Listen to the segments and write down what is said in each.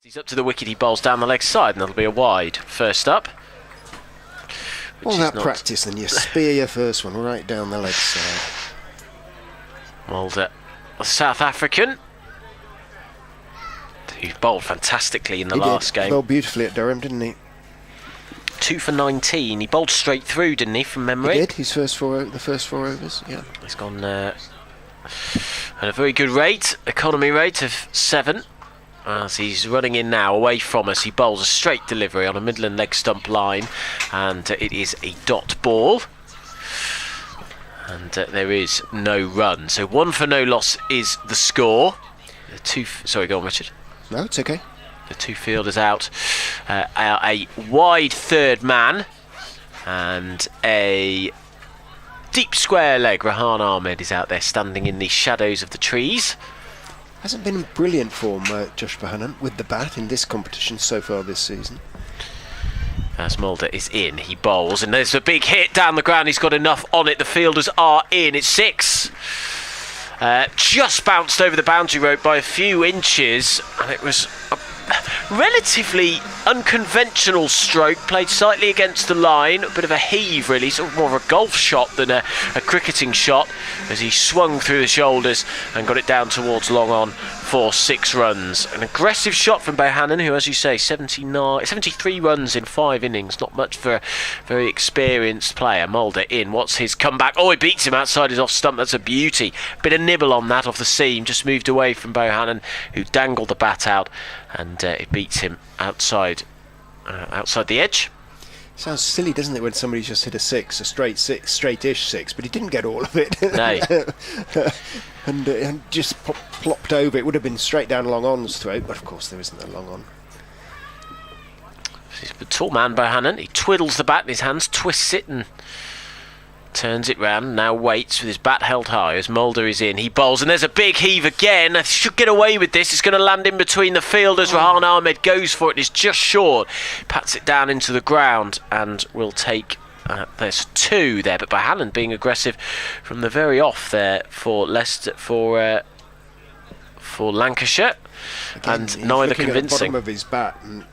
He's up to the wicket, he bowls down the leg side, and that'll be a wide. First up. All that practice, then you spear your first one right down the leg side. Mulder, the South African, who bowled fantastically in the last game. He bowled beautifully at Durham, didn't he? 2 for 19. He bowled straight through, didn't he, from memory? He did, the first four overs, yeah. He's gone at a very good rate, economy rate of 7. As he's running in now away from us, he bowls a straight delivery on a Midland leg stump line, and it is a dot ball, and there is no run. So 1 for no loss is the score. Sorry, go on, Richard. No, it's okay. The 2 fielders out. A wide third man and a deep square leg. Rahan Ahmed is out there standing in the shadows of the trees. Hasn't been in brilliant form, Josh Bohannon, with the bat in this competition so far this season. As Mulder is in, he bowls, and there's a big hit down the ground. He's got enough on it. The fielders are in. It's 6. Just bounced over the boundary rope by a few inches, and it was a relatively unconventional stroke, played slightly against the line, a bit of a heave really, sort of more of a golf shot than a cricketing shot, as he swung through the shoulders and got it down towards long on for 6 runs. An aggressive shot from Bohannon, who, as you say, 73 runs in 5 innings, not much for a very experienced player. Mulder in, what's his comeback? Oh, he beats him outside his off stump, that's a beauty. Bit of nibble on that off the seam, just moved away from Bohannon, who dangled the bat out, and it beats him outside the edge. Sounds silly, doesn't it, when somebody just hit a 6, a straight-ish 6, but he didn't get all of it. No. and just plopped over. It would have been straight down Long On's throat, but of course there isn't a Long On. He's a tall man, Bohannon. He twiddles the bat in his hands, twists it and turns it round, now waits with his bat held high as Mulder is in. He bowls, and there's a big heave again. I should get away with this. It's going to land in between the fielders. Rahan Ahmed goes for it. It's just short. Pats it down into the ground and will take... there's 2 there, but Bohannon being aggressive from the very off there for Leicester, for Lancashire, again, and neither convincing. At the bottom of his bat, and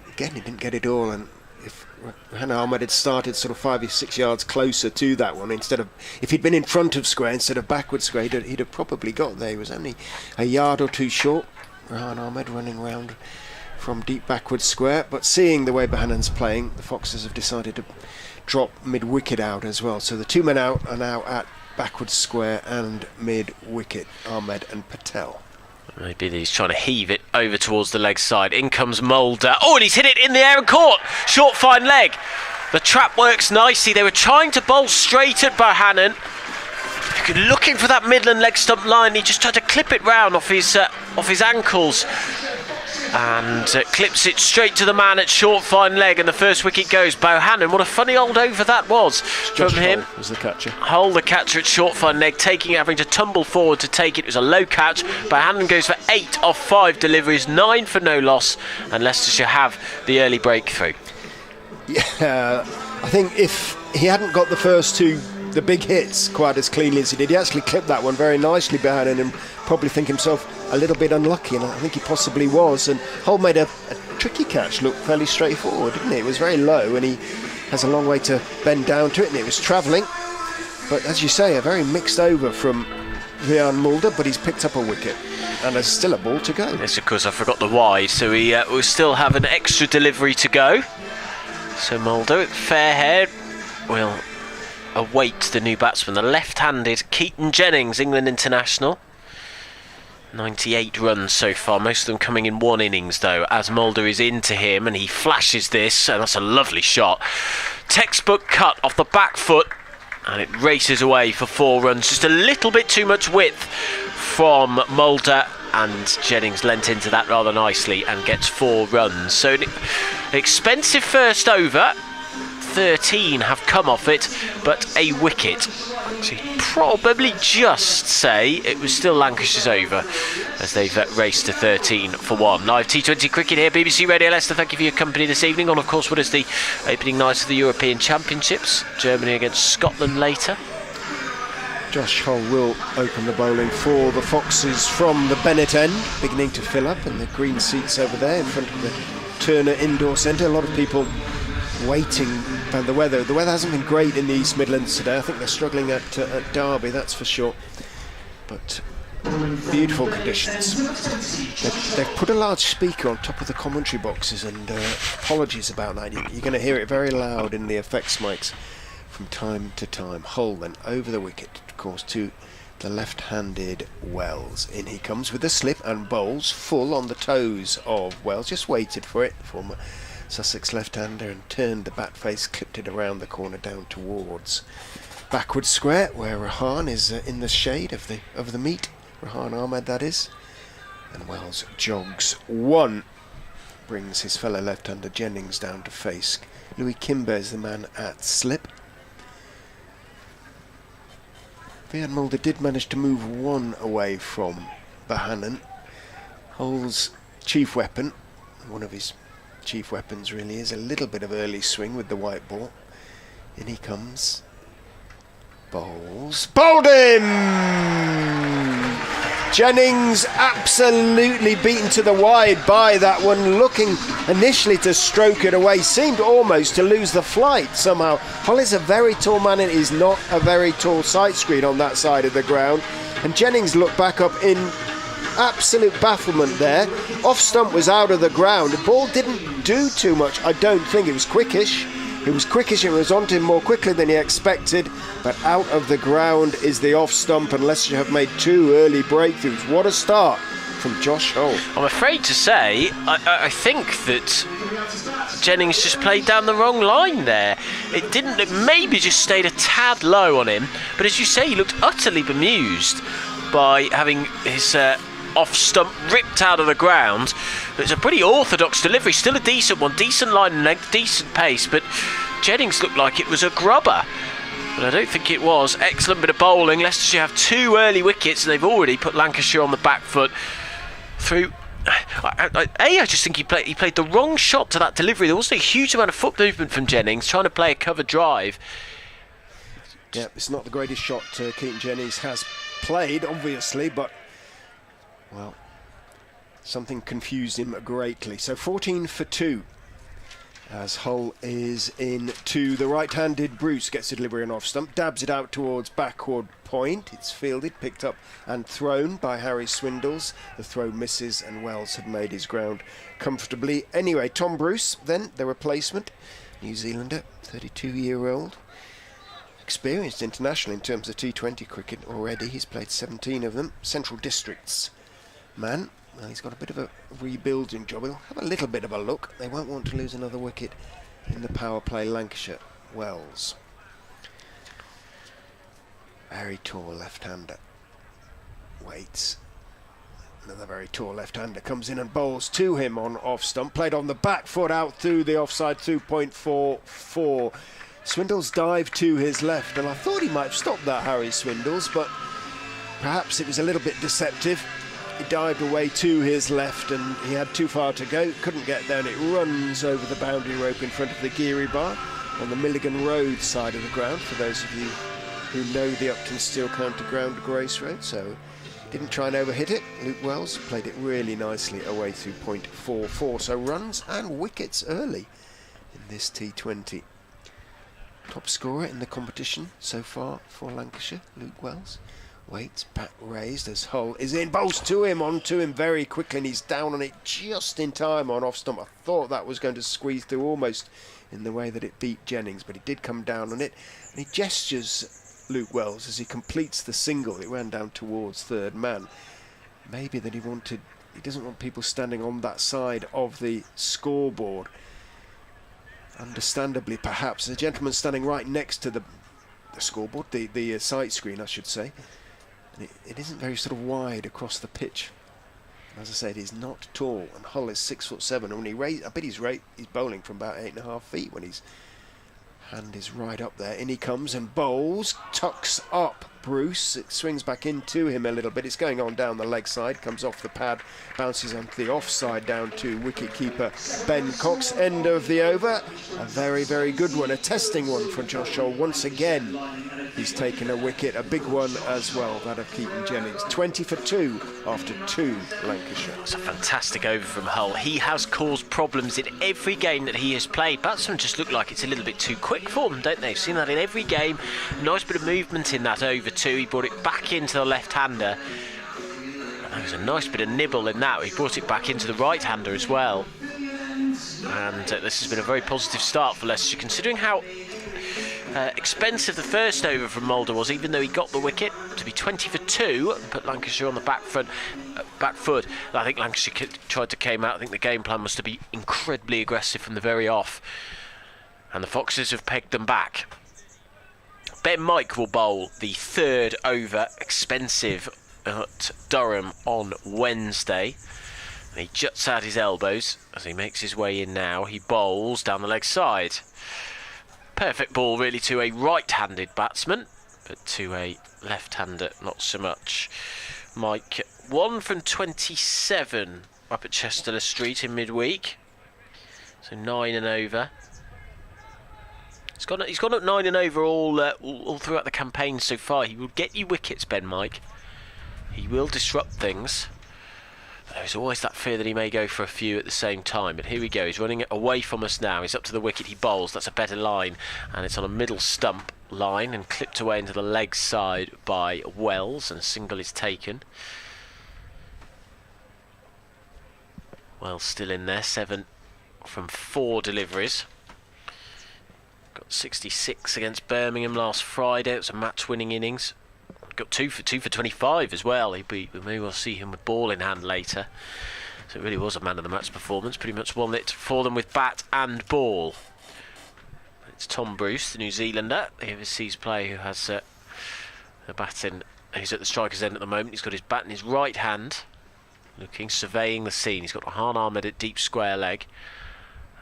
again he didn't get it all. And if Rahan Ahmed had started sort of 5 or 6 yards closer to that one, instead of, if he'd been in front of square instead of backward square, he'd have probably got there. He was only a yard or 2 short. Rahan Ahmed running round from deep backward square, but seeing the way Bohannon's playing, the Foxes have decided to drop mid-wicket out as well. So the 2 men out are now at backward square and mid-wicket, Ahmed and Patel. Maybe he's trying to heave it over towards the leg side. In comes Mulder. Oh, and he's hit it in the air and caught. Short, fine leg. The trap works nicely. They were trying to bowl straight at Bohannon. Looking for that Midland leg stump line. He just tried to clip it round off his ankles. And clips it straight to the man at short, fine leg, and the first wicket goes. Bohannon, what a funny old over that was from him. Hull was the catcher. Hull, the catcher at short, fine leg, taking it, having to tumble forward to take it. It was a low catch. Bohannon goes for 8 off 5 deliveries, 9 for no loss, and Leicestershire have the early breakthrough. Yeah, I think if he hadn't got the first 2, the big hits, quite as cleanly as he did, he actually clipped that one very nicely, Bohannon, and probably think himself a little bit unlucky, and I think he possibly was. And Hull made a tricky catch look fairly straightforward, didn't he? It was very low, and he has a long way to bend down to it, and it was travelling. But as you say, a very mixed over from Rahan Mulder, but he's picked up a wicket, and there's still a ball to go. Yes, of course, I forgot the wide, so we will still have an extra delivery to go. So Mulder, fair-haired, will await the new batsman, the left-handed Keaton Jennings, England international. 98 runs so far, most of them coming in 1 innings though, as Mulder is into him and he flashes this, and that's a lovely shot. Textbook cut off the back foot, and it races away for 4 runs. Just a little bit too much width from Mulder, and Jennings lent into that rather nicely and gets 4 runs. So an expensive first over. 13 have come off it, but a wicket. So you'd probably just say it was still Lancashire's over, as they've raced to 13 for 1. Live T20 cricket here, BBC Radio Leicester. Thank you for your company this evening. On, of course, what is the opening night of the European Championships? Germany against Scotland later. Josh Hull will open the bowling for the Foxes from the Bennett end, beginning to fill up, and the green seats over there in front of the Turner Indoor Centre. A lot of people waiting for the weather. The weather hasn't been great in the East Midlands today. I think they're struggling at Derby, that's for sure. But beautiful conditions. They've put a large speaker on top of the commentary boxes, and apologies about that. You're going to hear it very loud in the effects mics from time to time. Hull then over the wicket, of course, to the left-handed Wells. In he comes with a slip and bowls full on the toes of Wells. Just waited for it, former Sussex left-hander, and turned the bat face, clipped it around the corner down towards backward square, where Rahan is in the shade of the meat. Rahan Ahmed, that is. And Wells jogs one. Brings his fellow left-hander Jennings down to face. Louis Kimber is the man at slip. Vian Mulder did manage to move one away from Bohannon. Hull's chief weapon, one of his chief weapons really, is a little bit of early swing with the white ball. In he comes. Bowls. Bowled him! Jennings absolutely beaten to the wide by that one, looking initially to stroke it away, seemed almost to lose the flight somehow. Hull is a very tall man, and is not a very tall sight screen on that side of the ground, and Jennings looked back up in absolute bafflement there. Off stump was out of the ground. The ball didn't do too much, I don't think. It was quickish. It was onto him more quickly than he expected, but out of the ground is the off stump, and Leicester have made two early breakthroughs. What a start from Josh Hull. I'm afraid to say, I think that Jennings just played down the wrong line there. It maybe just stayed a tad low on him, but as you say, he looked utterly bemused by having his off stump ripped out of the ground. It's a pretty orthodox delivery, still a decent one, decent line and length, decent pace, but Jennings looked like it was a grubber, but I don't think it was. Excellent bit of bowling. Leicestershire have two early wickets, and they've already put Lancashire on the back foot through. I just think he played the wrong shot to that delivery. There wasn't a huge amount of foot movement from Jennings trying to play a cover drive. Yeah, it's not the greatest shot Keaton Jennings has played, obviously, but well, something confused him greatly. So 14 for 2 as Hull is in to the right-handed Bruce. Gets the delivery on off stump, dabs it out towards backward point. It's fielded, picked up and thrown by Harry Swindles. The throw misses, and Wells had made his ground comfortably. Anyway, Tom Bruce then, the replacement, New Zealander, 32-year-old. Experienced international in terms of T20 cricket already. He's played 17 of them. Central Districts man. Well, he's got a bit of a rebuilding job. He'll have a little bit of a look. They won't want to lose another wicket in the power play. Lancashire. Wells. Very tall left-hander. Waits. Another very tall left-hander comes in and bowls to him on off-stump. Played on the back foot out through the offside 2.44. Swindles dived to his left, and I thought he might have stopped that, Harry Swindles, but perhaps it was a little bit deceptive. He dived away to his left, and he had too far to go, couldn't get there, and it runs over the boundary rope in front of the Geary bar on the Milligan Road side of the ground, for those of you who know the Uptonsteel County Ground, Grace Road. So didn't try and overhit it. Luke Wells played it really nicely away through .44. So runs and wickets early in this T20. Top scorer in the competition so far for Lancashire, Luke Wells. Waits, bat raised as Hull is in, bowls to him, onto him very quickly, and he's down on it just in time on off stump. I thought that was going to squeeze through almost in the way that it beat Jennings, but he did come down on it, and he gestures Luke Wells as he completes the single. It ran down towards third man. Maybe that he doesn't want people standing on that side of the scoreboard. Understandably, perhaps. A gentleman standing right next to the scoreboard, the sight screen, I should say. And it isn't very sort of wide across the pitch. As I said, he's not tall, and Hull is 6'7", and when I bet he's bowling from about 8.5 feet when his hand is right up there. In he comes and bowls, tucks up Bruce. It swings back into him a little bit. It's going on down the leg side, comes off the pad, bounces onto the offside down to wicket-keeper Ben Cox. End of the over. A very, very good one, a testing one for Josh Scholl. Once again, he's taken a wicket, a big one as well, that of Keaton Jennings. 20 for 2 after 2 Lancashire. It's a fantastic over from Hull. He has caused problems in every game that he has played. Batsmen just look like it's a little bit too quick for them, don't they? Seen that in every game. Nice bit of movement in that over too. He brought it back into the left-hander. There was a nice bit of nibble in that. He brought it back into the right-hander as well. And this has been a very positive start for Leicestershire, considering how expensive the first over from Mulder was, even though he got the wicket. To be 20 for 2 and put Lancashire on the back foot. I think Lancashire tried to came out. I think the game plan was to be incredibly aggressive from the very off, and the Foxes have pegged them back. Ben Mike will bowl the third over, expensive, at Durham on Wednesday. And he juts out his elbows as he makes his way in now. He bowls down the leg side. Perfect ball really to a right-handed batsman, but to a left-hander not so much. Mike, 1 from 27 up at Chester Street in midweek. So 9 and over. He's gone up 9 and over all throughout the campaign so far. He will get you wickets, Ben Mike. He will disrupt things. There's always that fear that he may go for a few at the same time. But here we go. He's running it away from us now. He's up to the wicket. He bowls. That's a better line. And it's on a middle stump line and clipped away into the leg side by Wells. And a single is taken. Wells still in there. 7 from 4 deliveries. Got 66 against Birmingham last Friday. It was a match-winning innings. Got 2 for 25 as well. We may well see him with ball in hand later. So it really was a man of the match performance. Pretty much won it for them with bat and ball. It's Tom Bruce, the New Zealander, the overseas player who has the bat in. He's at the striker's end at the moment. He's got his bat in his right hand, surveying the scene. He's got Rahan Ahmed at deep square leg.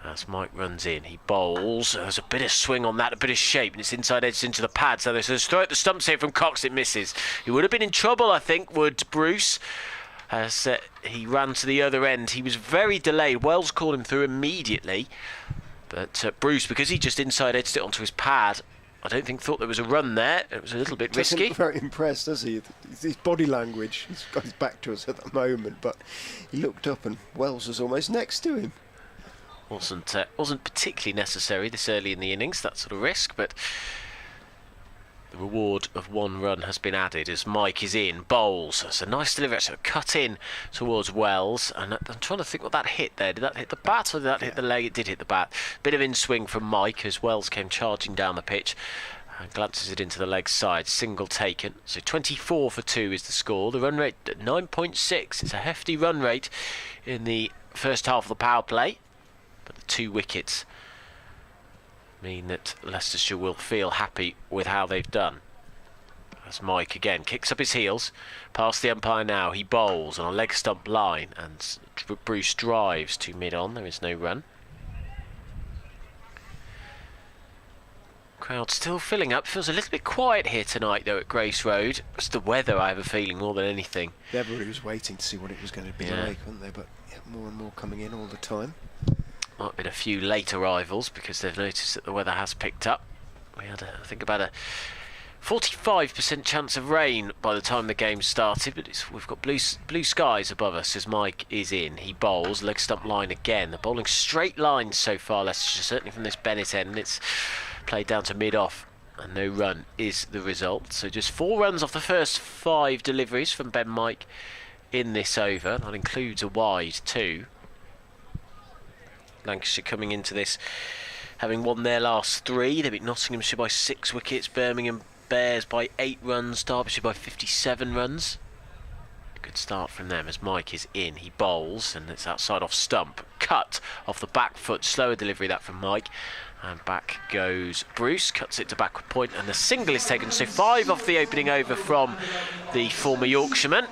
As Mike runs in, he bowls. There's a bit of swing on that, a bit of shape, and it's inside edge into the pad. So there's a throw at the stumps here from Cox. It misses. He would have been in trouble, I think, would Bruce, as he ran to the other end. He was very delayed. Wells called him through immediately, but Bruce, because he just inside edged it onto his pad, I don't think thought there was a run there. It was a little bit risky. Doesn't look very impressed, does he? His body language. He's got his back to us at the moment, but he looked up and Wells was almost next to him. Wasn't particularly necessary this early in the innings, that sort of risk, but the reward of 1 run has been added as Mike is in, bowls. It's a nice delivery, so cut in towards Wells, and I'm trying to think what that hit there. Did that hit the bat or did that hit the leg? It did hit the bat. Bit of in-swing from Mike as Wells came charging down the pitch and glances it into the leg side. Single taken. So 24 for 2 is the score. The run rate at 9.6. It's a hefty run rate in the first half of the power play. But the 2 wickets mean that Leicestershire will feel happy with how they've done. As Mike again kicks up his heels past the umpire now. He bowls on a leg stump line and Bruce drives to mid-on. There is no run. Crowd still filling up. Feels a little bit quiet here tonight though at Grace Road. It's the weather, I have a feeling, more than anything. Everybody was waiting to see what it was going to be like, weren't they? But yeah, more and more coming in all the time. Might have been a few late arrivals because they've noticed that the weather has picked up. We had, I think, about a 45% chance of rain by the time the game started, but we've got blue skies above us as Mike is in. He bowls, leg stump line again. They're bowling straight lines so far, Leicestershire, certainly from this Bennett end. It's played down to mid-off, and no run is the result. So just 4 runs off the first 5 deliveries from Ben Mike in this over. That includes a wide too. Lancashire coming into this having won their last 3. They beat Nottinghamshire by 6 wickets, Birmingham Bears by 8 runs, Derbyshire by 57 runs. Good start from them as Mike is in. He bowls and it's outside off stump. Cut off the back foot, slower delivery that from Mike. And back goes Bruce, cuts it to backward point and the single is taken. So 5 off the opening over from the former Yorkshireman.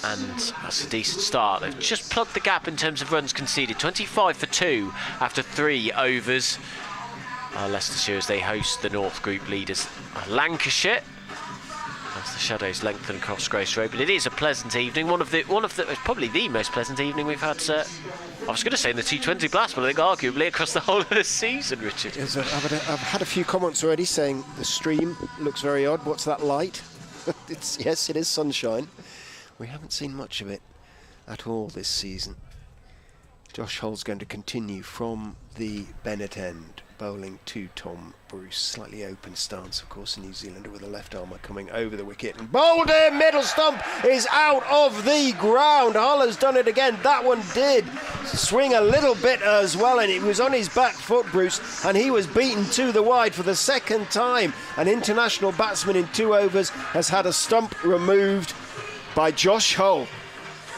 And that's a decent start. They've just plugged the gap in terms of runs conceded. 25 for 2 after 3 overs. Leicestershire as they host the North Group leaders Lancashire. as the shadows lengthen across Grace Road, but it is a pleasant evening. One of the probably the most pleasant evening we've had. I was going to say in the T20 Blast, but I think arguably across the whole of the season, Richard. Yes, I've had a few comments already saying the stream looks very odd. What's that light? Yes, it is sunshine. We haven't seen much of it at all this season. Josh Hull's going to continue from the Bennett end, bowling to Tom Bruce. Slightly open stance, of course, a New Zealander with a left armour coming over the wicket. And bowled in, middle stump is out of the ground. Hull has done it again. That one did swing a little bit as well, and it was on his back foot, Bruce, and he was beaten to the wide for the second time. An international batsman in 2 overs has had a stump removed by Josh Hull.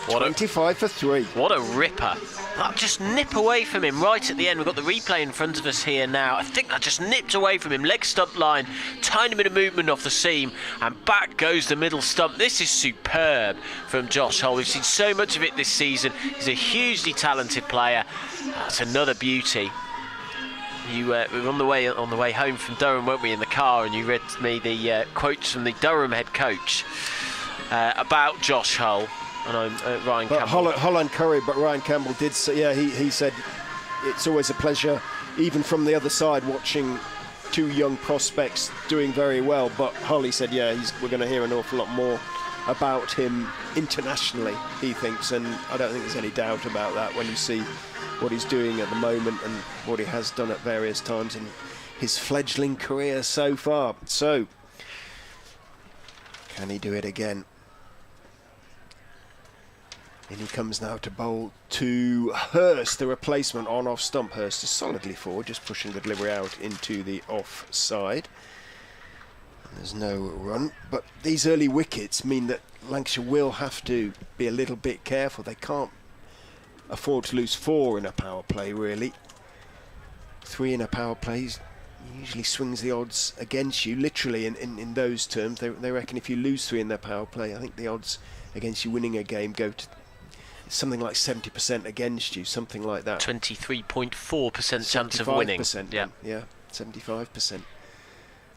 25 for 3. What a ripper. That just nip away from him right at the end. We've got the replay in front of us here now. I think that just nipped away from him. Leg stump line, tiny bit of movement off the seam, and back goes the middle stump. This is superb from Josh Hull. We've seen so much of it this season. He's a hugely talented player. That's another beauty. We were on the way home from Durham, weren't we, in the car, and you read to me the quotes from the Durham head coach about Josh Hull. And I'm Ryan Campbell. Hull and Curry, but Ryan Campbell did say, yeah, he said it's always a pleasure, even from the other side, watching 2 young prospects doing very well. But Hull, he said, yeah, we're going to hear an awful lot more about him internationally, he thinks, and I don't think there's any doubt about that when you see what he's doing at the moment and what he has done at various times in his fledgling career so far. So, can he do it again? And he comes now to bowl to Hurst, the replacement on off stump. Hurst is solidly forward, just pushing the delivery out into the off side. And there's no run, but these early wickets mean that Lancashire will have to be a little bit careful. They can't afford to lose 4 in a power play, really. 3 in a power play usually swings the odds against you, literally in those terms. They reckon if you lose 3 in their power play, I think the odds against you winning a game go to something like 70% against you, something like that. 23.4% chance of winning. Yeah, 75%.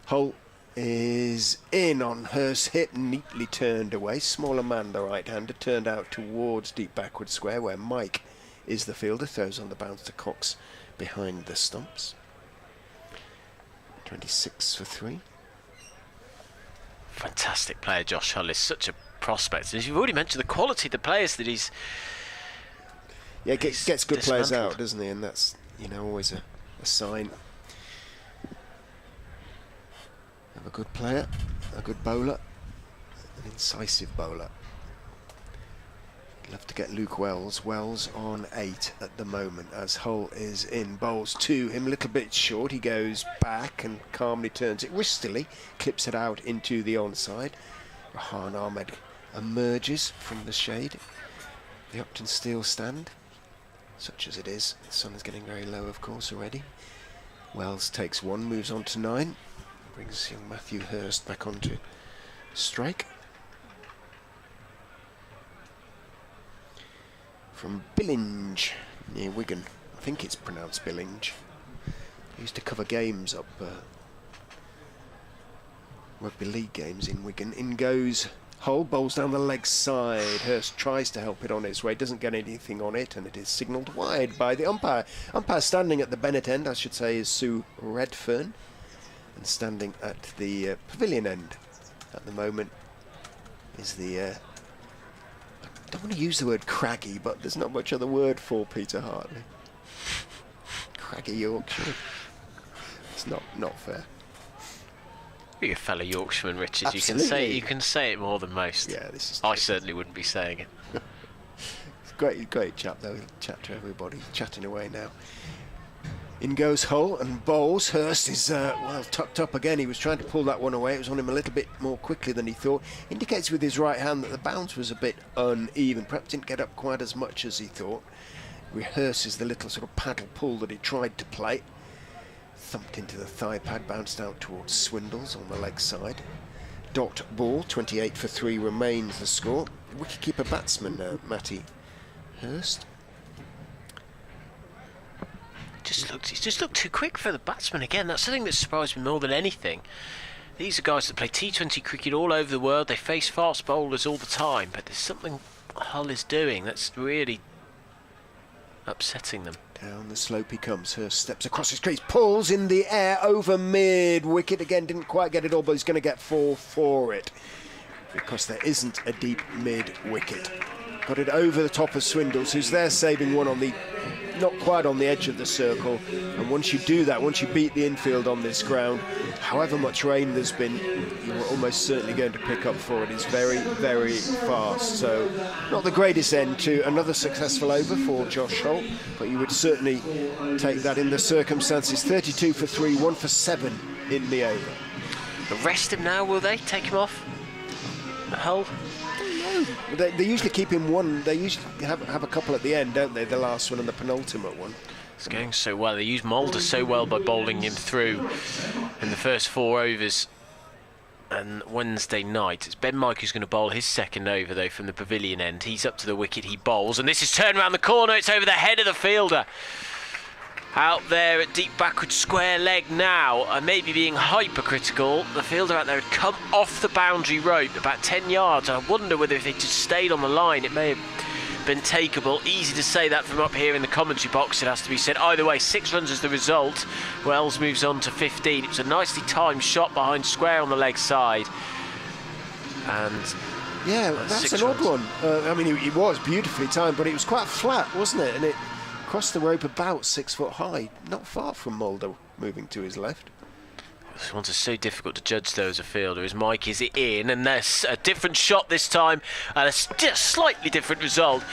Hull is in on Hurst's hit, neatly turned away. Smaller man, the right-hander, turned out towards deep backward square, where Mike is the fielder. Throws on the bounce to Cox behind the stumps. 26 for 3. Fantastic player, Josh Hull is such a prospect. As you've already mentioned, the quality of the players that he's... Yeah, gets good players out, doesn't he? And that's, always a sign of a good player, a good bowler, an incisive bowler. Love to get Luke Wells on 8 at the moment as Hull is in. Bowls to him a little bit short. He goes back and calmly turns it wristily, clips it out into the onside. Rahan Ahmed emerges from the shade. The Uptonsteel stand, such as it is. The sun is getting very low, of course, already. Wells takes 1, moves on to 9, brings young Matthew Hurst back onto strike. From Billinge, near Wigan. I think it's pronounced Billinge. I used to cover games up, rugby league games in Wigan. In goes Hull, bowls down the leg side. Hurst tries to help it on its way, doesn't get anything on it, and it is signalled wide by the umpire. Umpire standing at the Bennett end, I should say, is Sue Redfern, and standing at the pavilion end at the moment is the... I don't want to use the word craggy, but there's not much other word for Peter Hartley. Craggy Yorkshire. It's not fair. You're a fellow Yorkshireman, Richard. Absolutely. You can say it more than most. Yeah, this is. I certainly wouldn't be saying it. It's great chap though. He'll chat to everybody. Chatting away now. In goes Hull and bowls. Hurst is tucked up again. He was trying to pull that one away. It was on him a little bit more quickly than he thought. Indicates with his right hand that the bounce was a bit uneven. Perhaps didn't get up quite as much as he thought. Rehearses the little sort of paddle pull that he tried to play. Thumped into the thigh pad, bounced out towards Swindles on the leg side. Dot ball, 28 for 3 remains the score. Wicketkeeper batsman Matty Hurst. He's just looked too quick for the batsman again. That's the thing that surprised me more than anything. These are guys that play T20 cricket all over the world. They face fast bowlers all the time, but there's something Hull is doing that's really upsetting them. Down the slope he comes. Hurst steps across his crease, pulls in the air over mid wicket again. Didn't quite get it all, but he's going to get 4 for it because there isn't a deep mid wicket. Got it over the top of Swindles, who's there saving one on the, not quite on the edge of the circle. And once you do that, once you beat the infield on this ground, however much rain there's been, you're almost certainly going to pick up 4. It is very, very fast. So not the greatest end to another successful over for Josh Hull, but you would certainly take that in the circumstances. 32 for 3, 1 for 7 in the over. But rest him now, will they? Take him off? Hull? They usually keep him one. They usually have a couple at the end, don't they? The last one and the penultimate one. It's going so well. They use Mulder so well by bowling him through in the first 4 overs. And Wednesday night, it's Ben Mike who's going to bowl his second over, though, from the pavilion end. He's up to the wicket, he bowls, and this is turned around the corner. It's over the head of the fielder. Out there at deep backward square leg now, and maybe being hypercritical, the fielder out there had come off the boundary rope about 10 yards. I wonder whether if they just stayed on the line, it may have been takeable. Easy to say that from up here in the commentary box, it has to be said. Either way, 6 runs is the result. Wells moves on to 15. It was a nicely timed shot behind square on the leg side. And yeah, that's an odd one. I mean, it was beautifully timed, but it was quite flat, wasn't it? And it crossed the rope about 6 foot high, not far from Mulder moving to his left. This one's so difficult to judge though as a fielder. As Mike is in, and there's a different shot this time, and a slightly different result.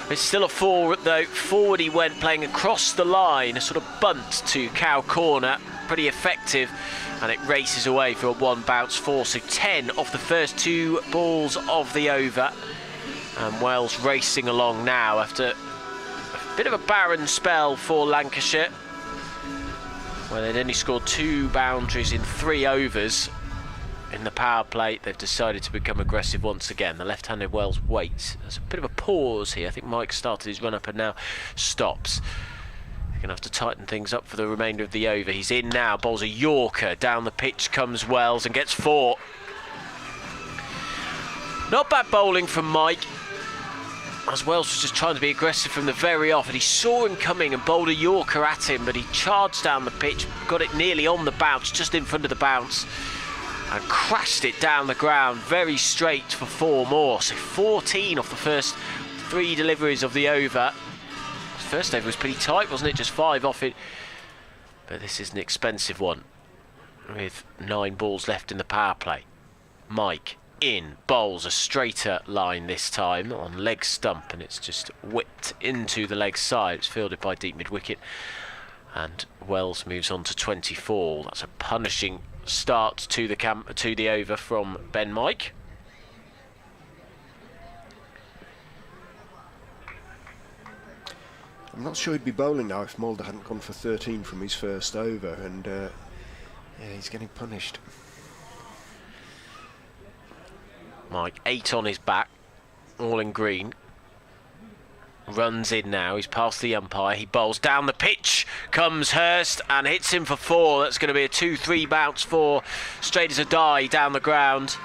It's still a 4 though. Forward he went, playing across the line, a sort of bunt to cow corner, pretty effective, and it races away for a 1 bounce 4. So 10 off the first 2 balls of the over, and Wales racing along now after bit of a barren spell for Lancashire, where they'd only scored 2 boundaries in 3 overs. In the power play, they've decided to become aggressive once again. The left-handed Wells waits. There's a bit of a pause here. I think Mike started his run-up and now stops. They're going to have to tighten things up for the remainder of the over. He's in now, bowls a Yorker. Down the pitch comes Wells and gets 4. Not bad bowling from Mike, as Wells was just trying to be aggressive from the very off, and he saw him coming and bowled a Yorker at him, but he charged down the pitch, got it nearly on the bounce, just in front of the bounce, and crashed it down the ground very straight for 4 more. So 14 off the first 3 deliveries of the over. His first over was pretty tight, wasn't it? Just 5 off it. But this is an expensive one, with 9 balls left in the power play. Mike in, bowls a straighter line this time on leg stump, and it's just whipped into the leg side. It's fielded by deep mid wicket, and Wells moves on to 24. That's a punishing start to the over from Ben Mike. I'm not sure he'd be bowling now if Mulder hadn't gone for 13 from his first over, and yeah, he's getting punished. Mike, 8 on his back, all in green. Runs in now, he's past the umpire, he bowls down the pitch, comes Hurst and hits him for 4. That's going to be a 2-3 bounce 4, straight as a die down the ground.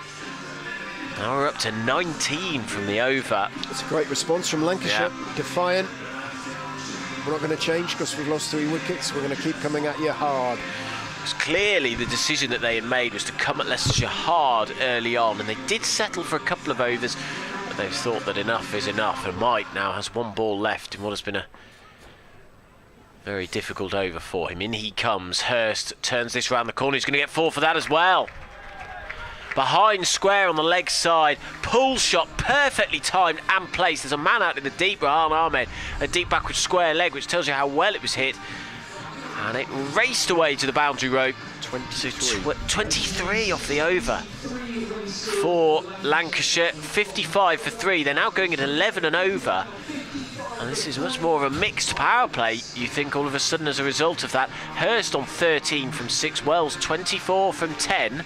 Now we're up to 19 from the over. It's a great response from Lancashire, defiant. We're not going to change because we've lost 3 wickets, we're going to keep coming at you hard. Clearly the decision that they had made was to come at Leicestershire hard early on, and they did settle for a couple of overs, but they've thought that enough is enough, and Mike now has 1 ball left in what has been a very difficult over for him. In he comes, Hurst turns this round the corner, he's going to get 4 for that as well. Behind square on the leg side, pull shot perfectly timed and placed. There's a man out in the deep, Rahan Ahmed, a deep backward square leg, which tells you how well it was hit. And it raced away to the boundary rope. 23 off the over for Lancashire. 55 for 3. They're now going at 11 and over. And this is much more of a mixed power play, you think, all of a sudden as a result of that. Hurst on 13 from 6. Wells 24 from 10.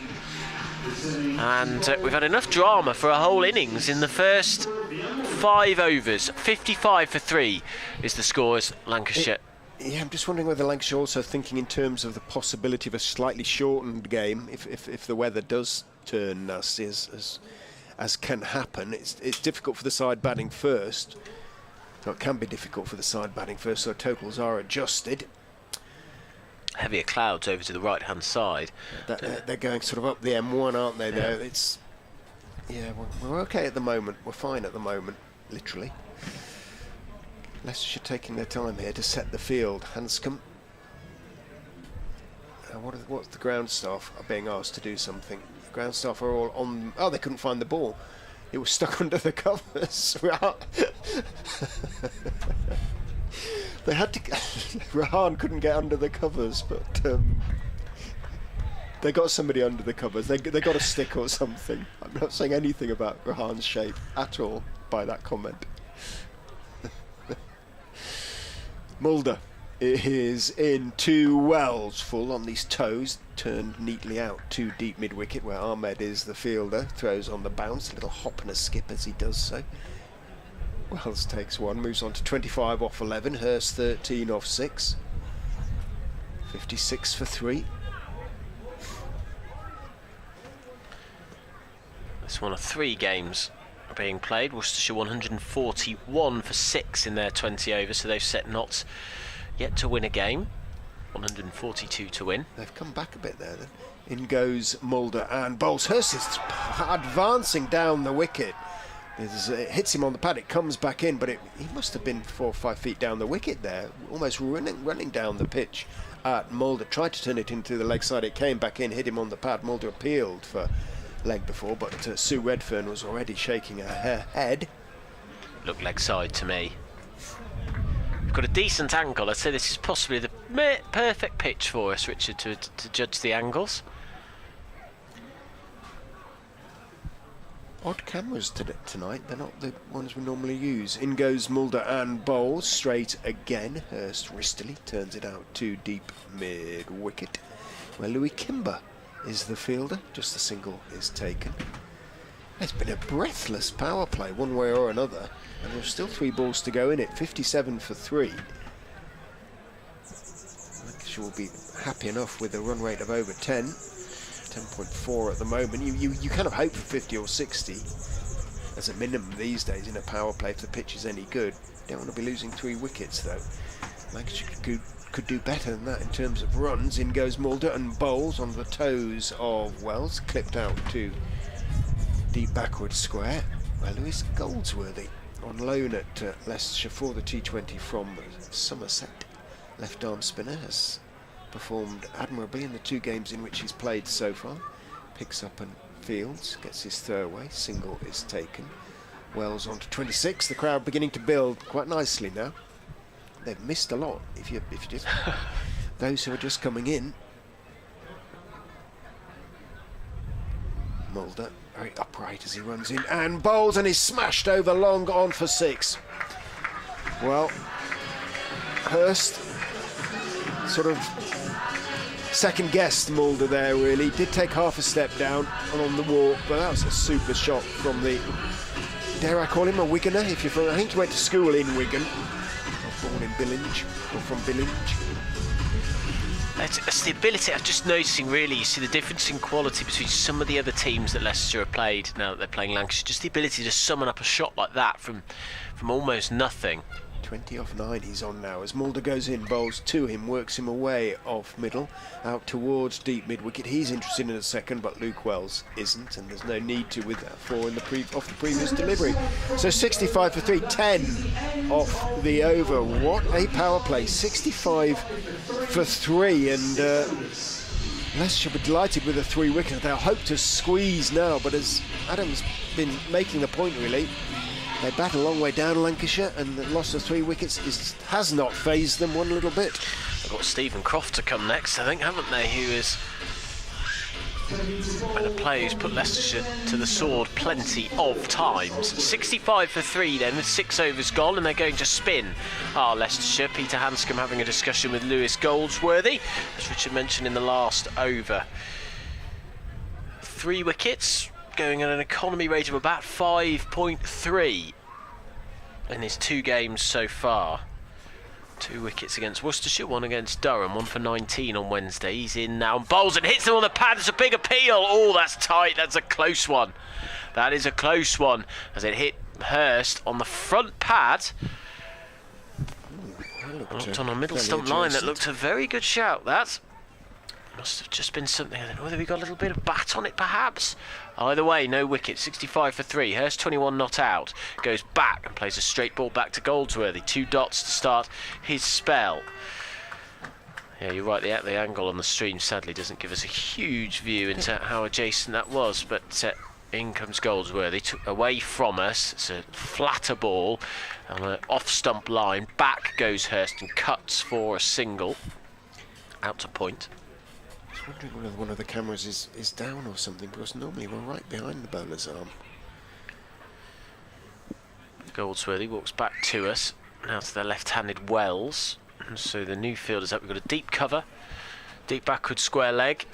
And we've had enough drama for a whole innings in the first 5 overs. 55 for 3 is the score as Lancashire. Yeah, I'm just wondering whether Lancashire also thinking in terms of the possibility of a slightly shortened game if the weather does turn nasty, as can happen. It's difficult for the side batting first. So it can be difficult for the side batting first, so totals are adjusted. Heavier clouds over to the right-hand side. They're going sort of up the M1, aren't they? Yeah. We're okay at the moment. We're fine at the moment, literally. Leicestershire taking their time here to set the field. Hanscom. What's the ground staff are being asked to do something? The ground staff are all on. Oh, they couldn't find the ball. It was stuck under the covers. They had to. Rahan couldn't get under the covers, but they got somebody under the covers. They got a stick or something. I'm not saying anything about Rahan's shape at all by that comment. Mulder is in two wells, full on these toes, turned neatly out to deep mid-wicket where Ahmed is the fielder, throws on the bounce, a little hop and a skip as he does so. Wells takes one, moves on to 25 off 11, Hurst 13 off 6, 56 for 3. It's one of 3 games being played. Worcestershire 141 for 6 in their 20 overs, so they've set knots yet to win a game. 142 to win. They've come back a bit there then. In goes Mulder and bowls. Hurst is advancing down the wicket. It hits him on the pad, it comes back in, but he must have been 4 or 5 feet down the wicket there, almost running down the pitch at Mulder. Tried to turn it into the leg side, it came back in, hit him on the pad. Mulder appealed for leg before, but Sue Redfern was already shaking her head. Looked leg side to me. We've got a decent angle. I'd say this is possibly the perfect pitch for us, Richard, to judge the angles. Odd cameras tonight, they're not the ones we normally use. In goes Mulder and bowls straight again. Hurst wristily turns it out to deep mid-wicket, where Louis Kimber is the fielder. Just the single is taken. It's been a breathless power play one way or another, and there's still 3 balls to go in it. 57 for 3. Lancashire will be happy enough with a run rate of over 10. 10.4 at the moment. You kind of hope for 50 or 60 as a minimum these days in a power play if the pitch is any good. Don't want to be losing 3 wickets though. Lancashire could do better than that in terms of runs. In goes Mulder and bowls on the toes of Wells, clipped out to deep backward square. Well, Lewis Goldsworthy on loan at Leicestershire for the T20 from Somerset. Left arm spinner has performed admirably in the 2 games in which he's played so far. Picks up and fields, gets his throwaway, single is taken. Wells on to 26, the crowd beginning to build quite nicely now. They've missed a lot if you just those who are just coming in. Mulder very upright as he runs in and bowls, and is smashed over long on for 6. Well, Hurst sort of second guessed Mulder there really. Did take half a step down and on the walk, but that was a super shot from the, dare I call him a Wiganer? If you're from, I think he went to school in Wigan. Born in Billinge, or from Billinge. It's the ability, I'm just noticing really, you see the difference in quality between some of the other teams that Leicestershire have played now that they're playing Lancashire. Just the ability to summon up a shot like that from almost nothing. 20 off 9 he's on now as Mulder goes in, bowls to him, works him away off middle, out towards deep mid-wicket. He's interested in a second, but Luke Wells isn't, and there's no need to with that 4 in off the previous delivery. So 65 for 3, 10 off the over. What a power play, 65 for 3, and Leicestershire were delighted with the 3 wickets. They'll hope to squeeze now, but as Adam's been making the point really, they bat a long way down Lancashire, and the loss of 3 wickets has not phased them one little bit. They've got Stephen Croft to come next, I think, haven't they? Who is been a player who's put Leicestershire to the sword plenty of times. 65 for 3 then, with 6 overs gone, and they're going to spin. Leicestershire. Peter Hanscom having a discussion with Lewis Goldsworthy, as Richard mentioned in the last over. 3 wickets, going at an economy rate of about 5.3 in his 2 games so far. 2 wickets against Worcestershire, 1 against Durham, 1 for 19 on Wednesday. He's in now and bowls and hits them on the pad. It's a big appeal. Oh, that's tight. That's a close one. That is a close one as it hit Hurst on the front pad. Looked on a middle stump line. That looked a very good shout, that. Must have just been something. I don't know whether we got a little bit of bat on it, perhaps. Either way, no wicket. 65 for 3. Hurst 21 not out. Goes back and plays a straight ball back to Goldsworthy. 2 dots to start his spell. Yeah, you're right. The angle on the stream sadly doesn't give us a huge view into how adjacent that was. But in comes Goldsworthy, away from us. It's a flatter ball on an off-stump line. Back goes Hurst and cuts for a single. Out to point. I was wondering whether one of the cameras is down or something, because normally we're right behind the bowler's arm. Goldsworthy walks back to us. Now to the left-handed Wells. And so the new field is up. We've got a deep cover. Deep backward square leg.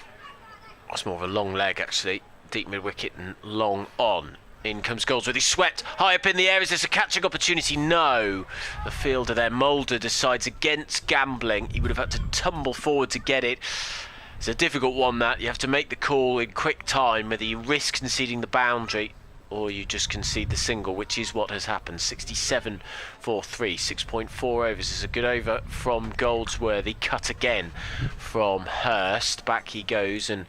That's more of a long leg, actually. Deep mid-wicket and long on. In comes Goldsworthy, swept high up in the air. Is this a catching opportunity? No. The fielder there, Mulder, decides against gambling. He would have had to tumble forward to get it. It's a difficult one, that. You have to make the call in quick time, whether you risk conceding the boundary or you just concede the single, which is what has happened. 67 for 3, 6.4 overs. This is a good over from Goldsworthy. Cut again from Hurst. Back he goes and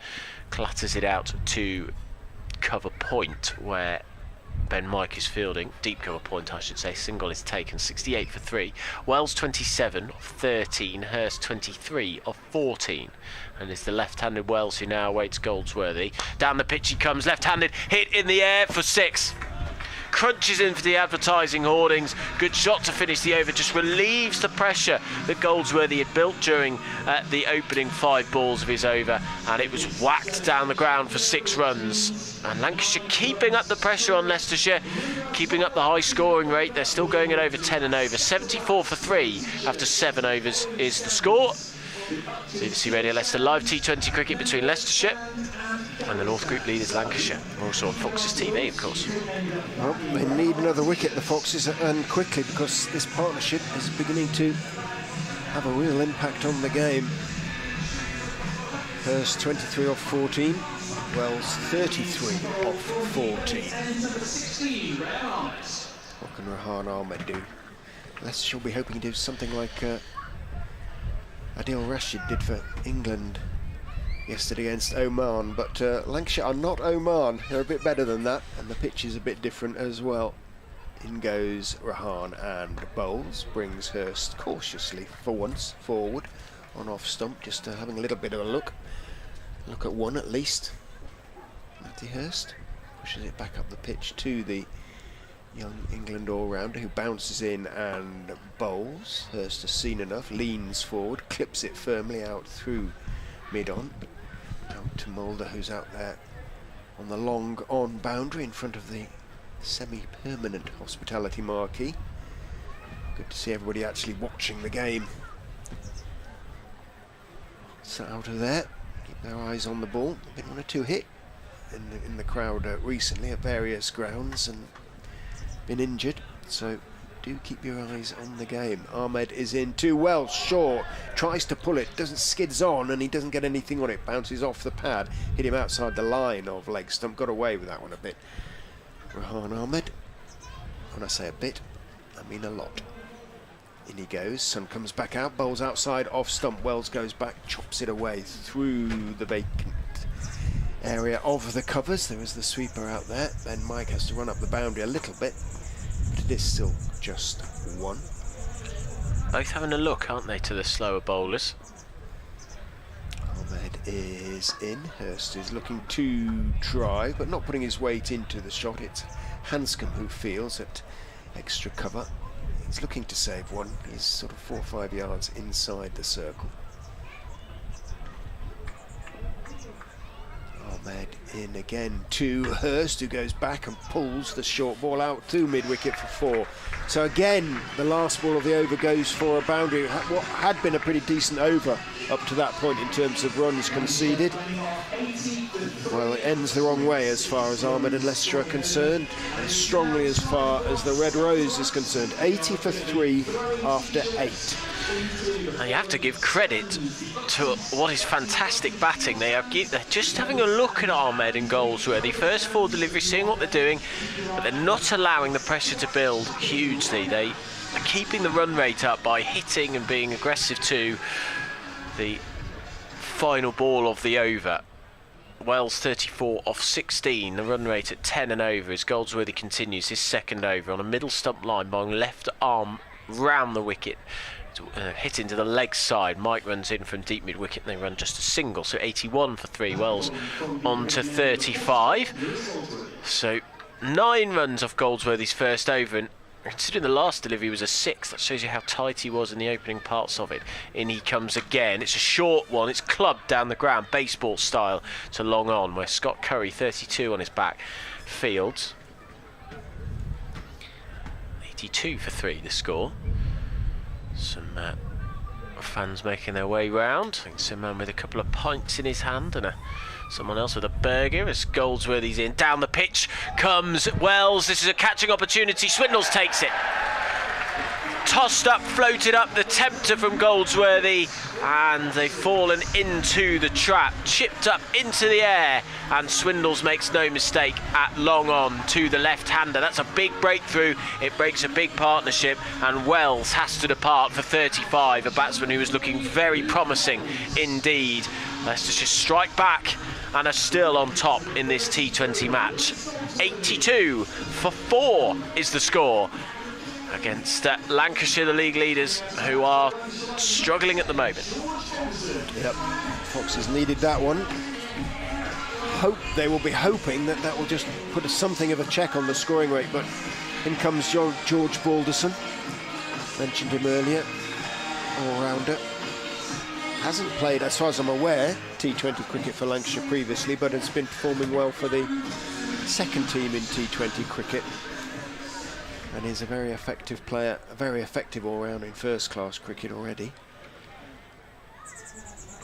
clatters it out to cover point, where Ben Mike is fielding. Deep cover point, I should say. Single is taken. 68 for 3. Wells 27 of 13. Hurst 23 of 14. And it's the left-handed Wells who now awaits Goldsworthy. Down the pitch he comes. Left-handed hit in the air for 6. Crunches in for the advertising hoardings. Good shot to finish the over. Just relieves the pressure that Goldsworthy had built during the opening 5 balls of his over, and it was whacked down the ground for 6 runs. And Lancashire keeping up the pressure on Leicestershire, keeping up the high scoring rate. They're still going at over 10 and over. 74 for 3 after 7 overs is the score. BBC Radio Leicester live T20 cricket between Leicestershire and the North Group leaders Lancashire. We're also on Fox's TV, of course. Well, they need another wicket, the Foxes, and quickly, because this partnership is beginning to have a real impact on the game. Hurst 23 off 14, Wells 33 off 14. What can Rahan Ahmed do? Leicestershire will be hoping to do something like Adil Rashid did for England yesterday against Oman, but Lancashire are not Oman. They're a bit better than that, and the pitch is a bit different as well. In goes Rahan and bowls, brings Hurst cautiously for once forward on off stump, just having a little bit of a look at one at least. Matty Hurst pushes it back up the pitch to the young England all-rounder, who bounces in and bowls. Hurst has seen enough, leans forward, clips it firmly out through mid-on. Out to Mulder, who's out there on the long on boundary in front of the semi-permanent hospitality marquee. Good to see everybody actually watching the game. So out of there, keep their eyes on the ball. Been 1 or 2 hit in the crowd recently at various grounds and been injured, so do keep your eyes on the game. Ahmed is in too well, short, tries to pull it, doesn't, skids on, and he doesn't get anything on it, bounces off the pad, hit him outside the line of leg stump, got away with that one a bit. Rahan Ahmed, when I say a bit, I mean a lot. In he goes, Sun comes back out, bowls outside, off stump, Wells goes back, chops it away through the vacant area of the covers. There is the sweeper out there. Ben Mike has to run up the boundary a little bit, but it is still just 1. Both having a look, aren't they, to the slower bowlers? Ahmed is in. Hurst is looking to drive, but not putting his weight into the shot. It's Hanscom who feels at extra cover. He's looking to save one. He's sort of 4 or 5 yards inside the circle. Ahmed in again to Hurst, who goes back and pulls the short ball out to mid-wicket for 4. So again, the last ball of the over goes for a boundary. What had been a pretty decent over up to that point in terms of runs conceded. Well, it ends the wrong way as far as Ahmed and Leicester are concerned, and strongly as far as the Red Rose is concerned. 80 for 3 after 8. And you have to give credit to what is fantastic batting. They're just having a look at Ahmed and Goldsworthy. First 4 deliveries, seeing what they're doing, but they're not allowing the pressure to build hugely. They are keeping the run rate up by hitting and being aggressive to the final ball of the over. Wells 34 off 16, the run rate at 10 and over as Goldsworthy continues his second over on a middle stump line, bowling left arm round the wicket. Hit into the leg side. Mike runs in from deep mid wicket and they run just a single, so 81 for 3. Wells on to 35. So 9 runs off Goldsworthy's first over, and considering the last delivery was a 6, that shows you how tight he was in the opening parts of it. In he comes again. It's a short one. It's clubbed down the ground, baseball style, to long on, where Scott Curry, 32 on his back, fields. 82 for 3 the score. Some fans making their way round. I think some man with a couple of pints in his hand and someone else with a burger as Goldsworthy's in. Down the pitch comes Wells. This is a catching opportunity. Swindles takes it. Tossed up, floated up, the tempter from Goldsworthy, and they've fallen into the trap. Chipped up into the air, and Swindles makes no mistake at long on to the left-hander. That's a big breakthrough. It breaks a big partnership, and Wells has to depart for 35, a batsman who was looking very promising indeed. Leicestershire strike back and are still on top in this T20 match. 82 for 4 is the score against Lancashire, the league leaders, who are struggling at the moment. Yep, Foxes needed that one. They will be hoping that will just put something of a check on the scoring rate, but in comes George Balderson. Mentioned him earlier, all-rounder. Hasn't played, as far as I'm aware, T20 cricket for Lancashire previously, but has been performing well for the second team in T20 cricket. And is a very effective player, a very effective all-rounder in first-class cricket already.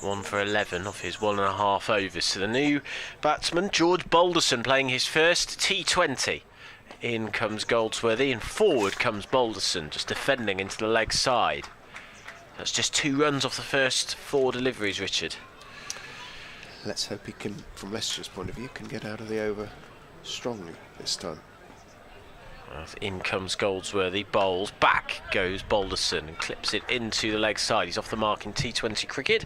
1 for 11 off his 1.5 overs to the new batsman, George Balderson, playing his first T20. In comes Goldsworthy, and forward comes Balderson, just defending into the leg side. That's just 2 runs off the first 4 deliveries, Richard. Let's hope he can, from Leicestershire's point of view, can get out of the over strongly this time. In comes Goldsworthy, bowls, back goes Balderson and clips it into the leg side. He's off the mark in T20 cricket.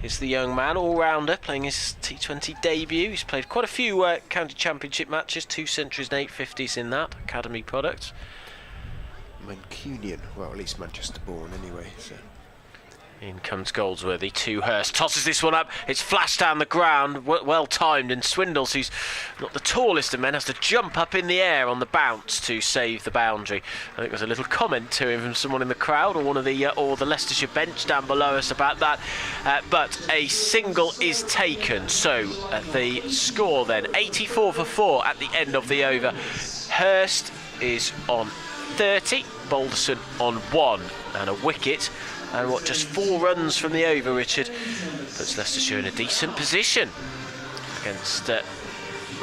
Is the young man, all-rounder, playing his T20 debut. He's played quite a few county championship matches, 2 centuries and 8 50s in that, academy product. Mancunian, well, at least Manchester born anyway, so. In comes Goldsworthy to Hurst, tosses this one up, it's flashed down the ground, well timed, and Swindles, who's not the tallest of men, has to jump up in the air on the bounce to save the boundary. I think there's a little comment to him from someone in the crowd, or one of the or the Leicestershire bench down below us about that, but a single is taken. So the score then, 84 for 4 at the end of the over. Hurst is on 30, Balderson on 1 and a wicket. And just 4 runs from the over, Richard, puts Leicestershire in a decent position against the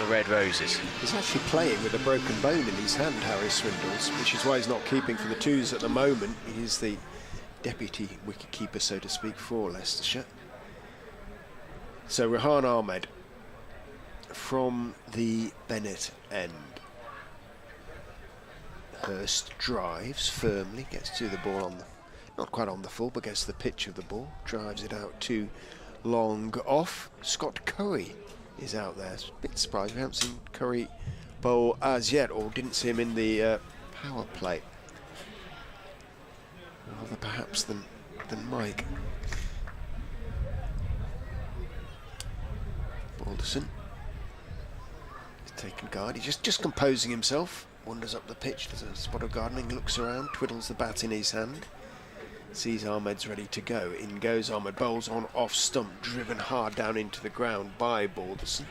Red Roses. He's actually playing with a broken bone in his hand, Harry Swindles, which is why he's not keeping for the twos at the moment. He's the deputy wicket-keeper, so to speak, for Leicestershire. So Rehan Ahmed from the Bennett end. Hurst drives firmly, gets to the ball on the, not quite on the full, but gets the pitch of the ball, drives it out too long off. Scott Curry is out there. It's a bit surprised we haven't seen Curry bowl as yet, or didn't see him in the power play. Rather perhaps than Mike. Balderson. He's taken guard. He's just composing himself. Wanders up the pitch. There's a spot of gardening. Looks around. Twiddles the bat in his hand. Sees Ahmed's ready to go. In goes Ahmed. Bowls on off stump. Driven hard down into the ground by Balderson.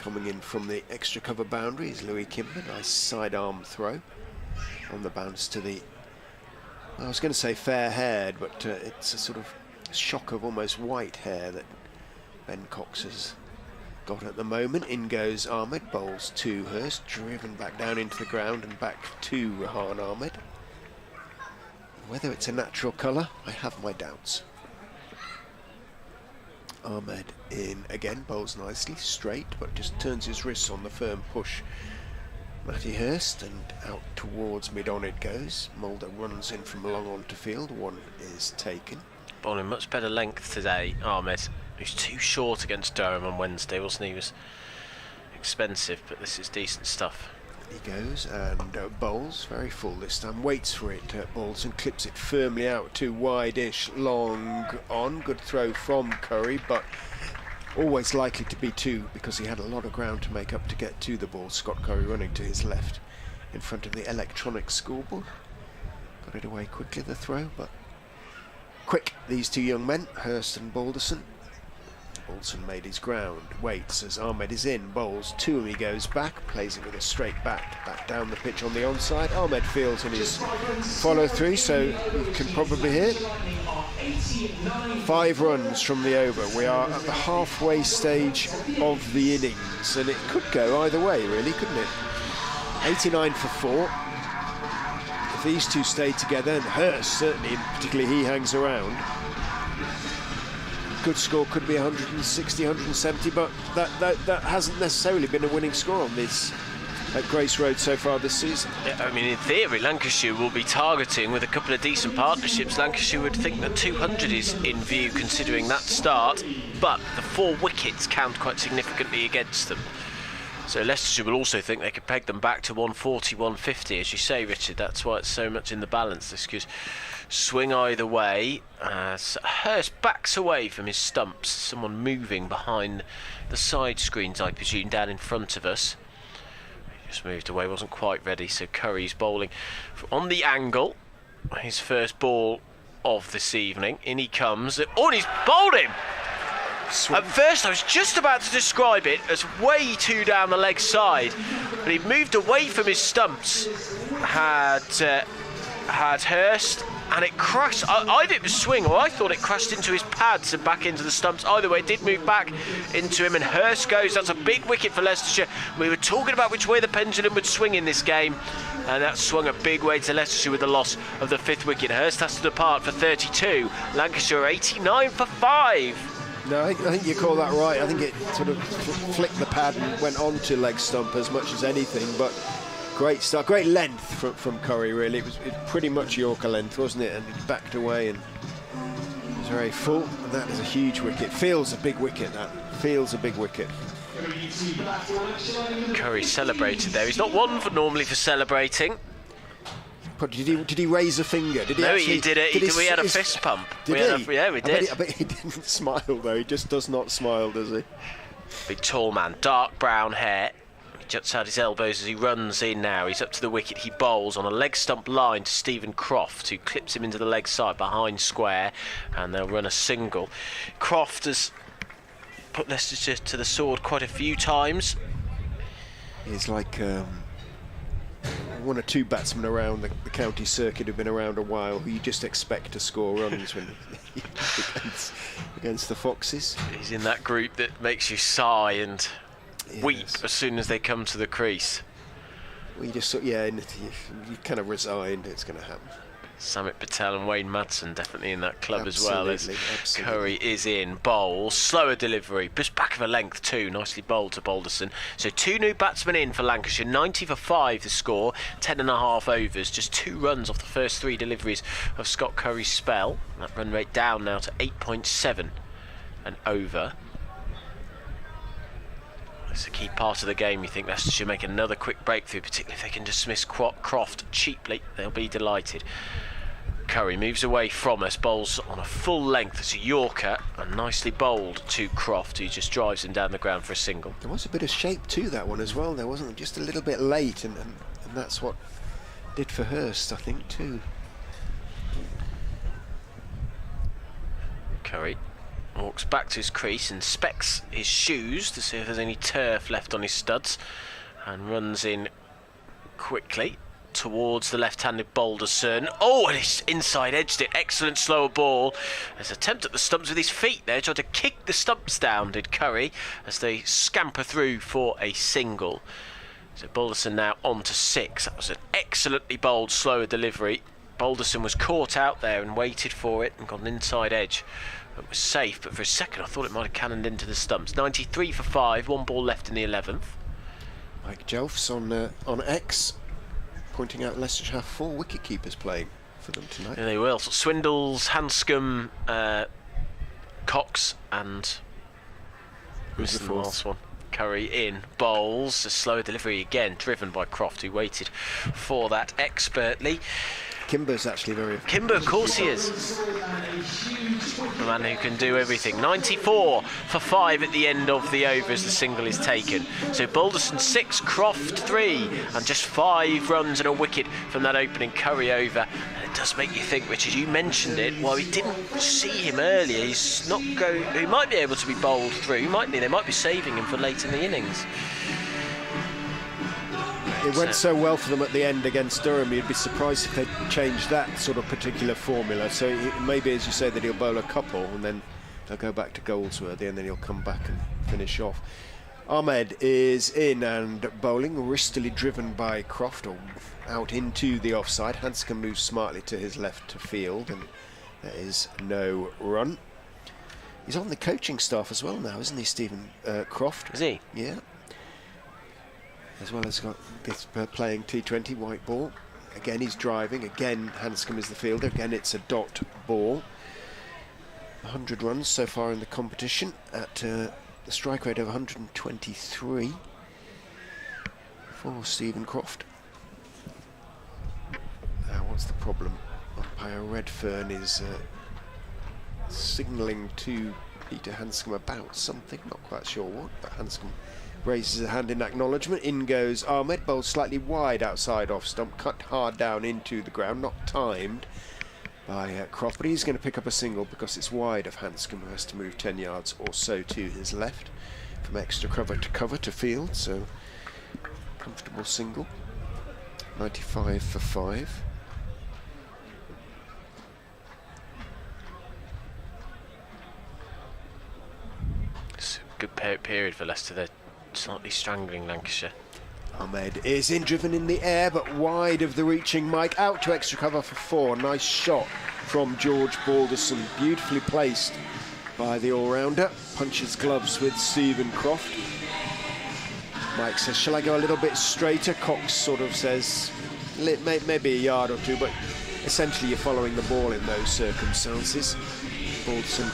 Coming in from the extra cover boundary is Louis Kimber. Nice sidearm throw. On the bounce to the... I was going to say fair-haired, but it's a sort of shock of almost white hair that Ben Cox has got at the moment. In goes Ahmed. Bowls to Hurst. Driven back down into the ground and back to Rehan Ahmed. Whether it's a natural colour, I have my doubts. Ahmed in again, bowls nicely, straight, but just turns his wrists on the firm push. Matty Hurst, and out towards mid-on it goes. Mulder runs in from long on to field, one is taken. Bowling much better length today, Ahmed. He was too short against Durham on Wednesday, wasn't he? He was expensive, but this is decent stuff. He goes and bowls, very full this time, waits for it, bowls and clips it firmly out, too wide-ish, long on. Good throw from Curry, but always likely to be two because he had a lot of ground to make up to get to the ball. Scott Curry running to his left in front of the electronic scoreboard. Got it away quickly, the throw, but quick, these two young men, Hurst and Balderson. Balderson made his ground, waits as Ahmed is in, bowls to him, he goes back, plays it with a straight back down the pitch on the onside. Ahmed fields in his follow through, so you can probably hear 5 runs from the over. We are at the halfway stage of the innings, and it could go either way, really, couldn't it? 89 for 4. If these two stay together, and Hurst certainly, particularly he hangs around, good score could be 160, 170, but that hasn't necessarily been a winning score on this at Grace Road so far this season. Yeah, I mean, in theory, Lancashire will be targeting with a couple of decent partnerships. Lancashire would think that 200 is in view considering that start, but the 4 wickets count quite significantly against them. So Leicestershire will also think they could peg them back to 140, 150, as you say, Richard. That's why it's so much in the balance. This could swing either way. Hurst backs away from his stumps. Someone moving behind the side screens, I presume, down in front of us. He just moved away, wasn't quite ready. So Curry's bowling on the angle. His first ball of this evening. In he comes. Oh, and he's bowled him! At first I was just about to describe it as way too down the leg side, but he moved away from his stumps, had Hurst, and it crashed. Either it was swing or I thought it crashed into his pads and back into the stumps. Either way, it did move back into him, and Hurst goes. That's a big wicket for Leicestershire. We were talking about which way the pendulum would swing in this game, and that swung a big way to Leicestershire with the loss of the 5th wicket. Hurst has to depart for 32. Lancashire 89 for 5. No, I think you call that right. I think it sort of flicked the pad and went on to leg stump as much as anything, but great start, great length from Curry, really. It was pretty much Yorker length, wasn't it? And he backed away and it was very full, and that is a huge wicket. Feels a big wicket, that. Feels a big wicket. Curry celebrated there. He's not one for normally for celebrating. But did he raise a finger? Did he no, actually, he did it. We had a fist pump. Did he? Yeah, we did. I bet he didn't smile, though. He just does not smile, does he? Big tall man, dark brown hair. He juts out his elbows as he runs in now. He's up to the wicket. He bowls on a leg stump line to Stephen Croft, who clips him into the leg side behind square, and they'll run a single. Croft has put Leicestershire to the sword quite a few times. He's like one or two batsmen around the county circuit who've been around a while who you just expect to score runs when against the Foxes. He's in that group that makes you sigh and weep as soon as they come to the crease. Well, you just you kind of resigned it's going to happen. Samit Patel and Wayne Madsen definitely in that club Absolutely, as well as absolutely. Curry is in. Bowls, slower delivery, just back of a length too, nicely bowled to Balderson. So 2 new batsmen in for Lancashire, 90 for 5 the score, 10.5 overs, just 2 runs off the first 3 deliveries of Scott Curry's spell. That run rate down now to 8.7 and over. It's a key part of the game. You think Leicester should make another quick breakthrough, particularly if they can dismiss Croft cheaply. They'll be delighted. Curry moves away from us, bowls on a full length. It's a Yorker, and nicely bowled to Croft, who just drives him down the ground for a single. There was a bit of shape to that one as well. There wasn't, just a little bit late, and that's what did for Hurst, I think, too. Curry walks back to his crease, inspects his shoes to see if there's any turf left on his studs, and runs in quickly towards the left-handed Balderson. Oh, and he's inside edged it. Excellent slower ball. There's an attempt at the stumps with his feet there. Tried to kick the stumps down, did Curry, as they scamper through for a single. So Balderson now on to 6. That was an excellently bowled slower delivery. Balderson was caught out there and waited for it and got an inside edge. It was safe, but for a second I thought it might have cannoned into the stumps. 93 for 5, 1 ball left in the 11th. Mike Jelfs on X, pointing out Leicestershire have 4 wicket keepers playing for them tonight. Yeah, they will. So Swindles, Hanscom, Cox, and who's the last one? Curry in, bowls, a slower delivery again, driven by Croft, who waited for that expertly. Kimber's actually very... Kimber, of course he is. The man who can do everything. 94 for 5 at the end of the over as the single is taken. So Balderson 6, Croft 3, and just 5 runs and a wicket from that opening Curry over. And it does make you think, Richard, you mentioned it, while we didn't see him earlier, he's not going... He might be able to be bowled through, mightn't he? They might be saving him for late in the innings. It went so well for them at the end against Durham, you'd be surprised if they'd changed that sort of particular formula. So maybe, as you say, that he'll bowl a couple and then they'll go back to Goldsworthy and then he'll come back and finish off. Ahmed is in and bowling, wristily driven by Croft, or out into the offside. Hanscom moves smartly to his left to field, and there is no run. He's on the coaching staff as well now, isn't he, Stephen Croft? Is he? Yeah. As well as got this playing T20 white ball. Again he's driving, again Hanscom is the fielder, again it's a dot ball. 100 runs so far in the competition at the strike rate of 123 for Stephen Croft. Now what's the problem? Umpire Redfern is signalling to Peter Hanscom about something, not quite sure what, but Hanscom raises a hand in acknowledgement. In goes Ahmed, bowled slightly wide outside off stump, cut hard down into the ground, not timed by Croft, but he's going to pick up a single because it's wide of Hanscom, who has to move 10 yards or so to his left from extra cover to field. So comfortable single. 95 for 5. It's a good period for Leicester. They're slightly strangling Lancashire. Ahmed is in, driven in the air, but wide of the reaching Mike, out to extra cover for 4. Nice shot from George Balderson, beautifully placed by the all-rounder. Punches gloves with Stephen Croft. Mike says, shall I go a little bit straighter? Cox sort of says, maybe a yard or two, but essentially you're following the ball in those circumstances. Balderson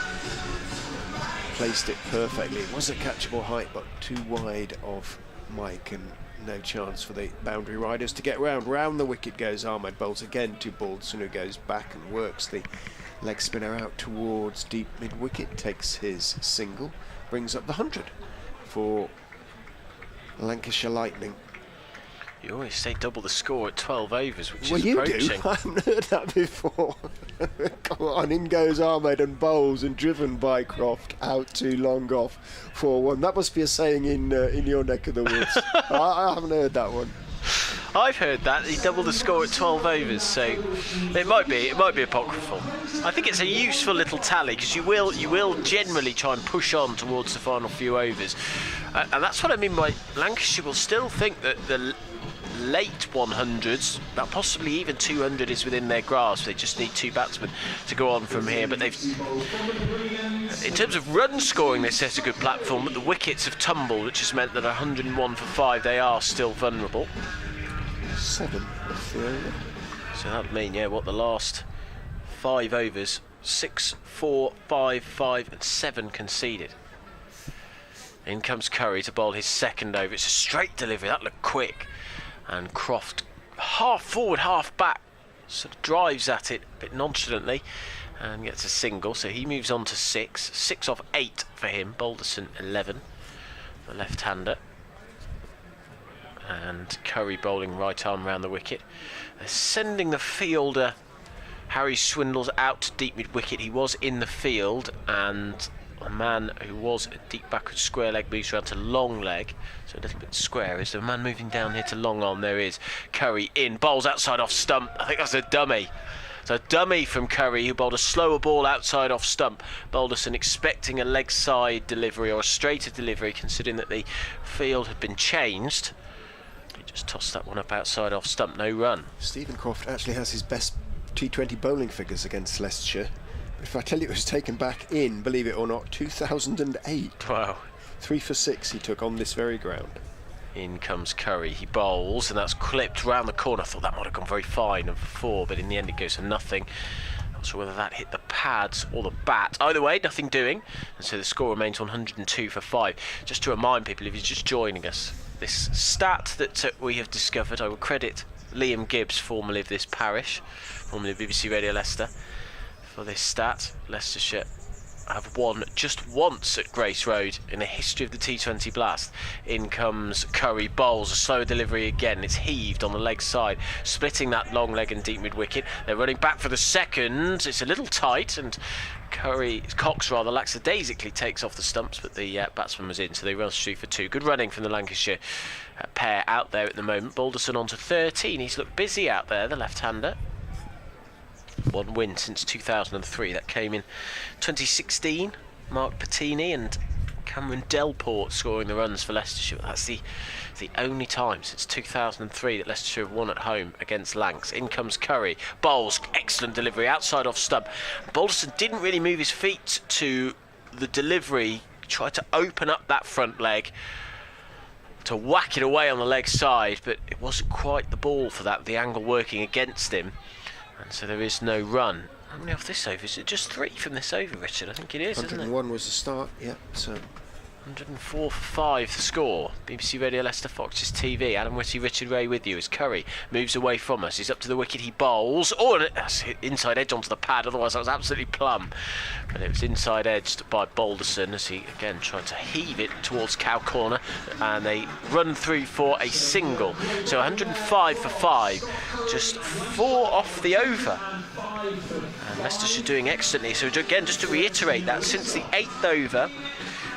placed it perfectly. It was a catchable height, but too wide of Mike, and no chance for the boundary riders to get round. Round the wicket goes Ahmed, bowls again to Balderson, who goes back and works the leg spinner out towards deep mid-wicket, takes his single, brings up the 100 for Lancashire Lightning. You always say double the score at 12 overs, which well, is you approaching. Do. I haven't heard that before. Come on, in goes Ahmed and bowls, and driven by Croft out to long off 4-1. That must be a saying in your neck of the woods. I haven't heard that one. I've heard that he doubled the score at 12 overs, so it might be apocryphal. I think it's a useful little tally, because you will generally try and push on towards the final few overs, and that's what I mean by Lancashire will still think that the late 100s, but possibly even 200 is within their grasp. They just need 2 batsmen to go on from here. But they've, in terms of run scoring, they set a good platform, but the wickets have tumbled, which has meant that 101 for 5, they are still vulnerable. 7 So that'd mean, the last 5 overs, 6, 4, 5, 5 and 7 conceded. In comes Curry to bowl his second over. It's a straight delivery, that looked quick. And Croft, half forward, half back, sort of drives at it a bit nonchalantly and gets a single. So he moves on to 6. 6 off 8 for him. Balderson 11, the left-hander. And Curry bowling right arm round the wicket. They're sending the fielder, Harry Swindles, out to deep mid-wicket. He was in the field, and a man who was a deep backward square leg moves around to long leg, so a little bit square. Is there a man moving down here to long arm? There is. Curry in, bowls outside off stump. I think that's a dummy. It's a dummy from Curry, who bowled a slower ball outside off stump. Balderson expecting a leg side delivery or a straighter delivery, considering that the field had been changed. He just tossed that one up outside off stump, no run. Stephen Croft actually has his best T20 bowling figures against Leicestershire. But if I tell you it was taken back in, believe it or not, 2008. Wow. 3 for 6 he took on this very ground. In comes Curry, he bowls, and that's clipped round the corner. I thought that might have gone very fine and for 4, but in the end it goes for nothing. Not sure whether that hit the pads or the bat. Either way, nothing doing, and so the score remains 102 for 5. Just to remind people, if you're just joining us, this stat that we have discovered, I will credit Liam Gibbs, formerly of this parish, formerly of BBC Radio Leicester, for this stat. Leicestershire have won just once at Grace Road in the history of the T20 Blast. In comes Curry, bowls, a slow delivery again. It's heaved on the leg side, splitting that long leg and deep mid wicket. They're running back for the second. It's a little tight, and Cox rather lackadaisically takes off the stumps, but the batsman was in, so they rush through for 2. Good running from the Lancashire pair out there at the moment. Balderson on to 13. He's looked busy out there, the left-hander. 1 win since 2003. That came in 2016. Mark Patini and Cameron Delport scoring the runs for Leicestershire. That's the only time since 2003 that Leicestershire have won at home against Lancs. In comes Curry, bowls, excellent delivery outside off stump. Balderson didn't really move his feet to the delivery. Tried to open up that front leg to whack it away on the leg side, but it wasn't quite the ball for that. The angle working against him. And so there is no run. How many off this over? Is it just 3 from this over, Richard? I think it is, isn't it? 101 was the start, yeah. So 104 for 5 the score. BBC Radio Leicester, Fox's TV. Adam Whitty, Richard Ray with you as Curry moves away from us. He's up to the wicket, he bowls. Oh, and that's hit inside edge onto the pad, otherwise that was absolutely plumb. But it was inside edged by Balderson as he again tried to heave it towards cow corner, and they run through for a single. So 105 for 5, just 4 off the over. And Leicestershire doing excellently. So again, just to reiterate that, since the 8th over,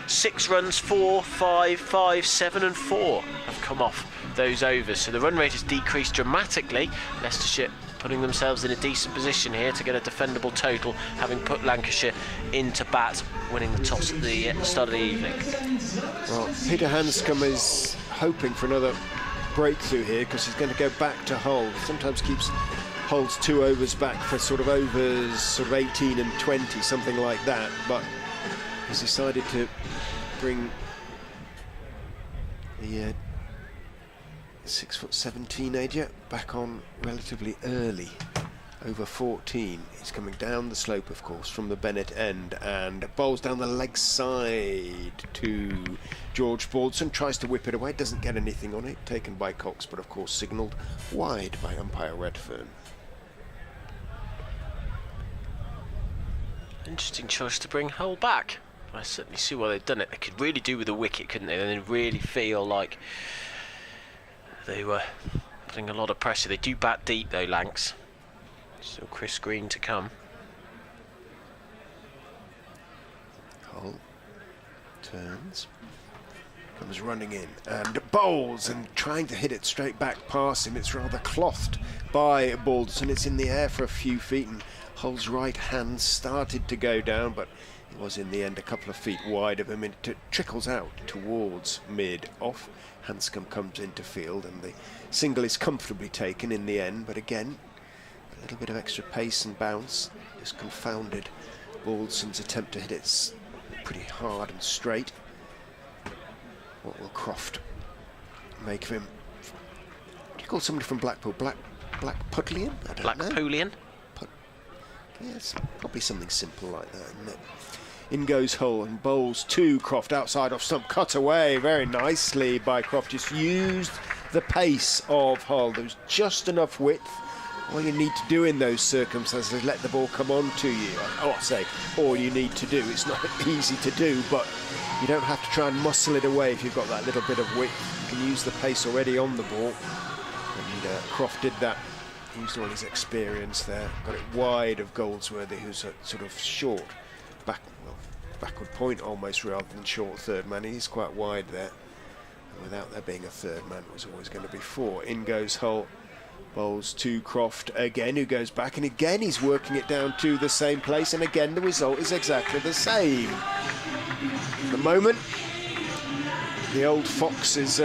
6 runs, 4, 5, 5, 7 and 4 have come off those overs. So the run rate has decreased dramatically. Leicestershire putting themselves in a decent position here to get a defendable total, having put Lancashire into bat, winning the toss at the start of the evening. Well, Peter Hanscom is hoping for another breakthrough here because he's going to go back to Hull. Sometimes keeps Hull's 2 overs back for sort of overs, sort of 18 and 20, something like that. But he's decided to bring the 6'7" teenager back on relatively early, over 14. He's coming down the slope, of course, from the Bennett end, and bowls down the leg side to George Balderson. Tries to whip it away, doesn't get anything on it. Taken by Cox, but of course signalled wide by umpire Redfern. Interesting choice to bring Hull back. I certainly see why they've done it. They could really do with a wicket, couldn't they? They really feel like they were putting a lot of pressure. They do bat deep though, Lancs. Still Chris Green to come. Hull turns, comes running in and bowls and trying to hit it straight back past him. It's rather clothed by Balderson. It's in the air for a few feet, and Hull's right hand started to go down, but it was in the end a couple of feet wide of him. It trickles out towards mid-off. Hanscom comes into field, and the single is comfortably taken in the end, but again a little bit of extra pace and bounce just confounded Balderson's attempt to hit it pretty hard and straight. What will Croft make of him? What do you call somebody from Blackpool? Blackpudlian? I don't know. Blackpoolian? Yes, probably something simple like that, isn't it? In goes Hull and bowls to Croft outside off stump, cut away very nicely by Croft. Just used the pace of Hull. There was just enough width. All you need to do in those circumstances is let the ball come on to you. Oh, I say all you need to do. It's not easy to do, but you don't have to try and muscle it away if you've got that little bit of width. You can use the pace already on the ball, and Croft did that. He used all his experience there. Got it wide of Goldsworthy, who's a sort of short backward point almost rather than short third man. He's quite wide there. And without there being a third man, it was always going to be 4. In goes Hull. Bowls to Croft again, who goes back, and again he's working it down to the same place, and again the result is exactly the same. At the moment, the old fox is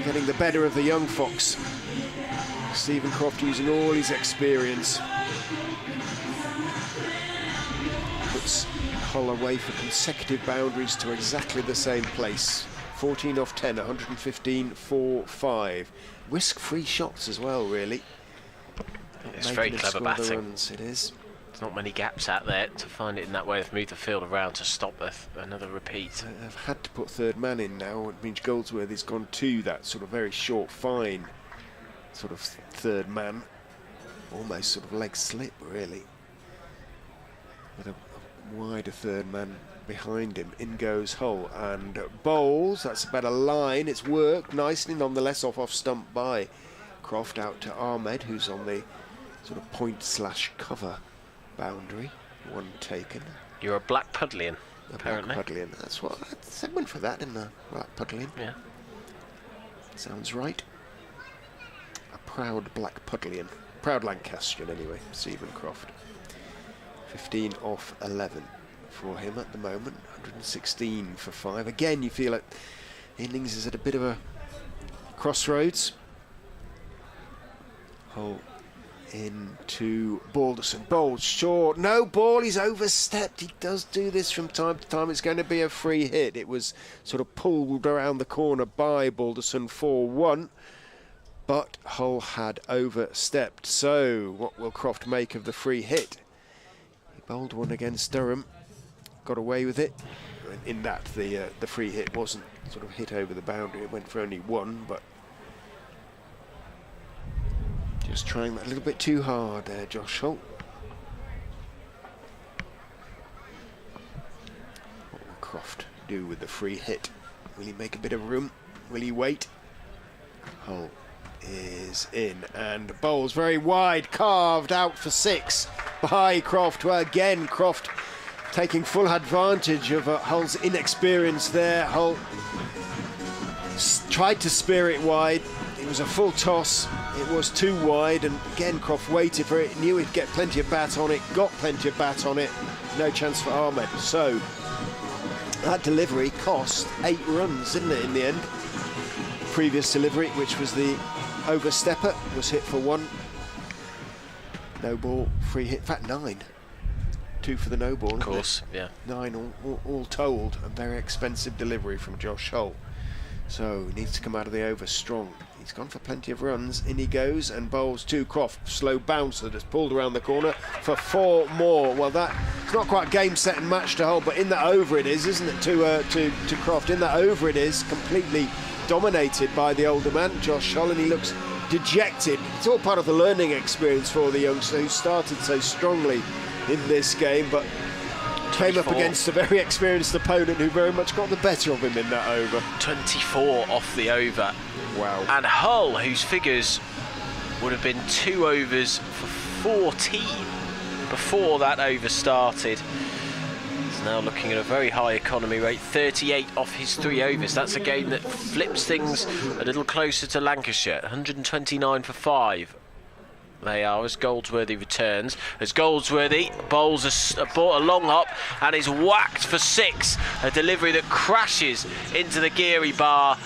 getting the better of the young fox. Stephen Croft using all his experience. Puts Hull away for consecutive boundaries to exactly the same place. 14 off 10, 115 for 5. Risk-free shots as well, really. It's very clever batting. Runs, it is. There's not many gaps out there to find it in that way. They've moved the field around to stop another repeat. They've had to put third man in now. It means Goldsworthy's gone to that sort of very short, fine sort of third man. Almost sort of leg slip, really. With a wider third man behind him. In goes Hull and bowls. That's a better line. It's worked nicely, nonetheless off stump by Croft out to Ahmed, who's on the sort of point/cover boundary. One taken. You're a Black Pudlian, apparently. Black Pudlian. That's what I segment for that, in the Black Pudlian. Yeah. Sounds right. A proud Black Pudlian. Proud Lancastrian, anyway. Stephen Croft. 15 off 11 for him at the moment. 116 for 5. Again, you feel like the innings is at a bit of a crossroads. Hull into Balderson. Bowled short. No ball. He's overstepped. He does do this from time to time. It's going to be a free hit. It was sort of pulled around the corner by Balderson for 1. But Hull had overstepped. So what will Croft make of the free hit? He bowled one against Durham. Got away with it. In that the free hit wasn't sort of hit over the boundary. It went for only 1, but just trying that a little bit too hard there, Josh Hull. What will Croft do with the free hit? Will he make a bit of room? Will he wait? Hull is in and bowls very wide, carved out for 6 by Croft. Well, again, Croft taking full advantage of Hull's inexperience there. Hull tried to spear it wide. It was a full toss. It was too wide, and again Croft waited for it, knew he'd get plenty of bat on it, got plenty of bat on it. No chance for Ahmed. So that delivery cost 8 runs, didn't it, in the end? Previous delivery, which was the overstepper, was hit for 1. No ball, free hit. In fact, 9. 2 for the no ball. Of course, yeah. 9 all told. A very expensive delivery from Josh Hull. So he needs to come out of the over strong. He's gone for plenty of runs. In he goes and bowls to Croft. Slow bouncer that's pulled around the corner for 4 more. Well, that's not quite game, set and match to Hull, but in that over it is, isn't it, to Croft? In that over it is, completely dominated by the older man, Josh Hull, and he looks dejected. It's all part of the learning experience for the youngster who started so strongly in this game, but came up against a very experienced opponent who very much got the better of him in that over. 24 off the over. Wow. And Hull, whose figures would have been 2 overs for 14 before that over started, is now looking at a very high economy rate, 38 off his 3 overs. That's a game that flips things a little closer to Lancashire. 129 for 5. They are, as Goldsworthy returns. As Goldsworthy bowls a long hop and is whacked for 6. A delivery that crashes into the Geary bar.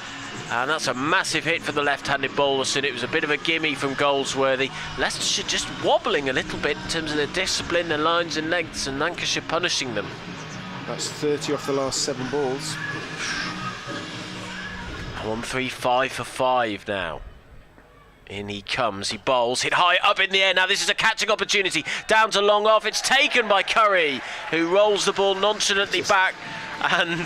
And that's a massive hit for the left-handed Balderson. It was a bit of a gimme from Goldsworthy. Leicestershire just wobbling a little bit in terms of their discipline, their lines and lengths, and Lancashire punishing them. That's 30 off the last 7 balls. 135 for 5 now. In he comes, he bowls, hit high up in the air. Now this is a catching opportunity. Down to long off, it's taken by Curry, who rolls the ball nonchalantly back and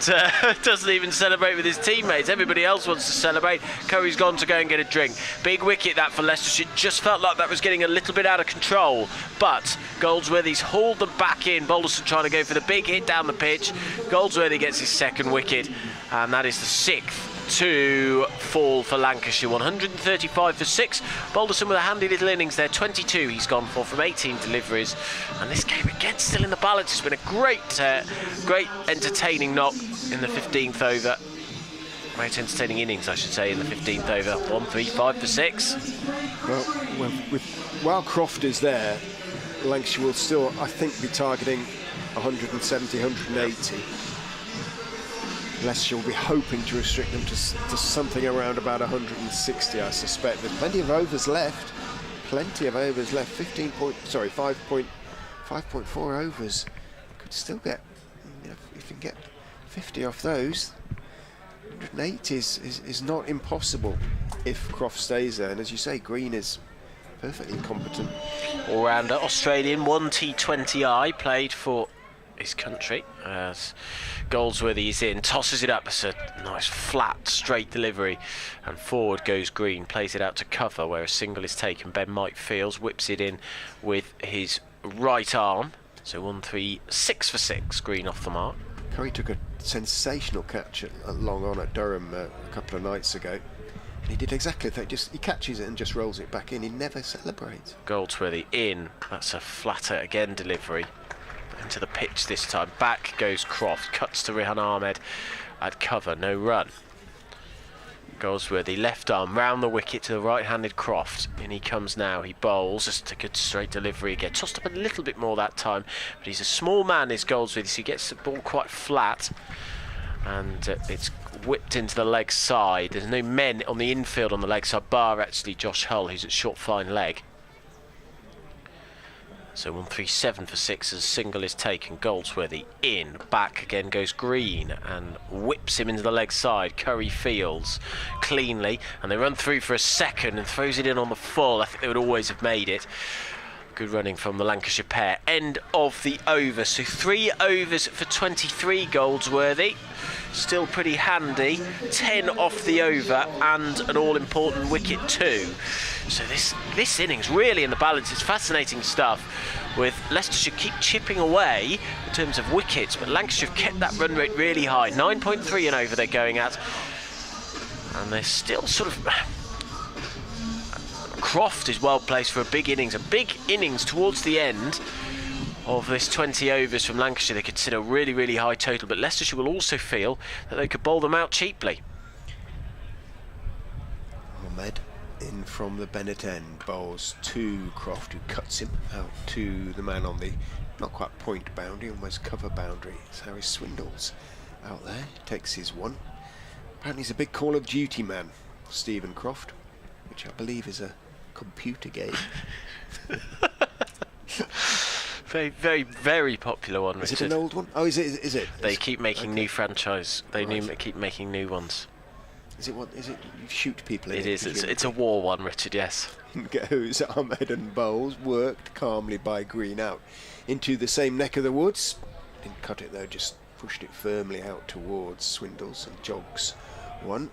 doesn't even celebrate with his teammates. Everybody else wants to celebrate. Curry's gone to go and get a drink. Big wicket that for Leicestershire. Just felt like that was getting a little bit out of control, but Goldsworthy's hauled them back in. Balderson trying to go for the big hit down the pitch. Goldsworthy gets his 2nd wicket, and that is the 6th to fall for Lancashire. 135 for 6. Balderson with a handy little innings there. 22 he's gone for from 18 deliveries, and this game again still in the balance. It's been a great entertaining knock in the 15th over. Great entertaining innings, I should say, in the 15th over. 135 for 6. Well, while Croft is there, Lancashire will still, I think, be targeting 170, 180. Leicestershire will be hoping to restrict them to something around about 160, I suspect. There's plenty of overs left. plenty of overs left. 5.4 overs. Could still get, if you can get 50 off those. 108 is not impossible if Croft stays there. And as you say, Green is perfectly competent. All-rounder Australian, 1 T20I, played for his country as Goldsworthy is in, tosses it up. It's a nice flat straight delivery and forward goes Green, plays it out to cover where a single is taken. Ben Mike-Fields whips it in with his right arm, so 1-3-6 for 6. Green off the mark. Curry took a sensational catch at long on at Durham a couple of nights ago. He did exactly that. He catches it and just rolls it back in. He never celebrates. Goldsworthy in. That's a flatter again delivery. Into the pitch this time. Back goes Croft. Cuts to Rihan Ahmed at cover. No run. Goldsworthy left arm round the wicket to the right-handed Croft. In he comes now. He bowls. Just a good straight delivery again. Tossed up a little bit more that time. But he's a small man, is Goldsworthy, so he gets the ball quite flat. And it's whipped into the leg side. There's no men on the infield on the leg side, bar actually Josh Hull, who's at short fine leg. So 1-3-7 for 6 as a single is taken. Goldsworthy in. Back again goes Green and whips him into the leg side. Curry fields cleanly and they run through for a second and throws it in on the full. I think they would always have made it. Good running from the Lancashire pair. End of the over. So 3 overs for 23 Goldsworthy. Still pretty handy. 10 off the over and an all-important wicket too. So this innings really in the balance. It's fascinating stuff with Leicestershire keep chipping away in terms of wickets, but Lancashire have kept that run rate really high. 9.3 and over they're going at. And they're still sort of... Croft is well placed for a big innings towards the end of this 20 overs from Lancashire. They could sit a really, really high total, but Leicestershire will also feel that they could bowl them out cheaply. Ahmed in from the Bennett end, bowls to Croft, who cuts him out to the man on the not quite point boundary, almost cover boundary. It's Harry Swindles out there, takes his one. Apparently he's a big Call of Duty man, Stephen Croft, which I believe is a computer game. Very, very, very popular one, Richard. Is it an old one? Oh, is it? They keep making new franchise. They keep making new ones. Is it what? Is it you shoot people in it? It is. It's a war one, Richard, yes. Goes Ahmed and bowls, worked calmly by Green out into the same neck of the woods. Didn't cut it though, just pushed it firmly out towards Swindles and jogs one.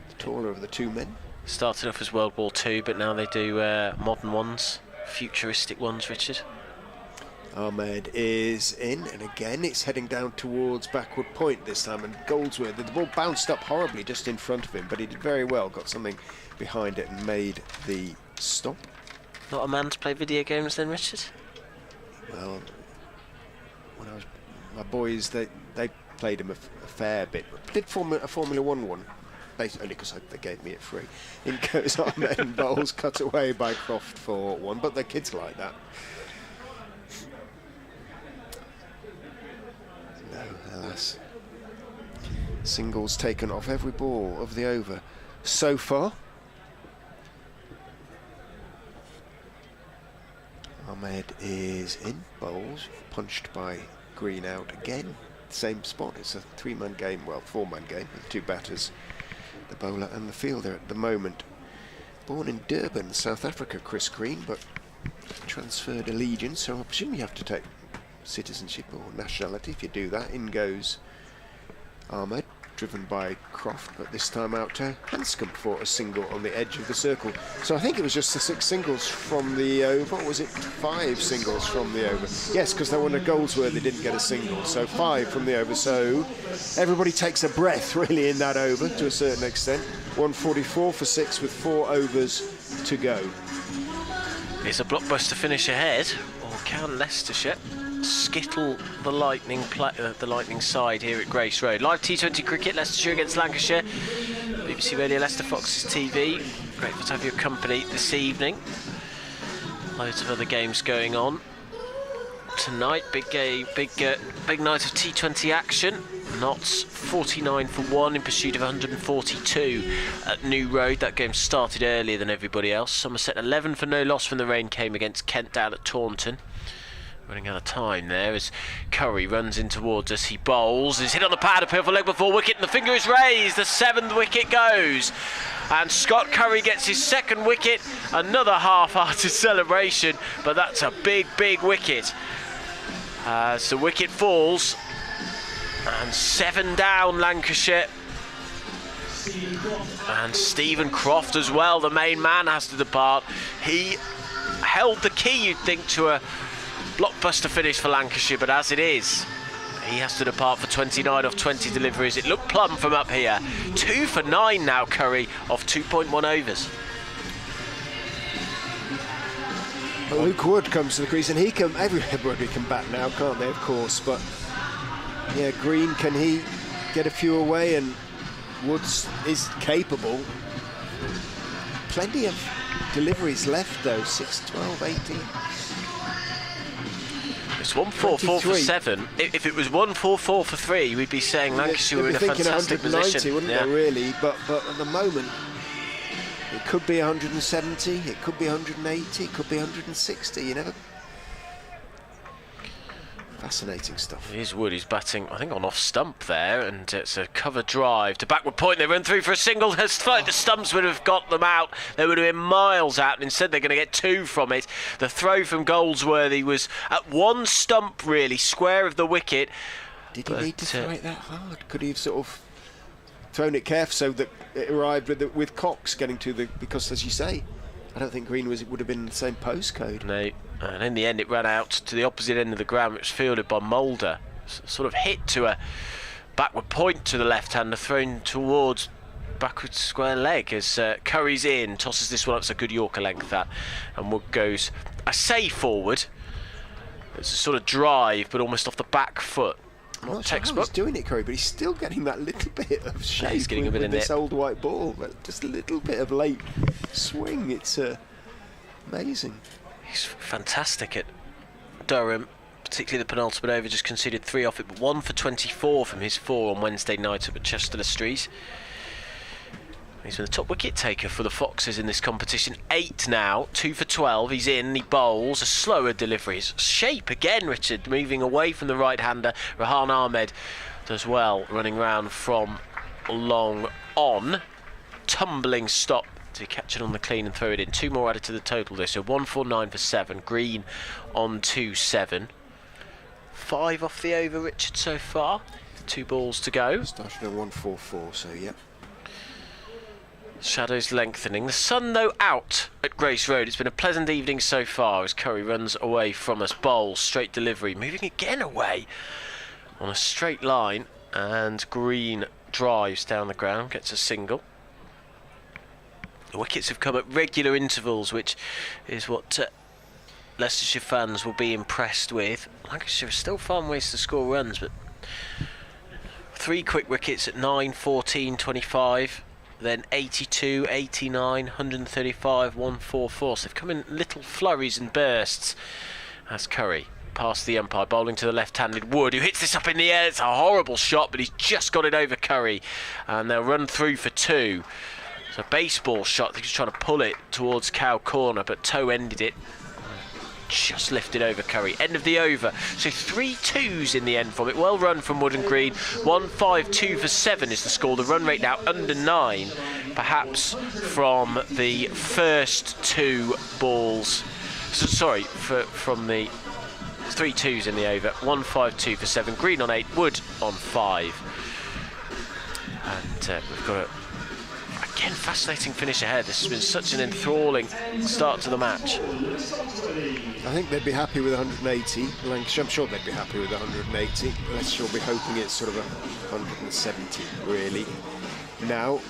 The taller of the two men. Started off as World War II, but now they do modern ones, futuristic ones, Richard. Ahmed is in, and again it's heading down towards backward point this time, and Goldsworthy, the ball bounced up horribly just in front of him, but he did very well, got something behind it and made the stop. Not a man to play video games then, Richard? Well, when I was, my boys, they played him a fair bit. Did a Formula 1 one. Only because they gave me it free. In goes Ahmed and bowls, cut away by Croft for one, but the kids like that. No, alas. Singles taken off every ball of the over so far. Ahmed is in, bowls, punched by Green out again. Same spot, it's a 3-man game, well, 4-man game with 2 batters. The bowler and the fielder at the moment. Born in Durban, South Africa, Chris Green, but transferred allegiance, so I presume you have to take citizenship or nationality if you do that. In goes Ahmed, driven by Croft, but this time out to Hanscom for a single on the edge of the circle. So I think it was just the 6 singles from the over, or was it 5 singles from the over? Yes, because there were goals where they didn't get a single, so 5 from the over. So everybody takes a breath really in that over to a certain extent. 144 for 6 with 4 overs to go. Is a blockbuster finish ahead, or can Leicestershire skittle the lightning side here at Grace Road? Live T20 cricket, Leicestershire against Lancashire. BBC Radio Leicester, Fox's TV. Grateful to have your company this evening. Loads of other games going on tonight. Big night of T20 action. Notts 49 for 1 in pursuit of 142 at New Road. That game started earlier than everybody else. Somerset 11 for no loss when the rain came against Kent down at Taunton. Running out of time there as Curry runs in towards us. He bowls. He's hit on the pad, a for leg before wicket, and the finger is raised. The 7th wicket goes. And Scott Curry gets his 2nd wicket. Another half-hearted celebration, but that's a big, big wicket. As the wicket falls. And 7 down, Lancashire. And Stephen Croft as well, the main man, has to depart. He held the key, you'd think, to a blockbuster finish for Lancashire, but as it is, he has to depart for 29 off 20 deliveries. It looked plumb from up here. 2 for 9 now, Curry, off 2.1 overs. Well, Luke Wood comes to the crease, and everybody can bat now, can't they, of course, but yeah, Green, can he get a few away? And Woods is capable. Plenty of deliveries left though, 6, 12, 18. It's 144 for 7. If it was 144 for 3, we'd be saying Lancashire were in a fantastic position, wouldn't they, really? But at the moment, it could be 170, it could be 180, it could be 160. You never. Fascinating stuff. Here's Wood. He's batting, I think, on off stump there, and it's a cover drive to backward point. They run through for a single. The stumps would have got them out. They would have been miles out, and instead they're going to get 2 from it. The throw from Goldsworthy was at 1 stump, really, square of the wicket. Did he need to throw it that hard? Could he have sort of thrown it carefully so that it arrived with Cox getting to the... Because, as you say, I don't think Green would have been in the same postcode. No, and in the end it ran out to the opposite end of the ground, which was fielded by Mulder. Sort of hit to a backward point to the left-hander, thrown towards backward square leg as Curry's in, tosses this one up. It's a good Yorker length, that. And Wood goes, I say forward. It's a sort of drive, but almost off the back foot. I'm not sure how he's doing it, Curry, but he's still getting that little bit of shape. He's getting a bit in this old white ball, but just a little bit of late swing. It's amazing. He's fantastic at Durham, particularly the penultimate over. Just conceded 3 off it, but 1 for 24 from his 4 on Wednesday night up at Chester-le-Street. He's been the top wicket taker for the Foxes in this competition. 8 now, 2 for 12. He's in, he bowls, a slower delivery. His shape again, Richard, moving away from the right-hander. Rahan Ahmed does well, running round from long on. Tumbling stop to catch it on the clean and throw it in. 2 more added to the total there, so 149 for 7. Green on 2-7. 5 off the over, Richard, so far. 2 balls to go. Started at 144, so yep. Shadows lengthening. The sun, though, out at Grace Road. It's been a pleasant evening so far as Curry runs away from us. Bowls, straight delivery, moving again away on a straight line, and Green drives down the ground, gets a single. The wickets have come at regular intervals, which is what Leicestershire fans will be impressed with. Lancashire is still far ways to score runs, but 3 quick wickets at 9, 14, 25. Then 82, 89, 135, 144. So they've come in little flurries and bursts. As Curry past the umpire, bowling to the left-handed Wood, who hits this up in the air. It's a horrible shot, but he's just got it over Curry. And they'll run through for 2. It's a baseball shot. They're just trying to pull it towards Cow Corner, but Toe ended it. Just lifted over Curry. End of the over. So 3 2s in the end from it. Well run from Wood and Green. 152 for 7 is the score. The run rate now under 9. Perhaps from the first 2 balls. Sorry, from the 3 2s in the over. 152 for 7. Green on 8. Wood on 5. And we've got again, fascinating finish ahead. This has been such an enthralling start to the match. I think they'd be happy with 180. Lancashire, I'm sure they'd be happy with 180. Leicestershire will be hoping it's sort of 170, really, now.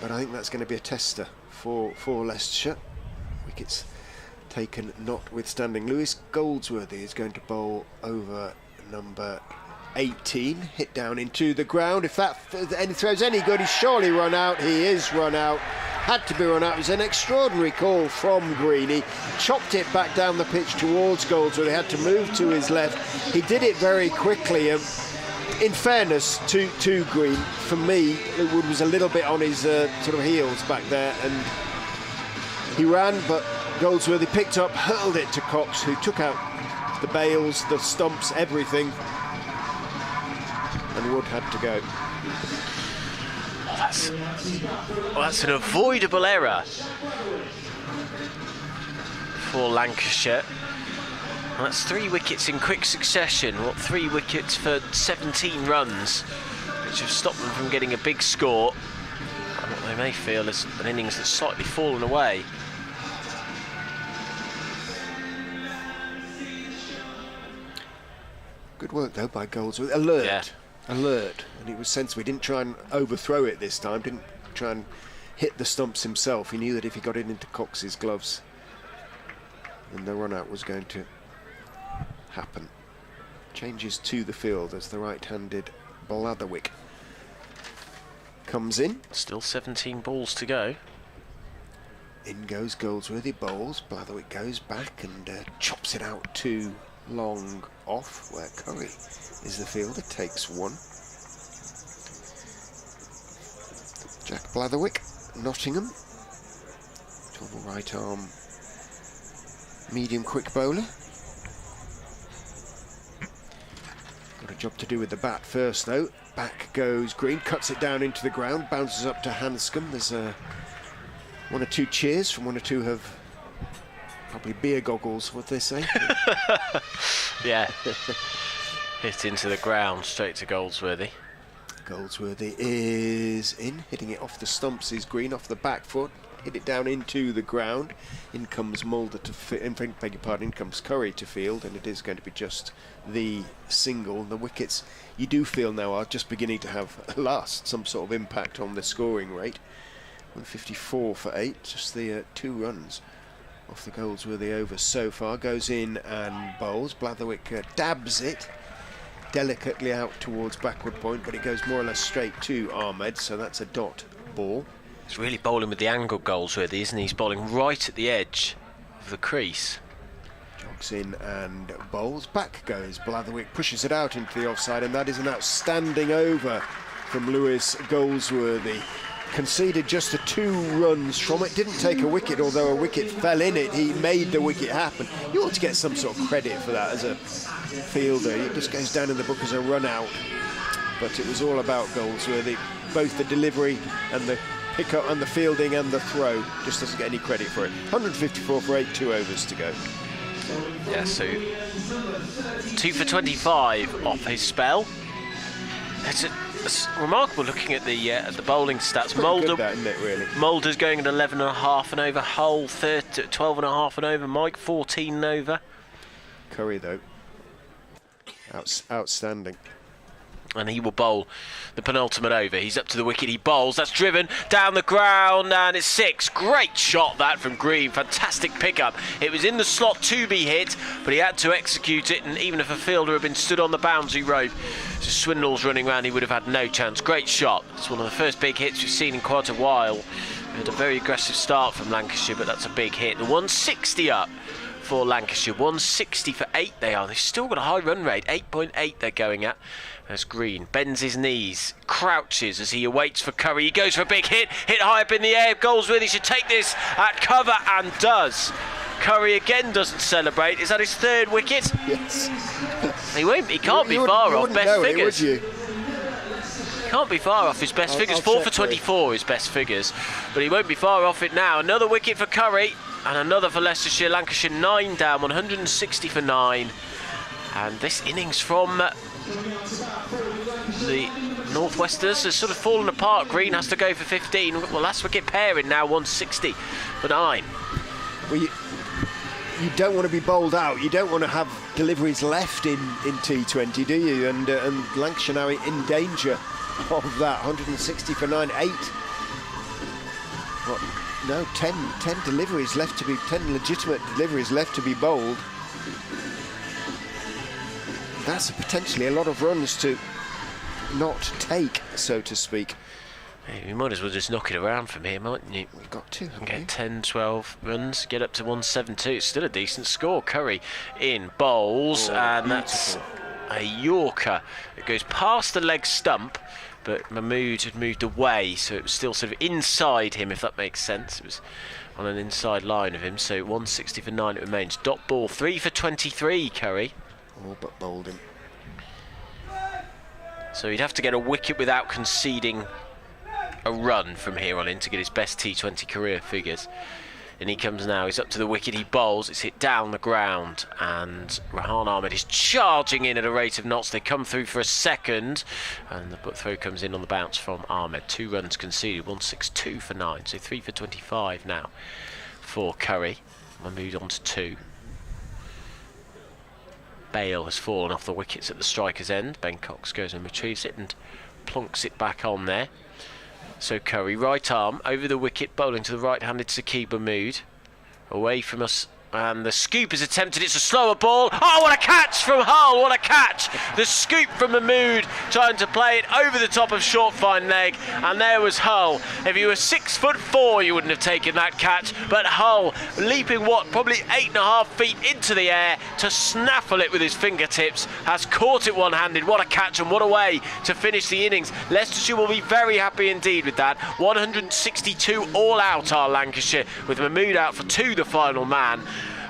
But I think that's going to be a tester for Leicestershire. Wickets taken notwithstanding. Lewis Goldsworthy is going to bowl over number 18, hit down into the ground. If that throws any good, he's surely run out. He is run out. had to be run out. It was an extraordinary call from Green. He chopped it back down the pitch towards Goldsworthy. He had to move to his left. He did it very quickly. In fairness to Green, for me, Wood was a little bit on his sort of heels back there, and he ran, but Goldsworthy picked up, hurled it to Cox, who took out the bails, the stumps, everything, and Wood had to go. That's an avoidable error for Lancashire. And that's 3 wickets in quick succession. 3 wickets for 17 runs, which have stopped them from getting a big score. And what they may feel is an innings that's slightly fallen away. Good work though by Goldsworthy. Alert. Yeah. Alert. And it was sensible. He didn't try and overthrow it this time. Didn't try and hit the stumps himself. He knew that if he got it into Cox's gloves, then the run out was going to happen. Changes to the field as the right-handed Blatherwick comes in. Still 17 balls to go. In goes Goldsworthy, bowls. Blatherwick goes back and chops it out too long off, where Curry is the fielder. Takes one. Jack Blatherwick, Nottingham, 12 right arm, medium quick bowler. Got a job to do with the bat first though. Back goes Green, cuts it down into the ground, bounces up to Hanscom. There's 1 or 2 cheers from 1 or 2 have probably beer goggles, what they say. Yeah. Hit into the ground, straight to Goldsworthy. Goldsworthy is in, hitting it off the stumps is Green, off the back foot, hit it down into the ground. In comes Mulder beg your pardon, in comes Curry to field, and it is going to be just the single. The wickets, you do feel now, are just beginning to have, at last, some sort of impact on the scoring rate. 154 for 8, just the 2 runs off the Goldsworthy over so far. Goes in and bowls. Blatherwick dabs it delicately out towards backward point, but it goes more or less straight to Ahmed, so that's a dot ball. He's really bowling with the angle, Goldsworthy, isn't he? He's bowling right at the edge of the crease. Jogs in and bowls. Back goes Blatherwick, pushes it out into the offside, and that is an outstanding over from Lewis Goldsworthy. Conceded just the 2 runs from it. Didn't take a wicket, although a wicket fell in it. He made the wicket happen. You ought to get some sort of credit for that as a fielder. It just goes down in the book as a run out. But it was all about Goldsworthy. Both the delivery and the pick-up and the fielding and the throw. Just doesn't get any credit for it. 154 for 8, 2 overs to go. Yeah, so 2 for 25 off his spell. It's remarkable looking at the bowling stats. Mulder, that, isn't it, really? Mulder's going at 11.5 and over. Hull 12.5 and over. Mike 14 and over. Curry though, outstanding. And he will bowl the penultimate over. He's up to the wicket, he bowls, that's driven down the ground, and it's 6. Great shot that from Green, fantastic pickup. It was in the slot to be hit, but he had to execute it, and even if a fielder had been stood on the boundary rope, so Swindle's running around, he would have had no chance. Great shot. It's one of the first big hits we've seen in quite a while. We had a very aggressive start from Lancashire, but that's a big hit. The 160 up for Lancashire, 160 for 8 they are. They've still got a high run rate, 8.8 they're going at. As Green bends his knees, crouches as he awaits for Curry. He goes for a big hit high up in the air. Goldsworthy should take this at cover, and does. Curry again doesn't celebrate. Is that his 3rd wicket? Yes. He can't be far off best figures. Would you? Can't be far off his best figures. 4 for 24 is best figures, but he won't be far off it now. Another wicket for Curry and another for Leicestershire. Lancashire 9 down, 160 for 9. And this innings from the Northwesterners has sort of fallen apart. Green has to go for 15. Well, last wicket pairing now, 160 for 9. Well, you don't want to be bowled out. You don't want to have deliveries left in T20, do you? And Lancashire now in danger of that. 160 for 9, 8. What? No, 10 deliveries left to be, 10 legitimate deliveries left to be bowled. That's potentially a lot of runs to not take, so to speak. Hey, you might as well just knock it around from here, mightn't you? We've got to, haven't we? Get 10, 12 runs, get up to 172. It's still a decent score. Curry in bowls, and beautiful. that's a Yorker. It goes past the leg stump, but Mahmood had moved away, so it was still sort of inside him, if that makes sense. It was on an inside line of him, so 160 for 9 it remains. Dot ball, 3 for 23, Curry. All but bowled him. So he'd have to get a wicket without conceding a run from here on in to get his best T20 career figures. And he comes now, he's up to the wicket, he bowls, it's hit down the ground, and Rahan Ahmed is charging in at a rate of knots. They come through for a second, and the throw comes in on the bounce from Ahmed. 2 runs conceded, 162 for 9, so 3 for 25 now for Curry. Mahmood on to 2. Bale has fallen off the wickets at the striker's end. Ben Cox goes and retrieves it and plonks it back on there. So Curry, right arm, over the wicket, bowling to the right-handed Saqib Mahmood. Away from us, and the scoop is attempted. It's a slower ball. Oh, what a catch from Hull! What a catch! The scoop from Mahmood, trying to play it over the top of short fine leg, and there was Hull. If you were 6'4", you wouldn't have taken that catch, but Hull leaping probably 8.5 feet into the air to snaffle it with his fingertips, has caught it one-handed. What a catch, and what a way to finish the innings. Leicestershire will be very happy indeed with that. 162 all out are Lancashire, with Mahmood out for 2, the final man.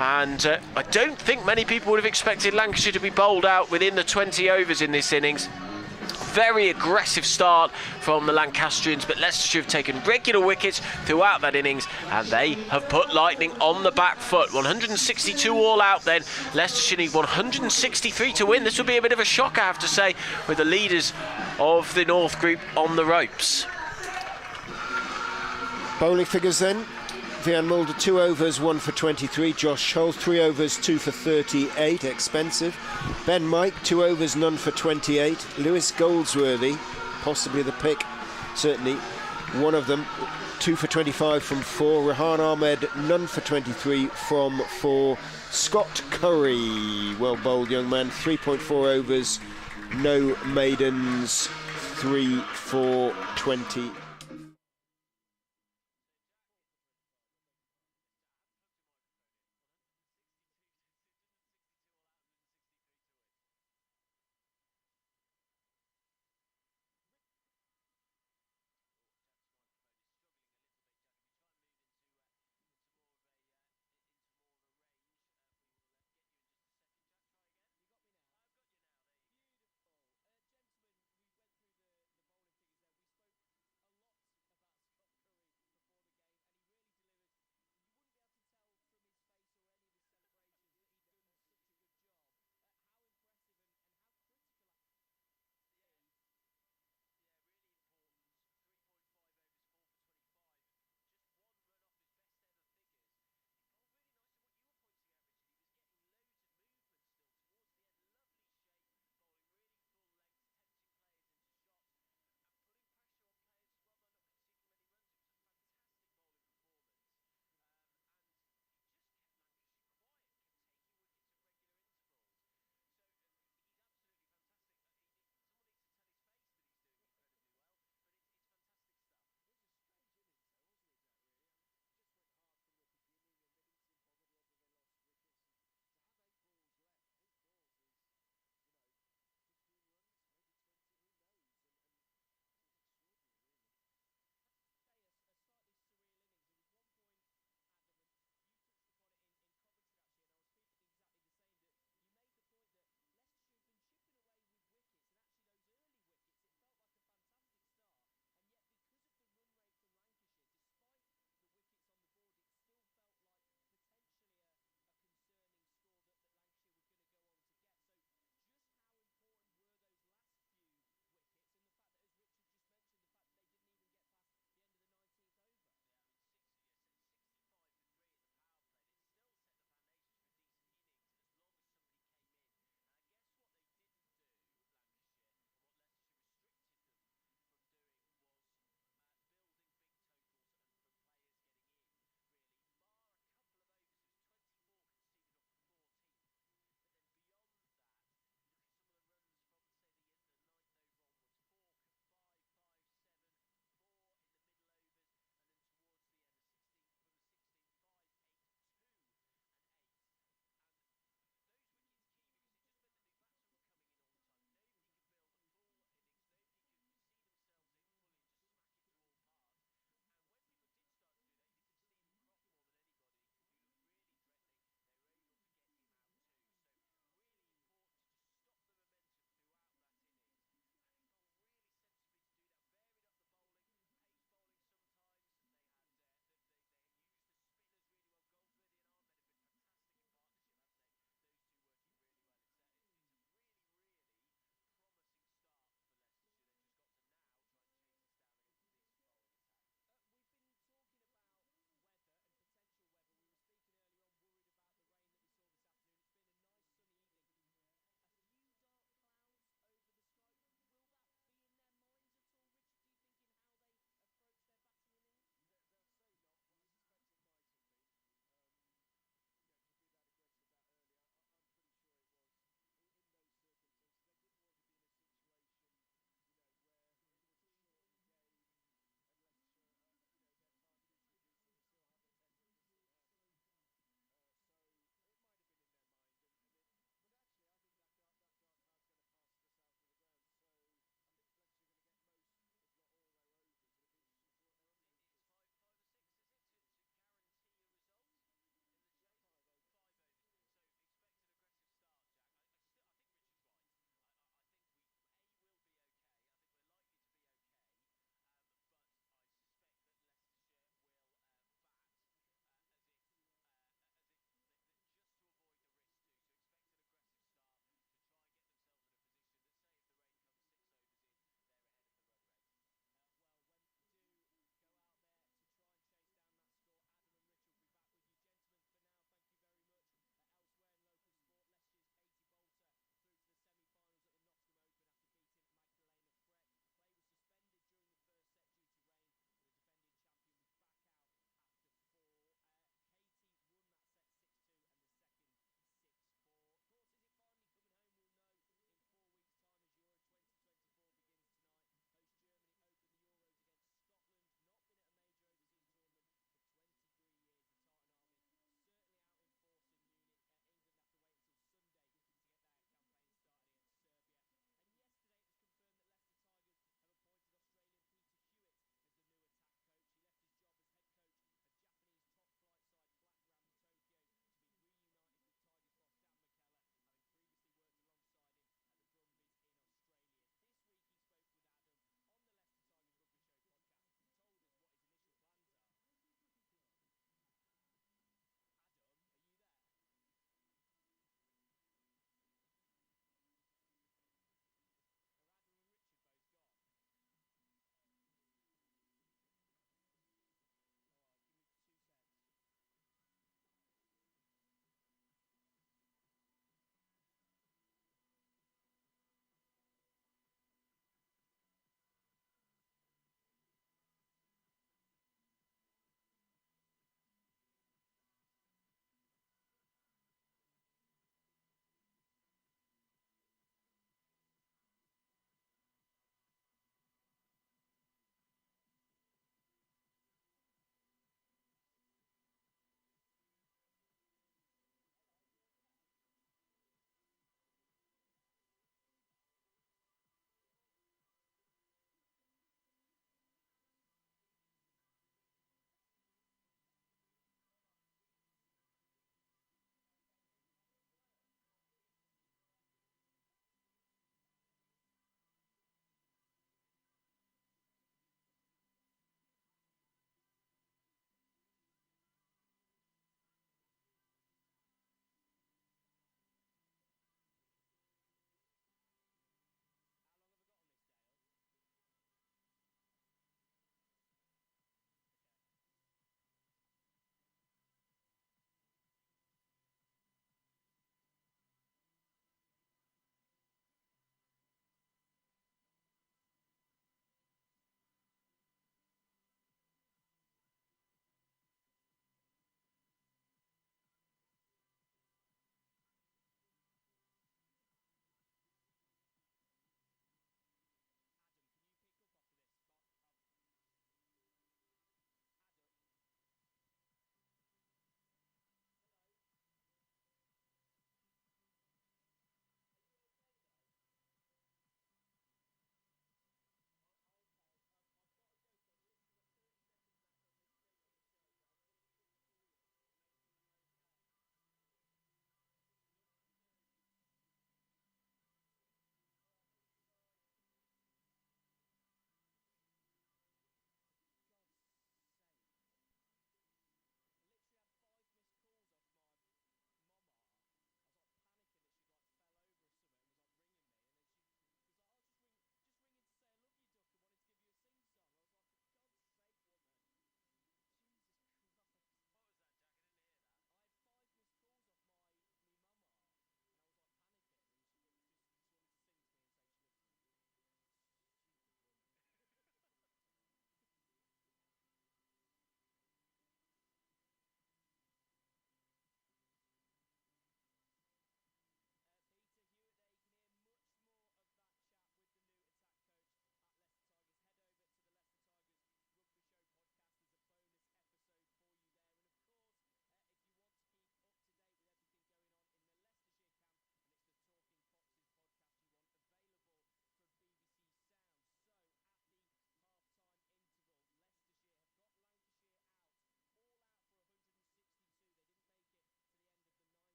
And I don't think many people would have expected Lancashire to be bowled out within the 20 overs in this innings. Very aggressive start from the Lancastrians, but Leicestershire have taken regular wickets throughout that innings, and they have put Lightning on the back foot. 162 all out then. Leicestershire need 163 to win. This will be a bit of a shock, I have to say, with the leaders of the North Group on the ropes. Bowling figures then. Vian Mulder 2 overs, 1 for 23. Josh Hull 3 overs, 2 for 38, expensive. Ben Mike 2 overs, none for 28. Lewis Goldsworthy, possibly the pick, certainly one of them, 2 for 25 from 4. Rahan Ahmed none for 23 from 4. Scott Curry, well bowled young man, 3.4 overs, no maidens, 3 for 20.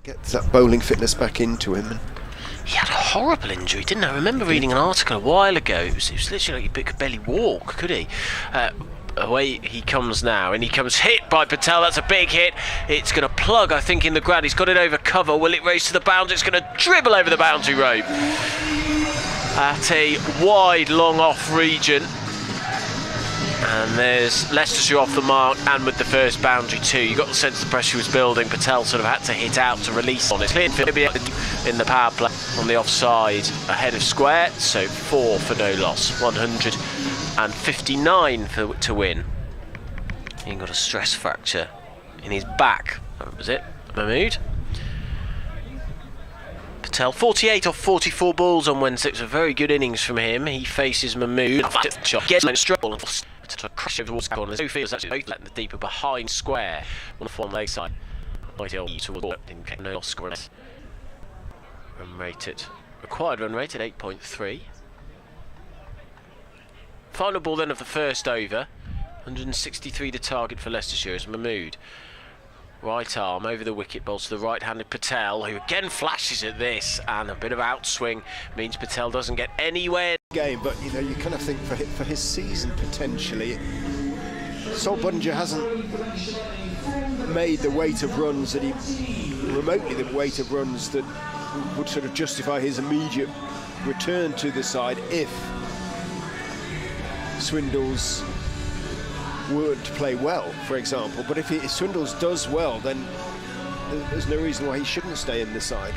gets that bowling fitness back into him. And he had a horrible injury, didn't I? I remember reading an article a while ago. It was literally like he could barely walk, could he? Away he comes now, and he comes hit by Patel. That's a big hit. It's going to plug, I think, in the ground. He's got it over cover. Will it race to the boundary? It's going to dribble over the boundary rope at a wide, long off region. And there's Leicestershire off the mark, and with the first boundary too. You got the sense the pressure was building. Patel sort of had to hit out to release on it. Cleared in the power play on the offside ahead of square, so 4 for no loss. 159 to win. He got a stress fracture in his back. That was it. Mahmood. Patel 48 off 44 balls on Wednesday. It's a very good innings from him. He faces Mahmood. Gets struggle to crash over the water corner. There's no fields actually both letting the deeper behind square on the form leg side. Ideal towards no score. Run rated. Required run rated 8.3. Final ball then of the first over. 163 the target for Leicestershire as Mahmood. Right arm over the wicket, bowls to the right-handed Patel, who again flashes at this, and a bit of outswing means Patel doesn't get anywhere. Game, but you know, you kind of think for his season potentially, Solbunja hasn't made the weight of runs that remotely the weight of runs that would sort of justify his immediate return to the side if Swindles were to play well, for example. But if Swindles does well, then there's no reason why he shouldn't stay in the side.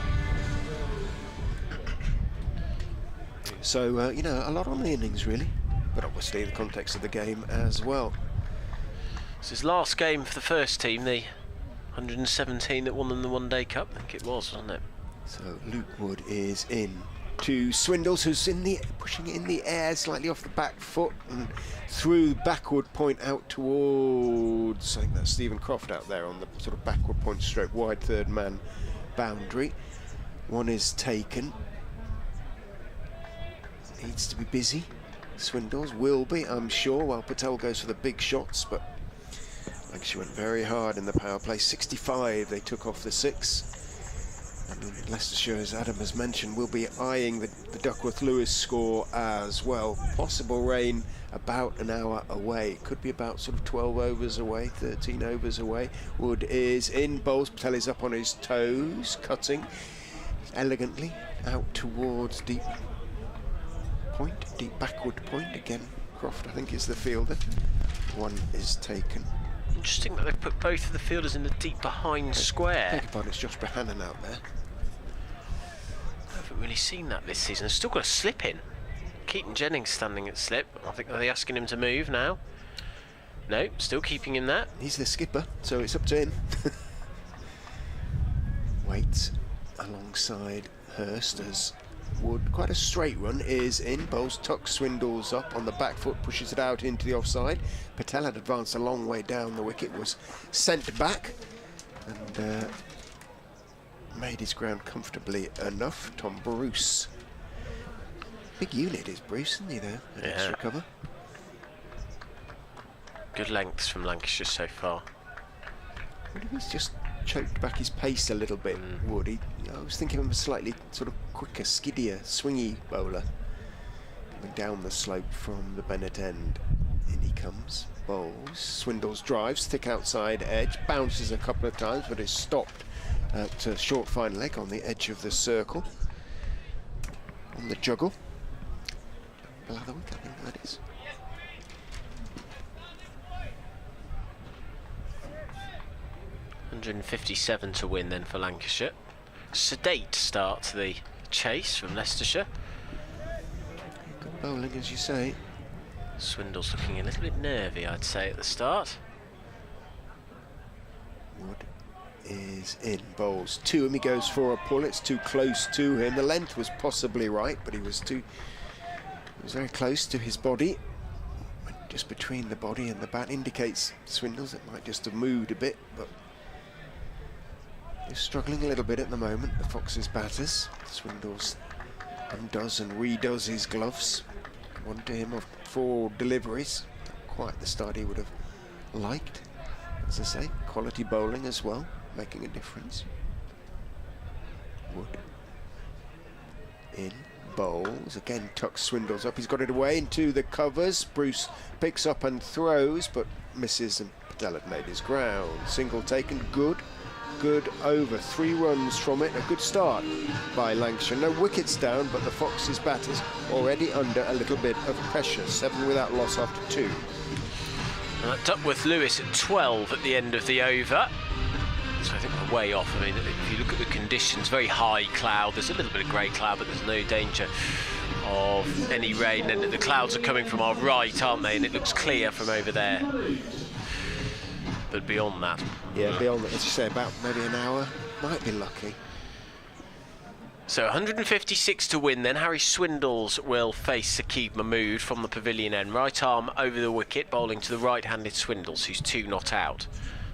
So, you know, a lot on the innings, really. But obviously in the context of the game as well. It's his last game for the first team, the 117 that won them the One Day Cup, I think it was, wasn't it? So Luke Wood is in to Swindles, who's pushing it in the air, slightly off the back foot and through backward point out towards, I think that's Stephen Croft out there on the sort of backward point stroke wide third man boundary. One is taken. Needs to be busy. Swindles will be, I'm sure, while Patel goes for the big shots, but Lancashire went very hard in the power play. 65 they took off the 6. And Leicestershire, as Adam has mentioned, will be eyeing the Duckworth-Lewis score as well. Possible rain about an hour away. Could be about sort of 12 overs away, 13 overs away. Wood is in, bowls. Patel is up on his toes, cutting elegantly out towards deep point, deep backward point. Again, Croft, I think, is the fielder. One is taken. Interesting that they've put both of the fielders in the deep behind square. Beg your pardon, it's Josh Bohannon out there. I haven't really seen that this season. They've still got a slip in. Keaton Jennings standing at slip. I think are they asking him to move now? No, still keeping him that. He's the skipper, so it's up to him. Waits alongside Hurst as Wood, quite a straight run, is in. Bowles tucks Swindles up on the back foot, pushes it out into the offside. Patel had advanced a long way down the wicket, was sent back and made his ground comfortably enough. Tom Bruce. Big unit is Bruce, isn't he, there? An extra cover. Good lengths from Lancashire so far. I wonder if he's just choked back his pace a little bit, Wood. I was thinking of him a slightly sort of quicker, skiddier, swingy bowler. Coming down the slope from the Bennett end. In he comes. Bowls. Swindles drives, thick outside edge. Bounces a couple of times, but is stopped at a short fine leg on the edge of the circle. On the juggle. Blatherwick, I think that is. £157 to win then for Lancashire. Sedate start to the chase from Leicestershire. Good bowling, as you say. Swindles looking a little bit nervy, I'd say, at the start. Wood is in. Bowls to him. He goes for a pull. It's too close to him. The length was possibly right, but he was very close to his body. Just between the body and the bat indicates Swindles. It might just have moved a bit, but he's struggling a little bit at the moment, the Foxes batters. Swindles undoes and redoes his gloves. One to him of 4 deliveries. Not quite the start he would have liked. As I say, quality bowling as well, making a difference. Wood. In. Bowls. Again, tucks Swindles up. He's got it away into the covers. Bruce picks up and throws, but misses, and Patel had made his ground. Single taken. Good over. 3 runs from it. A good start by Lancashire. No wickets down, but the Foxes' batters already under a little bit of pressure. 7 without loss after 2. Duckworth Lewis at 12 at the end of the over. So I think we're way off. I mean, if you look at the conditions, very high cloud. There's a little bit of grey cloud, but there's no danger of any rain. And the clouds are coming from our right, aren't they? And it looks clear from over there. But beyond that... Yeah, beyond that, as you say, about maybe an hour. Might be lucky. So 156 to win then. Harry Swindles will face Saqib Mahmood from the pavilion end. Right arm over the wicket, bowling to the right-handed Swindles, who's 2 not out.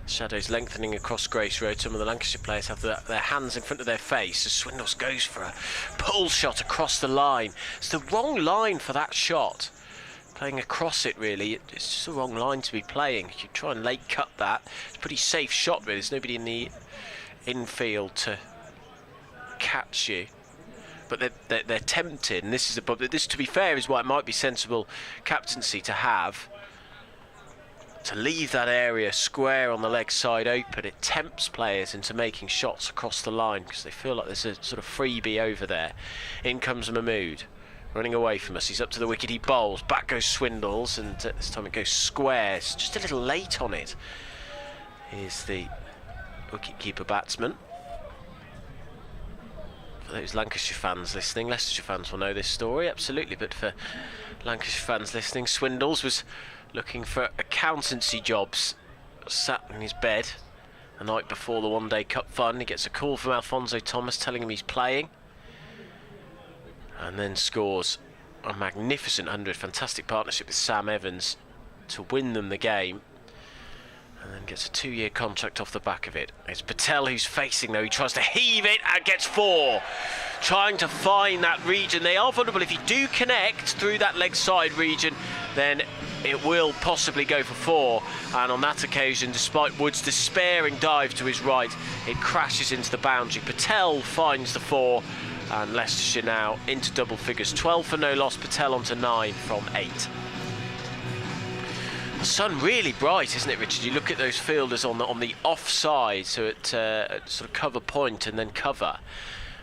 Shadows lengthening across Grace Road. Some of the Lancashire players have their hands in front of their face as Swindles goes for a pull shot across the line. It's the wrong line for that shot. Playing across it, really, it's just the wrong line to be playing. You try and late cut that. It's a pretty safe shot, really. There's nobody in the infield to catch you. But they're tempted, and this is this, to be fair, is why it might be sensible captaincy to have. To leave that area square on the leg side open, it tempts players into making shots across the line because they feel like there's a sort of freebie over there. In comes Mahmood, running away from us. He's up to the wicket, he bowls, back goes Swindles, and this time it goes square. It's just a little late on it. Here's the wicket-keeper batsman. For those Lancashire fans listening, Leicestershire fans will know this story, absolutely, but for Lancashire fans listening, Swindles was looking for accountancy jobs, sat in his bed the night before the One Day Cup fun. He gets a call from Alfonso Thomas telling him he's playing, and then scores a magnificent 100, fantastic partnership with Sam Evans to win them the game, and then gets a 2-year contract off the back of it. It's Patel who's facing, though. He tries to heave it and gets 4. Trying to find that region. They are vulnerable. If you do connect through that leg side region, then it will possibly go for 4. And on that occasion, despite Wood's despairing dive to his right, it crashes into the boundary. Patel finds the 4, and Leicestershire now into double figures. 12 for no loss. Patel onto 9 from 8. The sun really bright, isn't it, Richard? You look at those fielders on the offside, so at sort of cover point and then cover.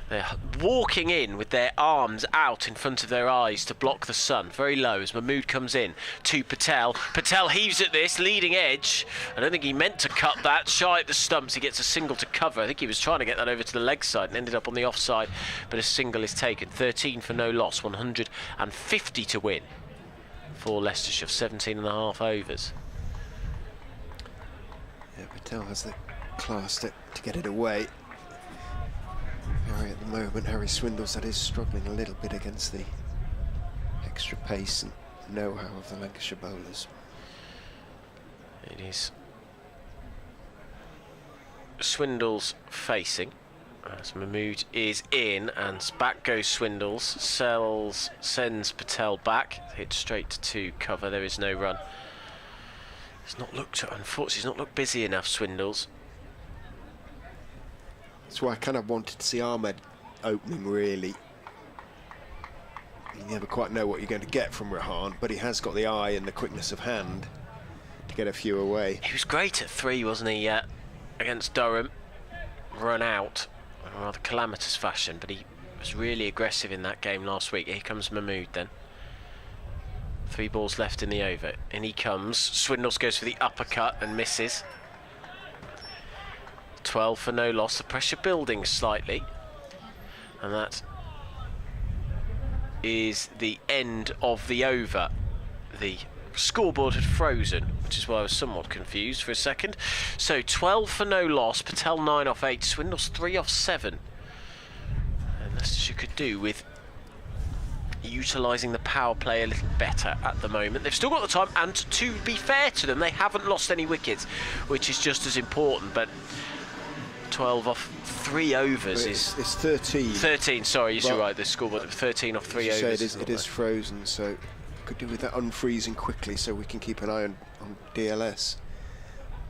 They're walking in with their arms out in front of their eyes to block the sun. Very low as Mahmood comes in to Patel. Patel heaves at this, leading edge. I don't think he meant to cut that. Shy at the stumps, he gets a single to cover. I think he was trying to get that over to the leg side and ended up on the offside, but a single is taken. 13 for no loss, 150 to win for Leicestershire, 17 and a half overs. Yeah, Patel has the class to get it away. At the moment, Harry Swindles, that is, struggling a little bit against the extra pace and know-how of the Lancashire bowlers. It is Swindles facing as Mahmood is in, and back goes Swindles. Sends Patel back, hit straight to cover. There is no run. Unfortunately, he's not looked busy enough, Swindles. That's why I kind of wanted to see Ahmed opening, really. You never quite know what you're going to get from Rehan, but he has got the eye and the quickness of hand to get a few away. He was great at 3, wasn't he, against Durham. Run out in a rather calamitous fashion, but he was really aggressive in that game last week. Here comes Mahmood then. 3 balls left in the over. In he comes. Swindles goes for the uppercut and misses. 12 for no loss. The pressure building slightly, and that is the end of the over. The scoreboard had frozen, which is why I was somewhat confused for a second. So 12 for no loss. Patel 9 off 8. Swindles 3 off 7. And Leicestershire could do with utilising the power play a little better at the moment. They've still got the time, and to be fair to them, they haven't lost any wickets, which is just as important. But 12 off 3 overs is... It's 13. 13, sorry, you're right, the scoreboard, 13 off 3 overs. It is frozen, so could do with that unfreezing quickly so we can keep an eye on DLS.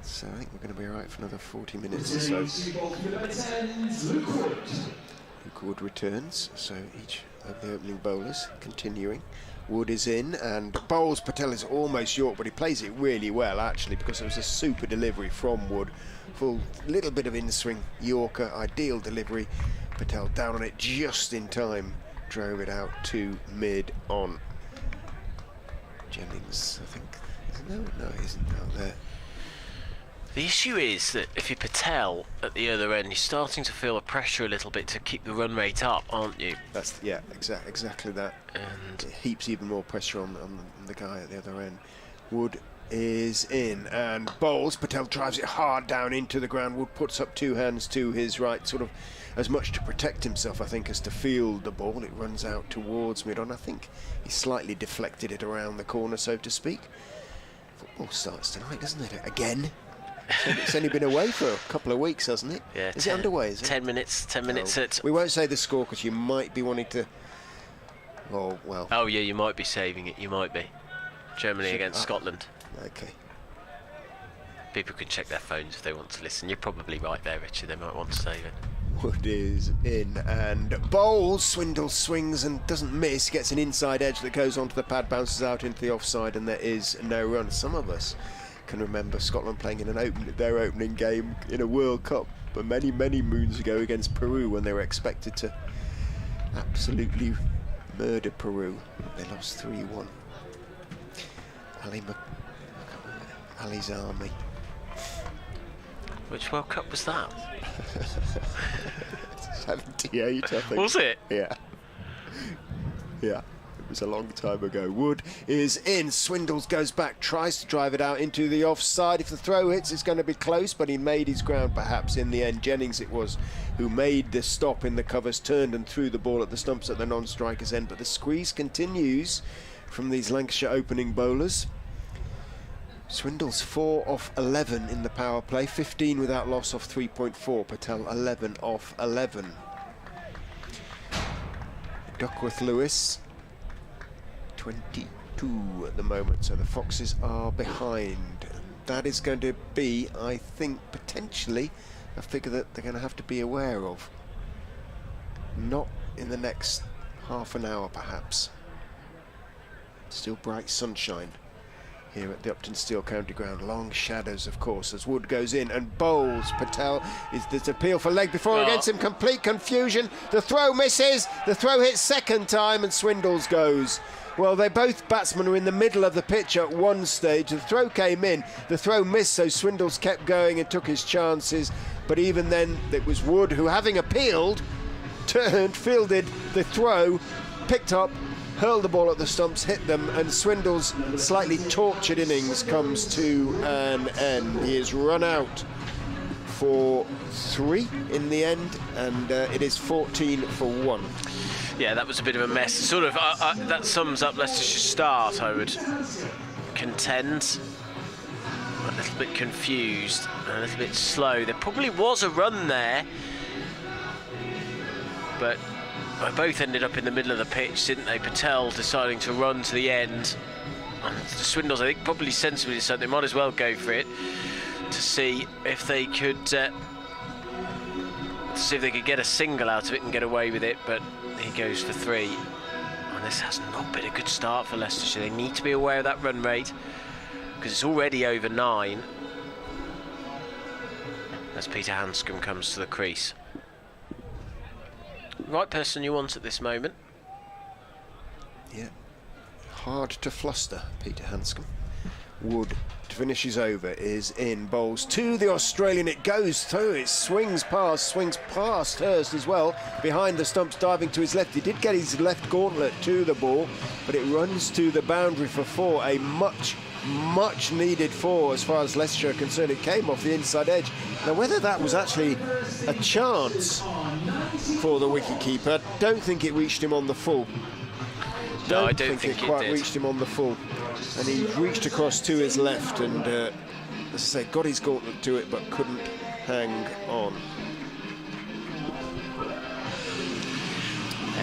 So I think we're going to be alright for another 40 minutes or so. Luke Wood returns, so each of the opening bowlers continuing. Wood is in, and bowls Patel is almost York, but he plays it really well actually, because it was a super delivery from Wood. Full little bit of in-swing Yorker, ideal delivery. Patel down on it just in time, drove it out to mid on. Jennings, I think. No, he isn't out there. The issue is that if you're Patel at the other end, you're starting to feel the pressure a little bit to keep the run rate up, aren't you? That's exactly that. And it heaps even more pressure on the guy at the other end. Wood is in and bowls. Patel drives it hard down into the ground. Wood puts up two hands to his right, sort of as much to protect himself, I think, as to field the ball. It runs out towards mid-on. I think he slightly deflected it around the corner, so to speak. Football starts tonight, doesn't it? Again. It's only been away for a couple of weeks, hasn't it? Yeah. Is it underway? Is it? 10 minutes. 10 minutes. At we won't say the score because you might be wanting to. Oh well. Oh yeah, you might be saving it. You might be. Germany against Scotland. Okay. People can check their phones if they want to listen. You're probably right there, Richard. They might want to save it. Wood is in and bowls. Swindle swings and doesn't miss. Gets an inside edge that goes onto the pad, bounces out into the offside, and there is no run. Some of us can remember Scotland playing in their opening game in a World Cup many moons ago against Peru, when they were expected to absolutely murder Peru. They lost 3-1. Ali's Army. Which World Cup was that? 78, I think. Was it? Yeah. Yeah. It was a long time ago. Wood is in. Swindles goes back, tries to drive it out into the offside. If the throw hits, it's going to be close, but he made his ground perhaps in the end. Jennings it was who made the stop in the covers, turned and threw the ball at the stumps at the non-striker's end. But the squeeze continues from these Lancashire opening bowlers. Swindles 4 off 11 in the power play, 15 without loss off 3.4. Patel 11 off 11. Duckworth Lewis 22 at the moment, so the Foxes are behind. That is going to be, I think, potentially a figure that they're going to have to be aware of. Not in the next half an hour, perhaps. Still bright sunshine here at the Uptonsteel County Ground. Long shadows, of course, as Wood goes in and bowls. Patel is this appeal for leg before against him. Complete confusion. The throw misses. The throw hits second time and Swindles goes. Well, they both batsmen were in the middle of the pitch at one stage. The throw came in. The throw missed, so Swindles kept going and took his chances. But even then, it was Wood who, having appealed, turned, fielded the throw, picked up, hurled the ball at the stumps, hit them, and Swindle's slightly tortured innings comes to an end. He is run out for 3 in the end, and it is 14 for 1. Yeah, that was a bit of a mess. Sort of that sums up Leicestershire's start, I would contend. A little bit confused, a little bit slow. There probably was a run there, but they both ended up in the middle of the pitch, didn't they? Patel deciding to run to the end. And the Swindles, I think, probably sensibly decided they might as well go for it to see if they could get a single out of it and get away with it. But he goes for 3. And this has not been a good start for Leicestershire. They need to be aware of that run rate, because it's already over 9 as Peter Hanscom comes to the crease. Right person you want at this moment. Yeah. Hard to fluster, Peter Hanscom. Wood finishes over, is in, bowls to the Australian. It goes through, it swings past Hurst as well. Behind the stumps, diving to his left. He did get his left gauntlet to the ball, but it runs to the boundary for 4. A much needed 4 as far as Leicestershire are concerned. It came off the inside edge. Now, whether that was actually a chance for the wicketkeeper, I don't think it reached him on the full. No, I don't think it quite reached him on the full. And he reached across to his left and, as I say, got his gauntlet to it but couldn't hang on.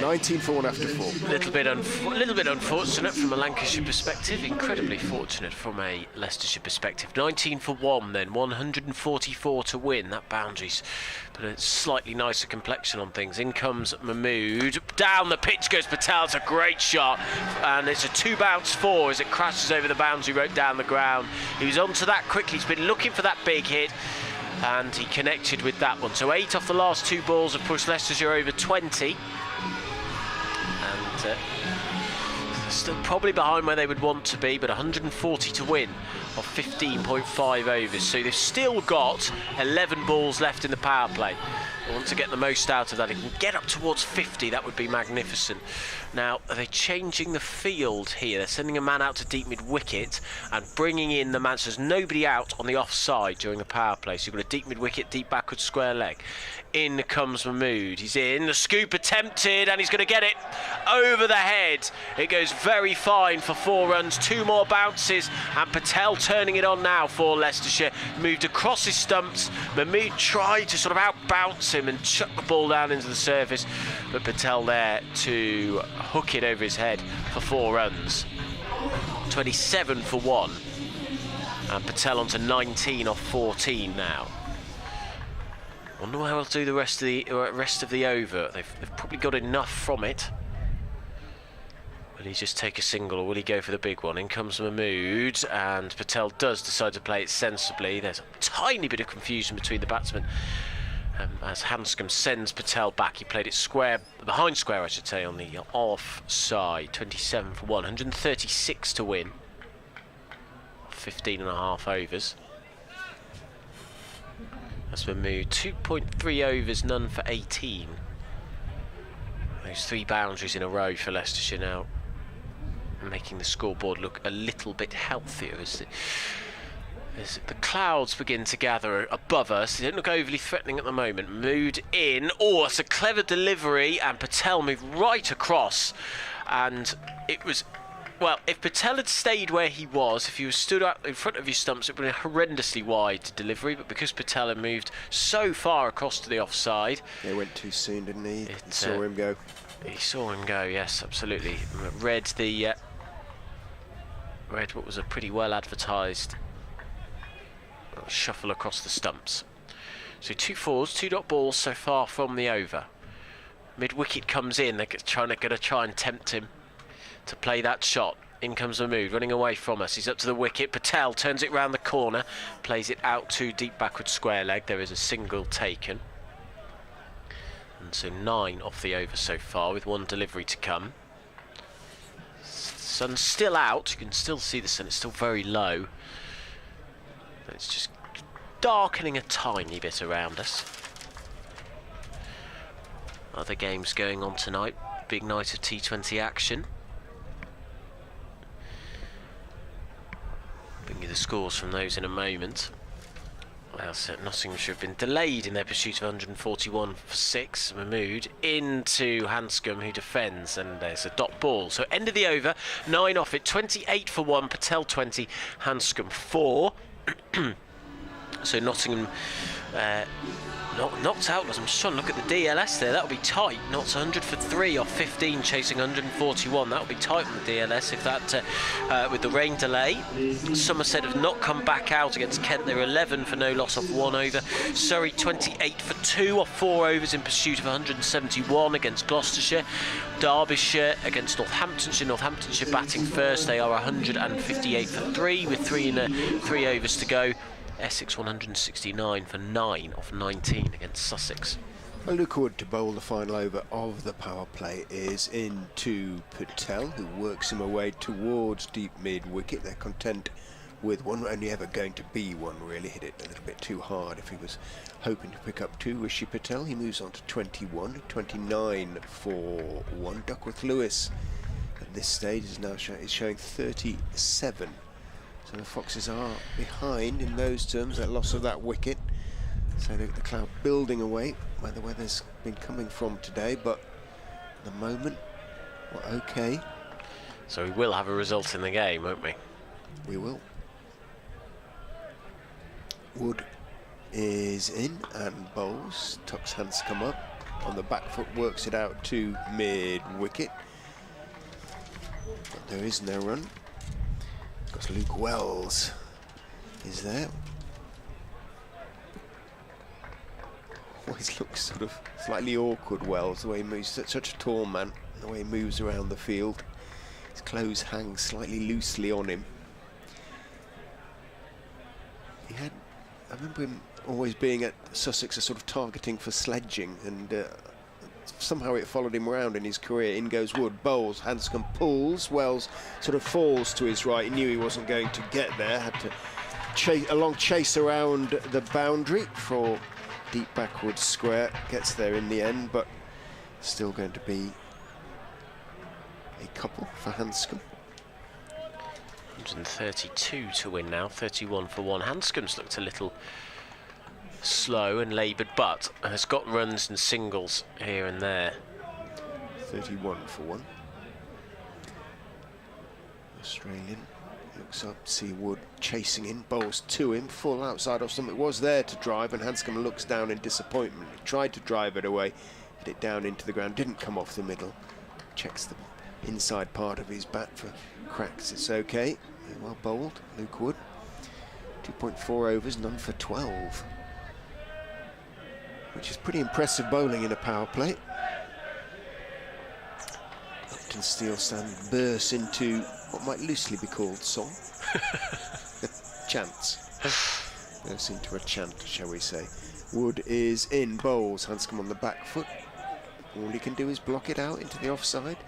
19 for 1 after 4. A little bit unfortunate from a Lancashire perspective, incredibly fortunate from a Leicestershire perspective. 19 for 1 then, 144 to win. That boundary's put a slightly nicer complexion on things. In comes Mahmood. Down the pitch goes Patel. It's a great shot. And it's a 2-bounce 4 as it crashes over the boundary rope down the ground. He was onto that quickly. He's been looking for that big hit. And he connected with that one. So 8 off the last 2 balls have pushed Leicestershire over 20. And still probably behind where they would want to be, but 140 to win of 15.5 overs. So they've still got 11 balls left in the power play. They want to get the most out of that. If they can get up towards 50, that would be magnificent. Now, are they changing the field here? They're sending a man out to deep mid-wicket and bringing in the man. So there's nobody out on the offside during the power play. So you've got a deep mid-wicket, deep backward square leg. In comes Mahmood. He's in. The scoop attempted, and he's going to get it over the head. It goes very fine for 4 runs. 2 more bounces, and Patel turning it on now for Leicestershire. Moved across his stumps. Mahmood tried to sort of out-bounce him and chuck the ball down into the surface, but Patel there to hook it over his head for 4 runs. 27 for 1, and Patel on to 19 off 14 now. Wonder how he'll do the rest of the over. They've probably got enough from it. Will he just take a single, or will he go for the big one? In comes Mahmood, and Patel does decide to play it sensibly. There's a tiny bit of confusion between the batsmen as Hanscom sends Patel back. He played it square, behind square I should say, on the offside. 27 for 1, 136 to win. 15.5 overs. That's Mahmood. 2.3 overs, none for 18. Those 3 boundaries in a row for Leicestershire now, making the scoreboard look a little bit healthier as the clouds begin to gather above us. They don't look overly threatening at the moment. Mahmood in. Oh, it's a clever delivery, and Patel moved right across. And it was... Well, if Patel had stayed where he was, if he was stood up in front of his stumps, it would have been a horrendously wide delivery. But because Patel had moved so far across to the offside... He went too soon, didn't he? He saw him go. He saw him go, yes, absolutely. Read what was a pretty well advertised shuffle across the stumps. So 2 fours, 2 dot balls so far from the over. Mid-wicket comes in. They're going to try and tempt him to play that shot. In comes Mahmood, running away from us. He's up to the wicket. Patel turns it round the corner, plays it out to deep backward square leg. There is a single taken. And so 9 off the over so far, with 1 delivery to come. Sun's still out. You can still see the sun. It's still very low. But it's just darkening a tiny bit around us. Other games going on tonight. Big night of T20 action. Bring you the scores from those in a moment. Well, so Nottinghamshire have been delayed in their pursuit of 141 for 6. Mahmood into Hanscom, who defends, and there's a dot ball. So end of the over, 9 off it, 28 for 1, Patel 20, Hanscom 4. So Nottingham knocked out. I'm just trying to look at the DLS there. That'll be tight. Knots 100 for 3 off 15, chasing 141. That'll be tight on the DLS if that, with the rain delay. Somerset have not come back out against Kent. They're 11 for no loss off 1 over. Surrey 28 for 2 off 4 overs in pursuit of 171 against Gloucestershire. Derbyshire against Northamptonshire. Northamptonshire batting first. They are 158 for 3 with 3 overs to go. Essex 169 for 9 off 19 against Sussex. Well, Luke Wood to bowl the final over of the power play is into Patel, who works him away towards deep mid-wicket. They're content with 1, only ever going to be 1 really. Hit it a little bit too hard if he was hoping to pick up 2. Rishi Patel, he moves on to 21, 29 for 1. Duckworth Lewis at this stage is now showing 37. So the Foxes are behind in those terms, that loss of that wicket. So the cloud building away where the weather's been coming from today, but at the moment, we're okay. So we will have a result in the game, won't we? We will. Wood is in and bowls. Tucks Hanscom up on the back foot, works it out to mid-wicket. But there is no run. Because Luke Wells is there. Always looks sort of slightly awkward, Wells, the way he moves. Such a tall man, the way he moves around the field. His clothes hang slightly loosely on him. I remember him always being at Sussex a sort of targeting for sledging, and somehow it followed him around in his career. In goes Wood, bowls, Hanscom pulls, Wells sort of falls to his right. He knew he wasn't going to get there, had to chase around the boundary for deep backwards square. Gets there in the end, but still going to be a couple for Hanscom. 132 to win now, 31 for one. Hanscom's looked a little slow and laboured, but has got runs and singles here and there. 31 for one. Australian looks up, see Wood chasing in, bowls to him, full outside off something. It was there to drive, and Hanscom looks down in disappointment. He tried to drive it away, hit it down into the ground, didn't come off the middle. Checks the inside part of his bat for cracks. It's okay. Well bowled, Luke Wood. 2.4 overs, none for 12. Which is pretty impressive bowling in a power play. Uptonsteel stand bursts into what might loosely be called song. Chants. Bursts into a chant, shall we say. Wood is in, bowls, Hanscom on the back foot. All he can do is block it out into the offside.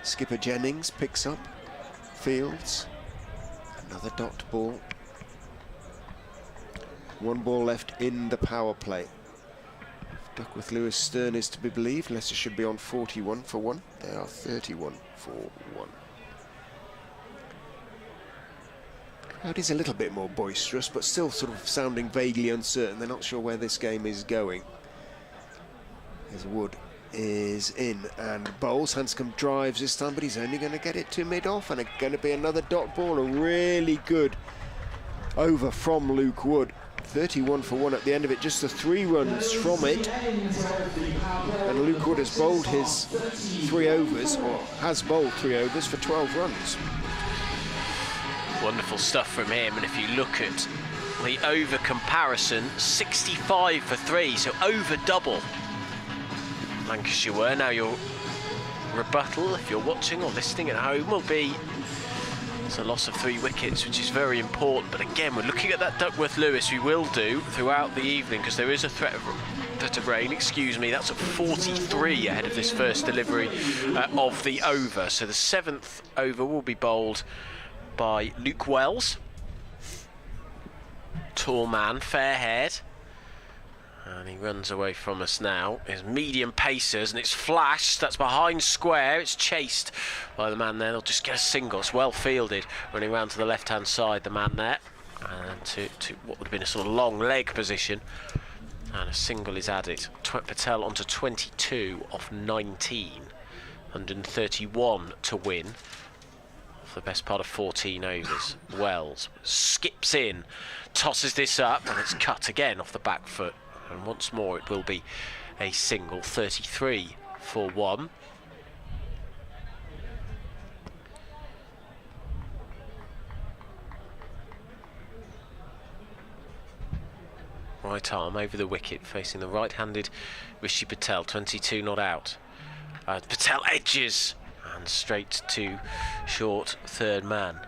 Skipper Jennings picks up, fields. Another dot ball. One ball left in the power play. If Duckworth Lewis Stern is to be believed, Leicester should be on 41 for one. They are 31 for one. Crowd is a little bit more boisterous, but still sort of sounding vaguely uncertain. They're not sure where this game is going. As Wood is in and bowls. Hanscom drives this time, but he's only going to get it to mid-off, and it's going to be another dot ball. A really good over from Luke Wood. 31 for one at the end of it, just the 3 runs from it. And Luke Wood has bowled his 3 overs, or has bowled 3 overs for 12 runs. Wonderful stuff from him, and if you look at the over comparison, 65 for 3, so over double. Lancashire were. Now your rebuttal, if you're watching or listening at home, will be it's a loss of 3 wickets, which is very important. But again, we're looking at that Duckworth Lewis. We will do throughout the evening, because there is a threat of rain. Excuse me, that's at 43 ahead of this first delivery of the over. So the 7th over will be bowled by Luke Wells. Tall man, fair-haired. And he runs away from us now. His medium pacers, and it's flashed. That's behind square. It's chased by the man there. They'll just get a single. It's well fielded. Running round to the left-hand side, the man there. And to what would have been a sort of long leg position. And a single is added. Patel onto 22 off 19. 131 to win. Off the best part of 14 overs. Wells skips in. Tosses this up, and it's cut again off the back foot. And once more it will be a single. 33 for one. Right arm over the wicket, facing the right-handed Rishi Patel. 22 not out. Patel edges and straight to short third man.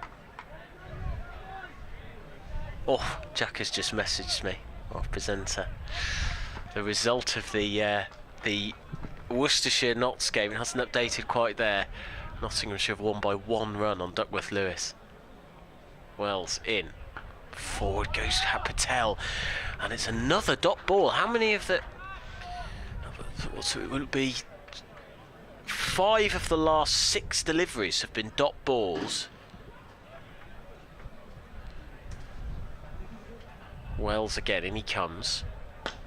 Oh, Jack has just messaged me, our presenter. The result of the Worcestershire Notts game, it hasn't updated quite there. Nottinghamshire have won by 1 run on Duckworth Lewis. Wells in. Forward goes Patel, and it's another dot ball. How many of the... So it will be 5 of the last 6 deliveries have been dot balls. Wells again, in he comes.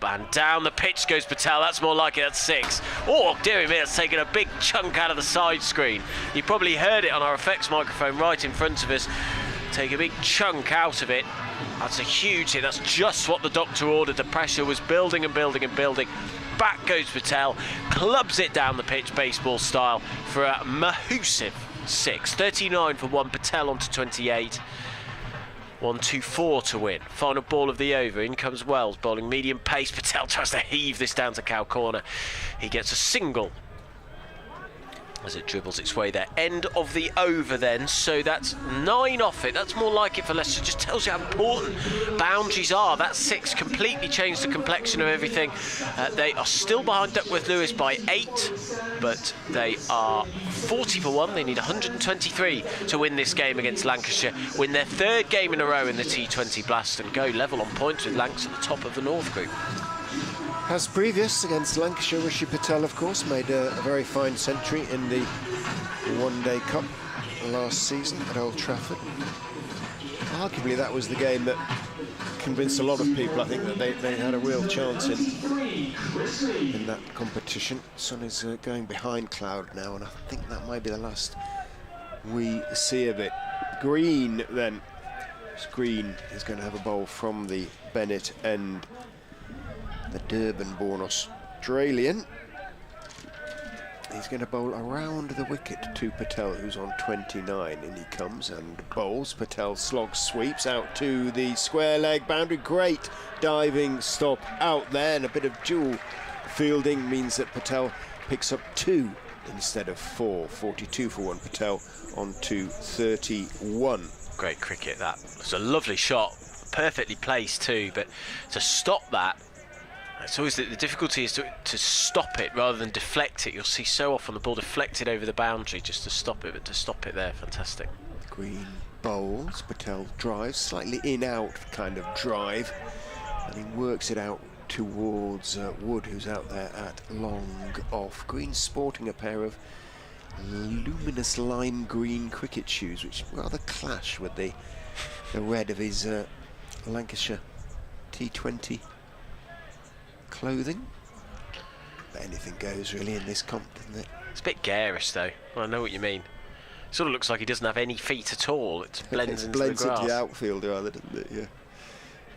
And down the pitch goes Patel. That's more like it. That's 6. Oh, dearie me, that's taken a big chunk out of the side screen. You probably heard it on our effects microphone right in front of us. Take a big chunk out of it. That's a huge hit. That's just what the doctor ordered. The pressure was building and building and building. Back goes Patel, clubs it down the pitch baseball style for a massive 6. 39 for 1, Patel onto 28. 1-2-4 to win. Final ball of the over. In comes Wells, bowling medium pace. Patel tries to heave this down to cow corner. He gets a single as it dribbles its way there. End of the over then, so that's 9 off it. That's more like it for Leicester. Just tells you how important boundaries are. That 6 completely changed the complexion of everything. They are still behind Duckworth Lewis by 8, but they are 40 for 1. They need 123 to win this game against Lancashire, win their 3rd game in a row in the T20 Blast, and go level on points with Lancs at the top of the North Group. As previous against Lancashire, Rishi Patel, of course, made a very fine century in the One-Day Cup last season at Old Trafford. Arguably, that was the game that convinced a lot of people, I think, that they had a real chance in that competition. Sun is going behind cloud now, and I think that might be the last we see of it. Green, then. Green is going to have a bowl from the Bennett end. The Durban-born Australian. He's going to bowl around the wicket to Patel, who's on 29. In he comes and bowls. Patel slogs, sweeps out to the square leg boundary. Great diving stop out there, and a bit of dual fielding means that Patel picks up 2 instead of 4. 42 for 1. Patel on to 31. Great cricket, that. It's a lovely shot. Perfectly placed too, but to stop that, it's always the difficulty is to stop it rather than deflect it. You'll see so often the ball deflected over the boundary just to stop it, but to stop it there, fantastic. Green bowls, Patel drives, slightly in-out kind of drive, and he works it out towards Wood, who's out there at long off. Green sporting a pair of luminous lime green cricket shoes, which rather clash with the red of his Lancashire T20 clothing. But anything goes really in this comp, doesn't it? It's a bit garish though. Well, I know what you mean. Sort of looks like he doesn't have any feet at all. It blends into the grass. Into the outfield rather, doesn't it? Yeah.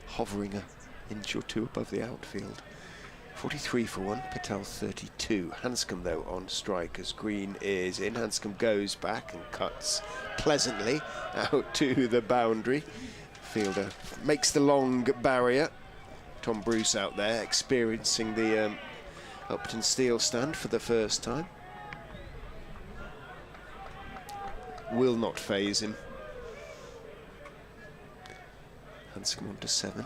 Hovering an inch or 2 above the outfield. 43 for 1, Patel 32. Hanscom though on strike as Green is in. Hanscom goes back and cuts pleasantly out to the boundary. Fielder makes the long barrier. Tom Bruce out there experiencing the Uptonsteel stand for the first time. Will not faze him. Hanscom on to 7.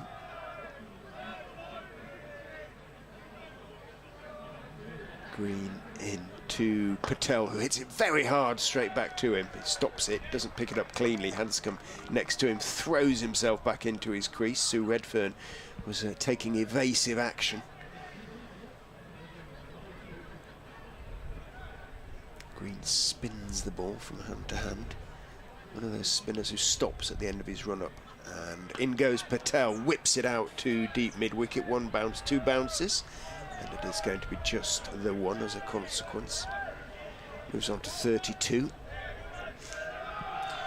Green in to Patel, who hits it very hard straight back to him. He stops it, doesn't pick it up cleanly. Hanscom next to him throws himself back into his crease. Sue Redfern was taking evasive action. Green spins the ball from hand to hand. One of those spinners who stops at the end of his run-up. And in goes Patel, whips it out to deep mid-wicket. 1 bounce, 2 bounces. And it is going to be just the 1 as a consequence. Moves on to 32.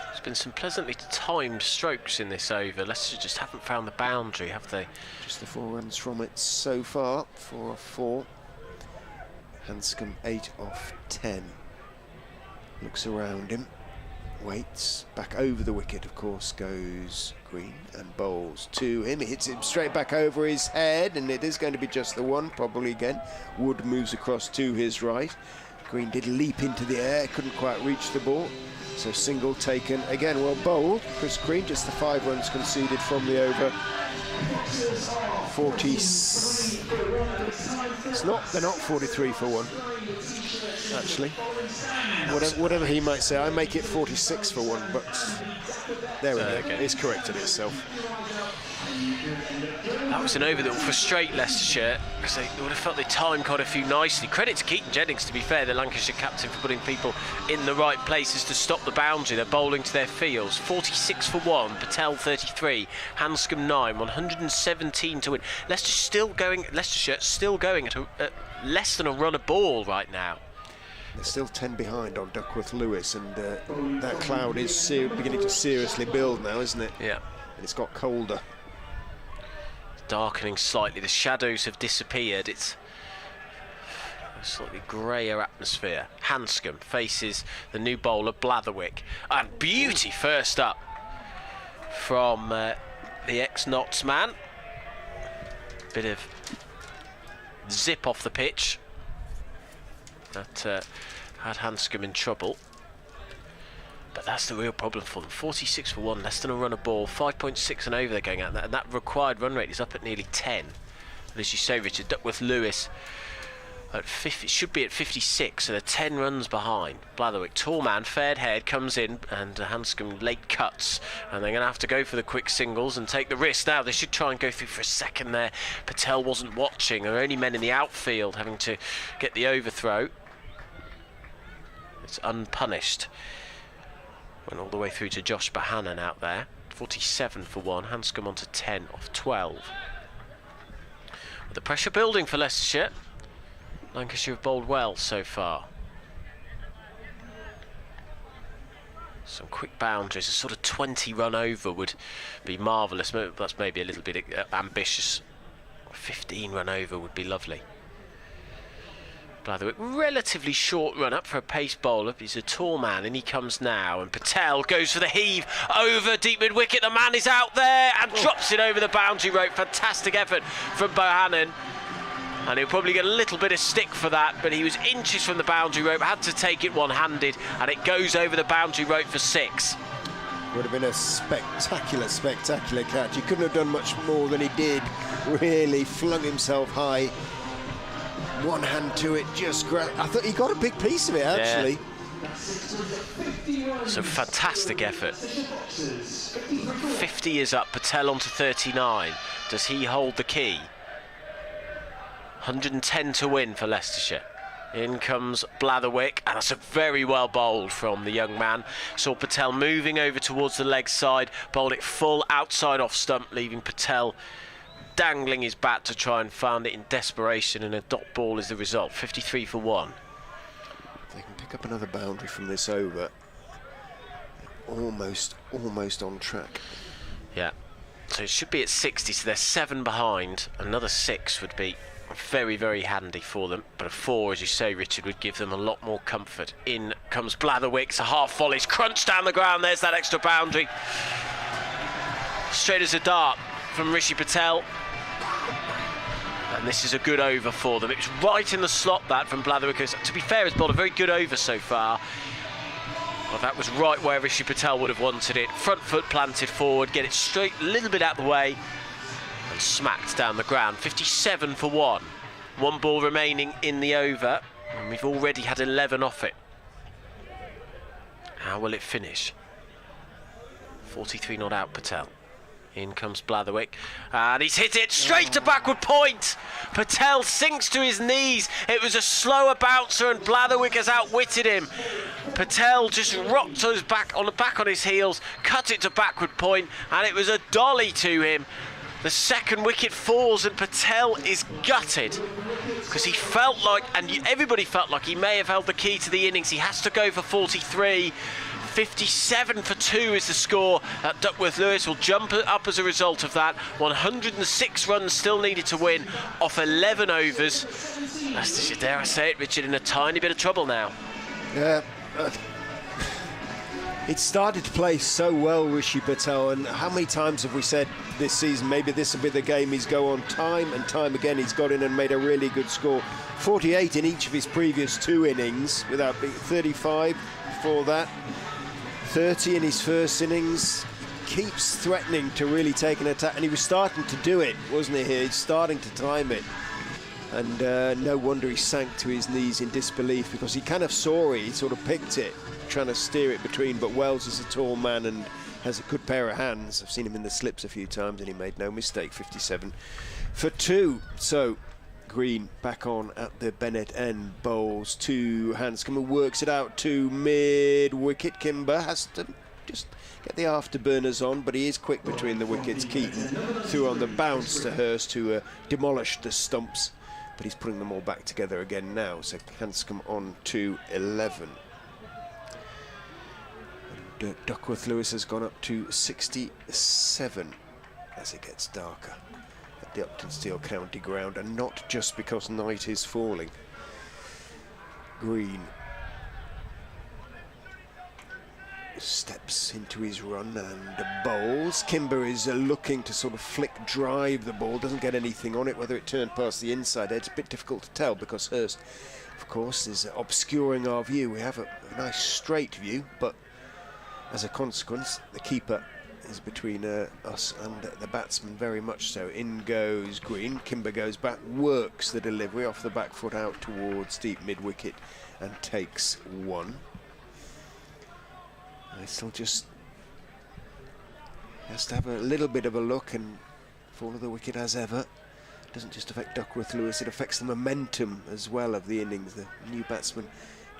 There's been some pleasantly timed strokes in this over. Leicester just haven't found the boundary, have they? Just the 4 runs from it so far. 4 off 4. Hanscom 8 off 10. Looks around him. Waits. Back over the wicket, of course, goes Green and bowls to him. He hits him straight back over his head, and it is going to be just the 1, probably again. Wood moves across to his right. Green did leap into the air, couldn't quite reach the ball. So single taken again. Well bowled. Chris Green, just the 5 runs conceded from the over. 40. They're not 43 for 1. Actually, whatever he might say, I make it 46 for 1, but there we go. Okay. It's corrected itself. That was an over that will frustrate Leicestershire, because they would have felt they timed quite a few nicely. Credit to Keaton Jennings, to be fair, the Lancashire captain, for putting people in the right places to stop the boundary. They're bowling to their fields. 46 for 1, Patel 33, Hanscom 9, 117 to win. Leicestershire still going at less than a run a ball right now. They're still 10 behind on Duckworth Lewis, and that cloud is beginning to seriously build now, isn't it? Yeah. and it's got colder. It's darkening slightly. The shadows have disappeared. It's a slightly greyer atmosphere. Hanscom faces the new bowler Blatherwick, and beauty first up from the ex-Notts man. Bit of zip off the pitch that had Hanscom in trouble. But that's the real problem for them. 46 for 1, less than a run a ball, 5.6 and over they're going at, and that required run rate is up at nearly 10. And as you say, Richard, Duckworth-Lewis at 50, should be at 56, so they're 10 runs behind. Blatherwick, tall man, fair head, comes in, and Hanscom late cuts, and they're going to have to go for the quick singles and take the risk. Now they should try and go through for a second there. Patel wasn't watching. There are only men in the outfield having to get the overthrow. It's unpunished. Went all the way through to Josh Bohannon out there. 47 for 1. Hanscom on to 10 off 12. With the pressure building for Leicestershire. Lancashire have bowled well so far. Some quick boundaries. A sort of 20 run over would be marvellous. That's maybe a little bit ambitious. 15 run over would be lovely. Blatherwick, relatively short run up for a pace bowler. He's a tall man, and he comes now. And Patel goes for the heave over deep mid wicket. The man is out there and drops it over the boundary rope. Fantastic effort from Bohannon. And he'll probably get a little bit of stick for that, but he was inches from the boundary rope, had to take it one-handed, and it goes over the boundary rope for 6. Would have been a spectacular catch. He couldn't have done much more than he did. Really flung himself high. One hand to it, just grabbed. I thought he got a big piece of it, actually. Yeah. So fantastic effort. 50 is up, Patel on to 39. Does he hold the key? 110 to win for Leicestershire. In comes Blatherwick, and that's a very well bowled from the young man. Saw Patel moving over towards the leg side, bowled it full outside off stump, leaving Patel dangling his bat to try and find it in desperation, and a dot ball is the result. 53 for 1. They can pick up another boundary from this over. Almost on track. Yeah. So it should be at 60, so they're 7 behind. Another 6 would be very, very handy for them, but a 4, as you say, Richard, would give them a lot more comfort. In comes Blatherwick, it's a half volley, it's crunched down the ground. There's that extra boundary. Straight as a dart from Rishi Patel. And this is a good over for them. It was right in the slot, that, from Blatherwick. To be fair, it's bowled a very good over so far. Well, that was right where Rishi Patel would have wanted it. Front foot planted forward, get it straight, a little bit out the way, and smacked down the ground. 57 for 1. 1 ball remaining in the over, and we've already had 11 off it. How will it finish? 43 not out, Patel. In comes Blatherwick, and he's hit it straight to backward point. Patel sinks to his knees. It was a slower bouncer, and Blatherwick has outwitted him. Patel just rocked on his back on his heels, cut it to backward point, and it was a dolly to him. The second wicket falls, and Patel is gutted because he felt like, and everybody felt like, he may have held the key to the innings. He has to go for 43. 57 for 2 is the score. Duckworth-Lewis will jump up as a result of that. 106 runs still needed to win off 11 overs. Leicestershire, dare I say it, Richard, in a tiny bit of trouble now. Yeah. It started to play so well, Rishi Patel, and how many times have we said this season, maybe this will be the game he's go on. Time and time again he's got in and made a really good score. 48 in each of his previous 2 innings, without being 35 for that. 30 in his first innings. Keeps threatening to really take an attack, and he was starting to do it, wasn't he? He's starting to time it, and no wonder he sank to his knees in disbelief, because he kind of saw it, he sort of picked it, trying to steer it between, but Wells is a tall man and has a good pair of hands. I've seen him in the slips a few times and he made no mistake. 57 for 2. So Green back on at the Bennett end, bowls to Hanscom, who works it out to mid wicket. Kimber has to just get the afterburners on, but he is quick between the wickets. Keaton threw on the bounce to Hurst, who demolished the stumps, but he's putting them all back together again now. So Hanscom on to 11. Duckworth Lewis has gone up to 67 as it gets darker at the Uptonsteel County ground, and not just because night is falling. Green steps into his run and bowls. Kimber is looking to sort of flick drive the ball, doesn't get anything on it. Whether it turned past the inside edge, a bit difficult to tell because Hurst, of course, is obscuring our view. We have a nice straight view, but as a consequence, the keeper is between us and the batsman, very much so. In goes Green. Kimber goes back, works the delivery off the back foot out towards deep mid-wicket and takes one. He still just has to have a little bit of a look and follow the wicket as ever. It doesn't just affect Duckworth Lewis, it affects the momentum as well of the innings. The new batsman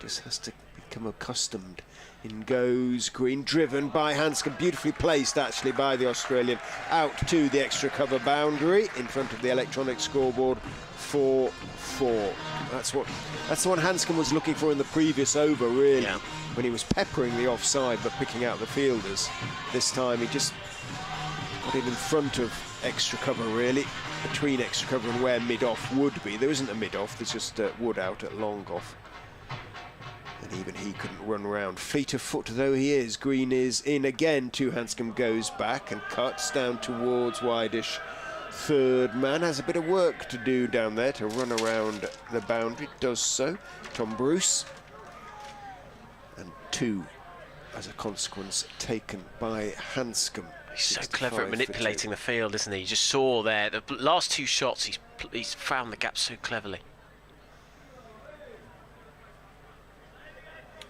just has to become accustomed. In goes Green, driven by Hanscom, beautifully placed actually by the Australian, out to the extra cover boundary in front of the electronic scoreboard. 4-4. That's the one Hanscom was looking for in the previous over, really, when he was peppering the offside but picking out the fielders. This time he just got it in front of extra cover, really, between extra cover and where mid-off would be. There isn't a mid-off, there's just Wood out at long-off. And even he couldn't run round. Fleet of foot though he is, Green is in again. Hanscom goes back and cuts down towards wideish. Third man has a bit of work to do down there to run around the boundary. Does so. Tom Bruce. And 2 as a consequence taken by Hanscom. He's so clever at manipulating the field, isn't he? You just saw there the last 2 shots he's found the gap so cleverly.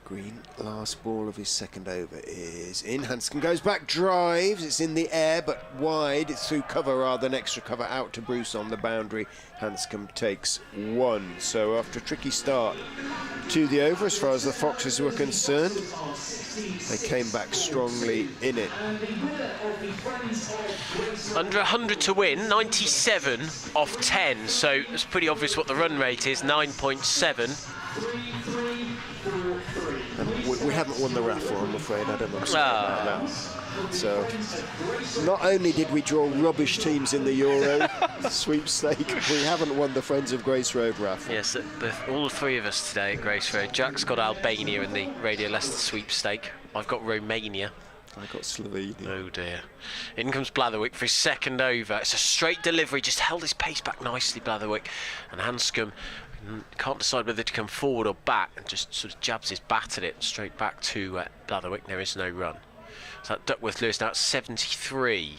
Green, last ball of his second over is in. Hanscom goes back, drives, it's in the air but wide. It's through cover rather than extra cover, out to Bruce on the boundary. Hanscom takes 1. So after a tricky start to the over as far as the Foxes were concerned, they came back strongly in it. Under 100 to win, 97 off 10, so it's pretty obvious what the run rate is, 9.7. And we haven't won the raffle, I'm afraid. I don't know about that. So, not only did we draw rubbish teams in the Euro sweepstake, we haven't won the Friends of Grace Road raffle. Yes, all 3 of us today at Grace Road. Jack's got Albania in the Radio Leicester sweepstake. I've got Romania. I got Slovenia. Oh dear. In comes Blatherwick for his second over. It's a straight delivery, just held his pace back nicely, Blatherwick. And Hanscom can't decide whether to come forward or back, and just sort of jabs his bat at it straight back to Blatherwick. There is no run. So that Duckworth Lewis now at 73.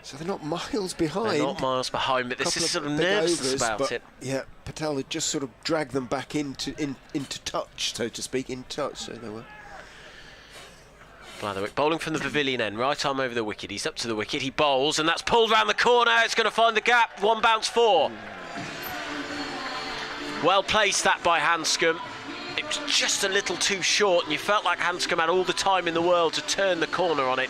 So they're not miles behind. They're not miles behind, but this is sort of nervous about it. Yeah, Patel had just sort of dragged them back into touch, so to speak, in touch. So they were. Blatherwick bowling from the pavilion end, right arm over the wicket. He's up to the wicket, he bowls, and that's pulled round the corner. It's going to find the gap. 1 bounce 4. Well placed that by Hanscom. It was just a little too short, and you felt like Hanscom had all the time in the world to turn the corner on it,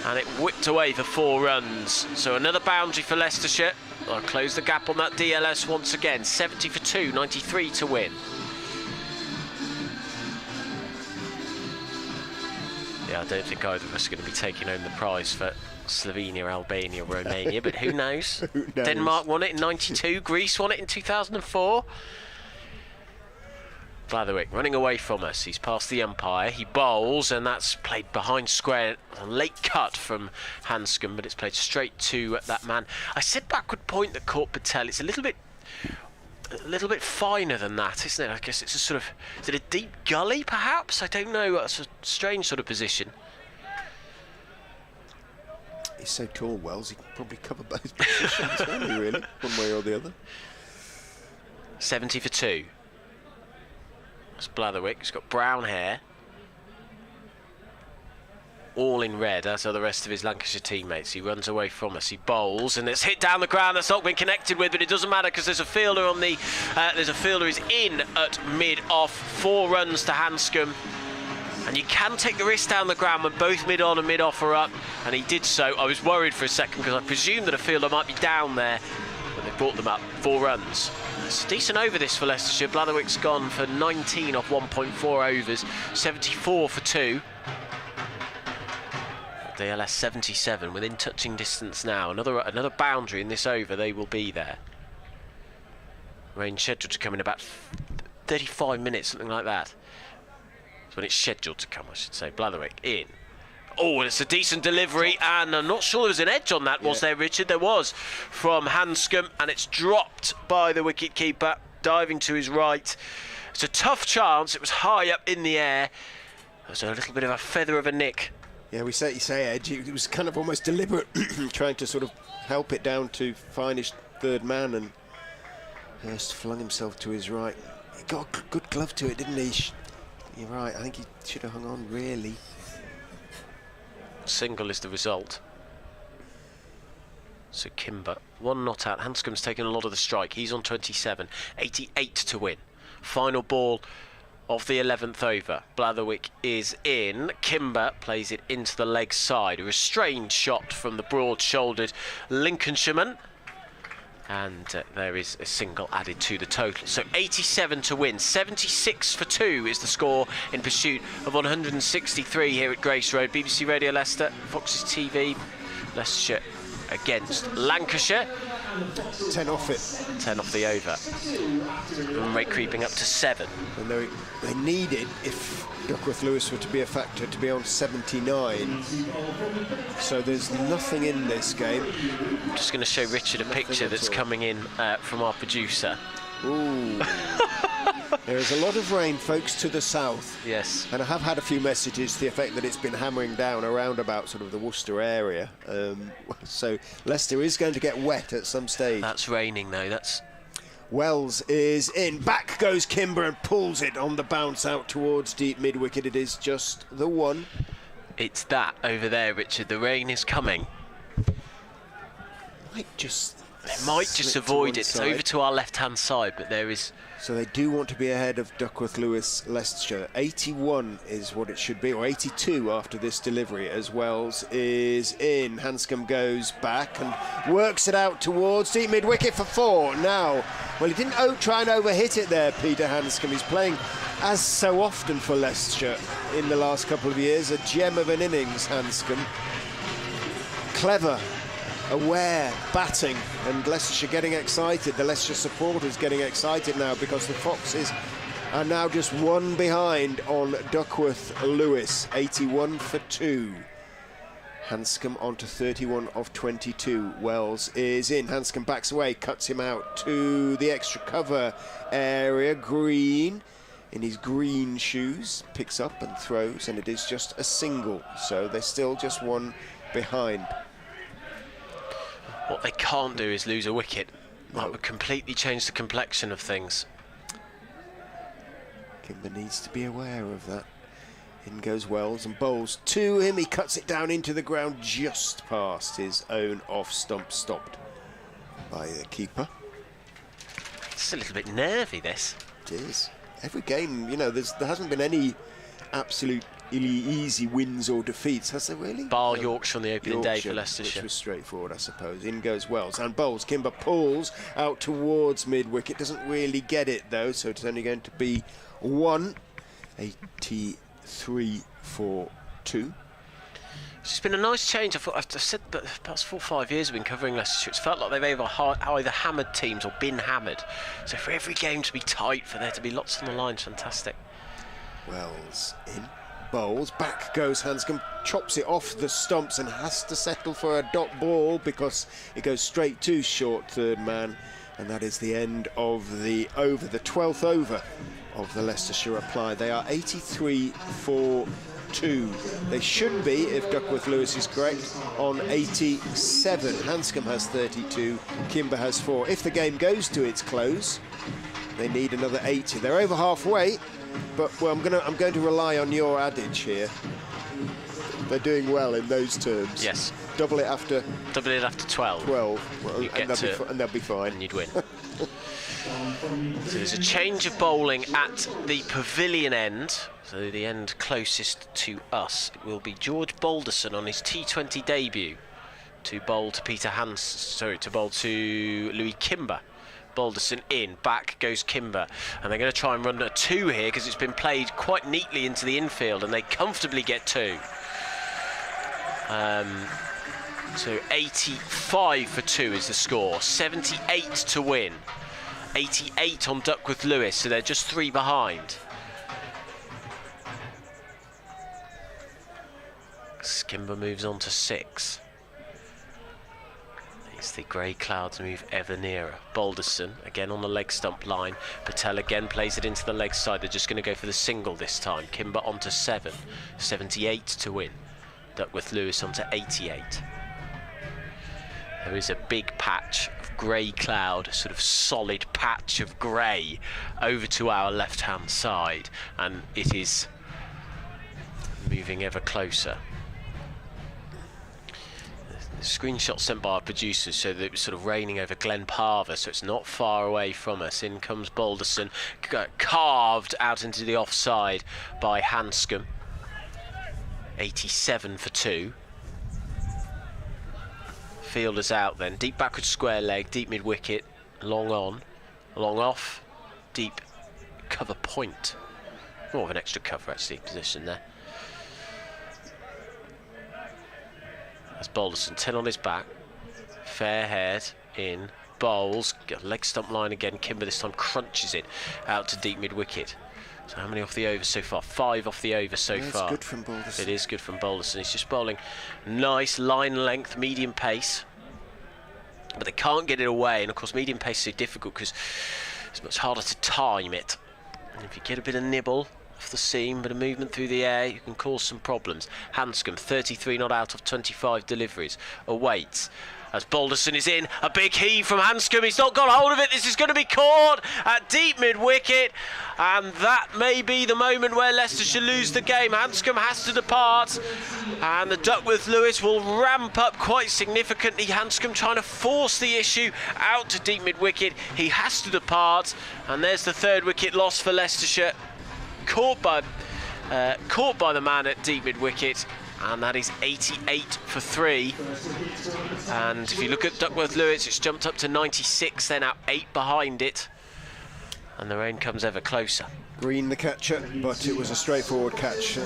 and it whipped away for 4 runs. So another boundary for Leicestershire. They'll close the gap on that DLS once again. 70 for 2, 93 to win. Yeah, I don't think either of us are going to be taking home the prize for Slovenia, Albania, Romania, but who knows? Who knows? Denmark won it in 92, Greece won it in 2004. Blatherwick running away from us. He's past the umpire. He bowls, and that's played behind square. A late cut from Hanscom, but it's played straight to that man. I said backward point that caught Patel. It's a little bit finer than that, isn't it? I guess it's a sort of, is it a deep gully perhaps? I don't know. That's a strange sort of position. He's so tall, Wells, he can probably cover both positions, can't he, really? One way or the other. 70 for 2. That's Blatherwick. He's got brown hair. All in red, as are the rest of his Lancashire teammates. He runs away from us. He bowls, and it's hit down the ground. That's not been connected with, but it doesn't matter because there's a fielder on the. There's a fielder who's in at mid-off. 4 runs to Hanscom. And you can take the wrist down the ground when both mid-on and mid-off are up, and he did so. I was worried for a second because I presumed that a fielder might be down there, but they brought them up. 4 runs. It's a decent over this for Leicestershire. Blatherwick's gone for 19 off 1.4 overs, 74 for 2. DLS 77 within touching distance now. Another boundary in this over. They will be there. Rain scheduled to come in about 35 minutes, something like that. That's when it's scheduled to come, I should say. Blatherwick in. Oh, and it's a decent delivery, and I'm not sure there was an edge on that, was there, Richard? There was from Hanscom, and it's dropped by the wicket-keeper, diving to his right. It's a tough chance. It was high up in the air. There's a little bit of a feather of a nick. Yeah, you say edge. It was kind of almost deliberate, trying to sort of help it down to finish third man, and Hurst flung himself to his right. He got a good glove to it, didn't he? You're right, I think he should have hung on, really. Single is the result. So Kimber, one not out. Hanscom's taken a lot of the strike. He's on 27. 88 to win. Final ball of the 11th over. Blatherwick is in. Kimber plays it into the leg side. A restrained shot from the broad-shouldered Lincolnshireman. And there is a single added to the total. So 87 to win. 76 for 2 is the score in pursuit of 163 here at Grace Road. BBC Radio Leicester, Fox's TV, Leicestershire against Lancashire. 10 off it. 10 off the over. Run rate creeping up to 7. And they needed, if Duckworth Lewis were to be a factor, to be on 79. So there's nothing in this game. I'm just going to show Richard a picture that's coming in from our producer. Ooh. There is a lot of rain, folks, to the south. Yes. And I have had a few messages to the effect that it's been hammering down around about sort of the Worcester area. So Leicester is going to get wet at some stage. That's raining, though. That's... Wells is in. Back goes Kimber and pulls it on the bounce out towards deep mid-wicket. It is just the one. It's that over there, Richard. The rain is coming. They might just avoid it. It's over to our left-hand side, but there is... So they do want to be ahead of Duckworth Lewis, Leicestershire. 81 is what it should be, or 82 after this delivery, as Wells is in. Hanscom goes back and works it out towards deep mid-wicket for 4. Now, well, he didn't try and overhit it there, Peter Hanscom. He's playing, as so often for Leicestershire in the last couple of years, a gem of an innings, Hanscom. Clever, aware, batting, and Leicestershire getting excited. The Leicestershire supporters getting excited now because the Foxes are now just one behind on Duckworth Lewis. 81 for 2. Hanscom on to 31 of 22. Wells is in. Hanscom backs away, cuts him out to the extra cover area. Green in his green shoes picks up and throws, and it is just a single. So they're still just one behind. What they can't do is lose a wicket. That would completely change the complexion of things. Kimber needs to be aware of that. In goes Wells and bowls to him. He cuts it down into the ground just past his own off stump, stopped by the keeper. It's a little bit nervy, this. It is. Every game, there hasn't been any absolute easy wins or defeats, has there really? Bar Yorkshire on the opening day for Leicestershire. Which was straightforward, I suppose. In goes Wells and bowls. Kimber pulls out towards mid-wicket. Doesn't really get it, though, so it's only going to be 1. 83 for 2. It's been a nice change. I've said that the past 4 or 5 years I've been covering Leicestershire. It's felt like they've either hammered teams or been hammered. So for every game to be tight, for there to be lots on the line, it's fantastic. Wells in. Bowls, back goes Hanscom, chops it off the stumps and has to settle for a dot ball because it goes straight to short third man, and that is the end of the over, the 12th over of the Leicestershire reply. They are 83 for 2. They should be, if Duckworth Lewis is correct, on 87. Hanscom has 32, Kimber has 4. If the game goes to its close, they need another 80. They're over halfway. But I'm going to rely on your adage here. They're doing well in those terms. Yes. Double it after 12. 12. Well, and they'll be fine. And you'd win. So there's a change of bowling at the pavilion end. So the end closest to us. It will be George Balderson on his T20 debut to bowl to to bowl to Louis Kimber. Balderson in, back goes Kimber, and they're going to try and run a 2 here because it's been played quite neatly into the infield, and they comfortably get 2. So 85 for 2 is the score, 78 to win, 88 on Duckworth Lewis, so they're just 3 behind. Kimber moves on to 6. As the grey clouds move ever nearer. Balderson again on the leg stump line. Patel again plays it into the leg side. They're just going to go for the single this time. Kimber on to 7. 78 to win. Duckworth Lewis on to 88. There is a big patch of grey cloud, a sort of solid patch of grey over to our left hand side, and it is moving ever closer. The screenshot sent by our producers showed that it was sort of raining over Glen Parva, so it's not far away from us. In comes Balderson, carved out into the offside by Hanscom. 87 for 2. Fielders out then, deep backward square leg, deep mid wicket, long on, long off, deep cover point. More of an extra cover actually position there. That's Balderson, 10 on his back, fair haired in, bowls, leg stump line again. Kimber this time crunches it out to deep mid wicket. So how many off the over so far? 5 off the over so far. It's good from Balderson. It is good from Balderson. He's just bowling nice line length, medium pace, but they can't get it away. And of course medium pace is so difficult because it's much harder to time it. And if you get a bit of nibble off the seam, but a movement through the air, you can cause some problems. Hanscom, 33 not out of 25 deliveries, awaits as Balderson is in. A big heave from Hanscom. He's not got hold of it. This is going to be caught at deep mid wicket, and that may be the moment where Leicestershire lose the game. Hanscom has to depart, and the Duckworth Lewis will ramp up quite significantly. Hanscom trying to force the issue out to deep mid wicket. He has to depart, and there's the 3rd wicket loss for Leicestershire. Caught by the man at deep mid wicket, and that is 88 for 3. And if you look at Duckworth Lewis, it's jumped up to 96. They're now 8 behind it, and the rain comes ever closer. Green the catcher, but it was a straightforward catch,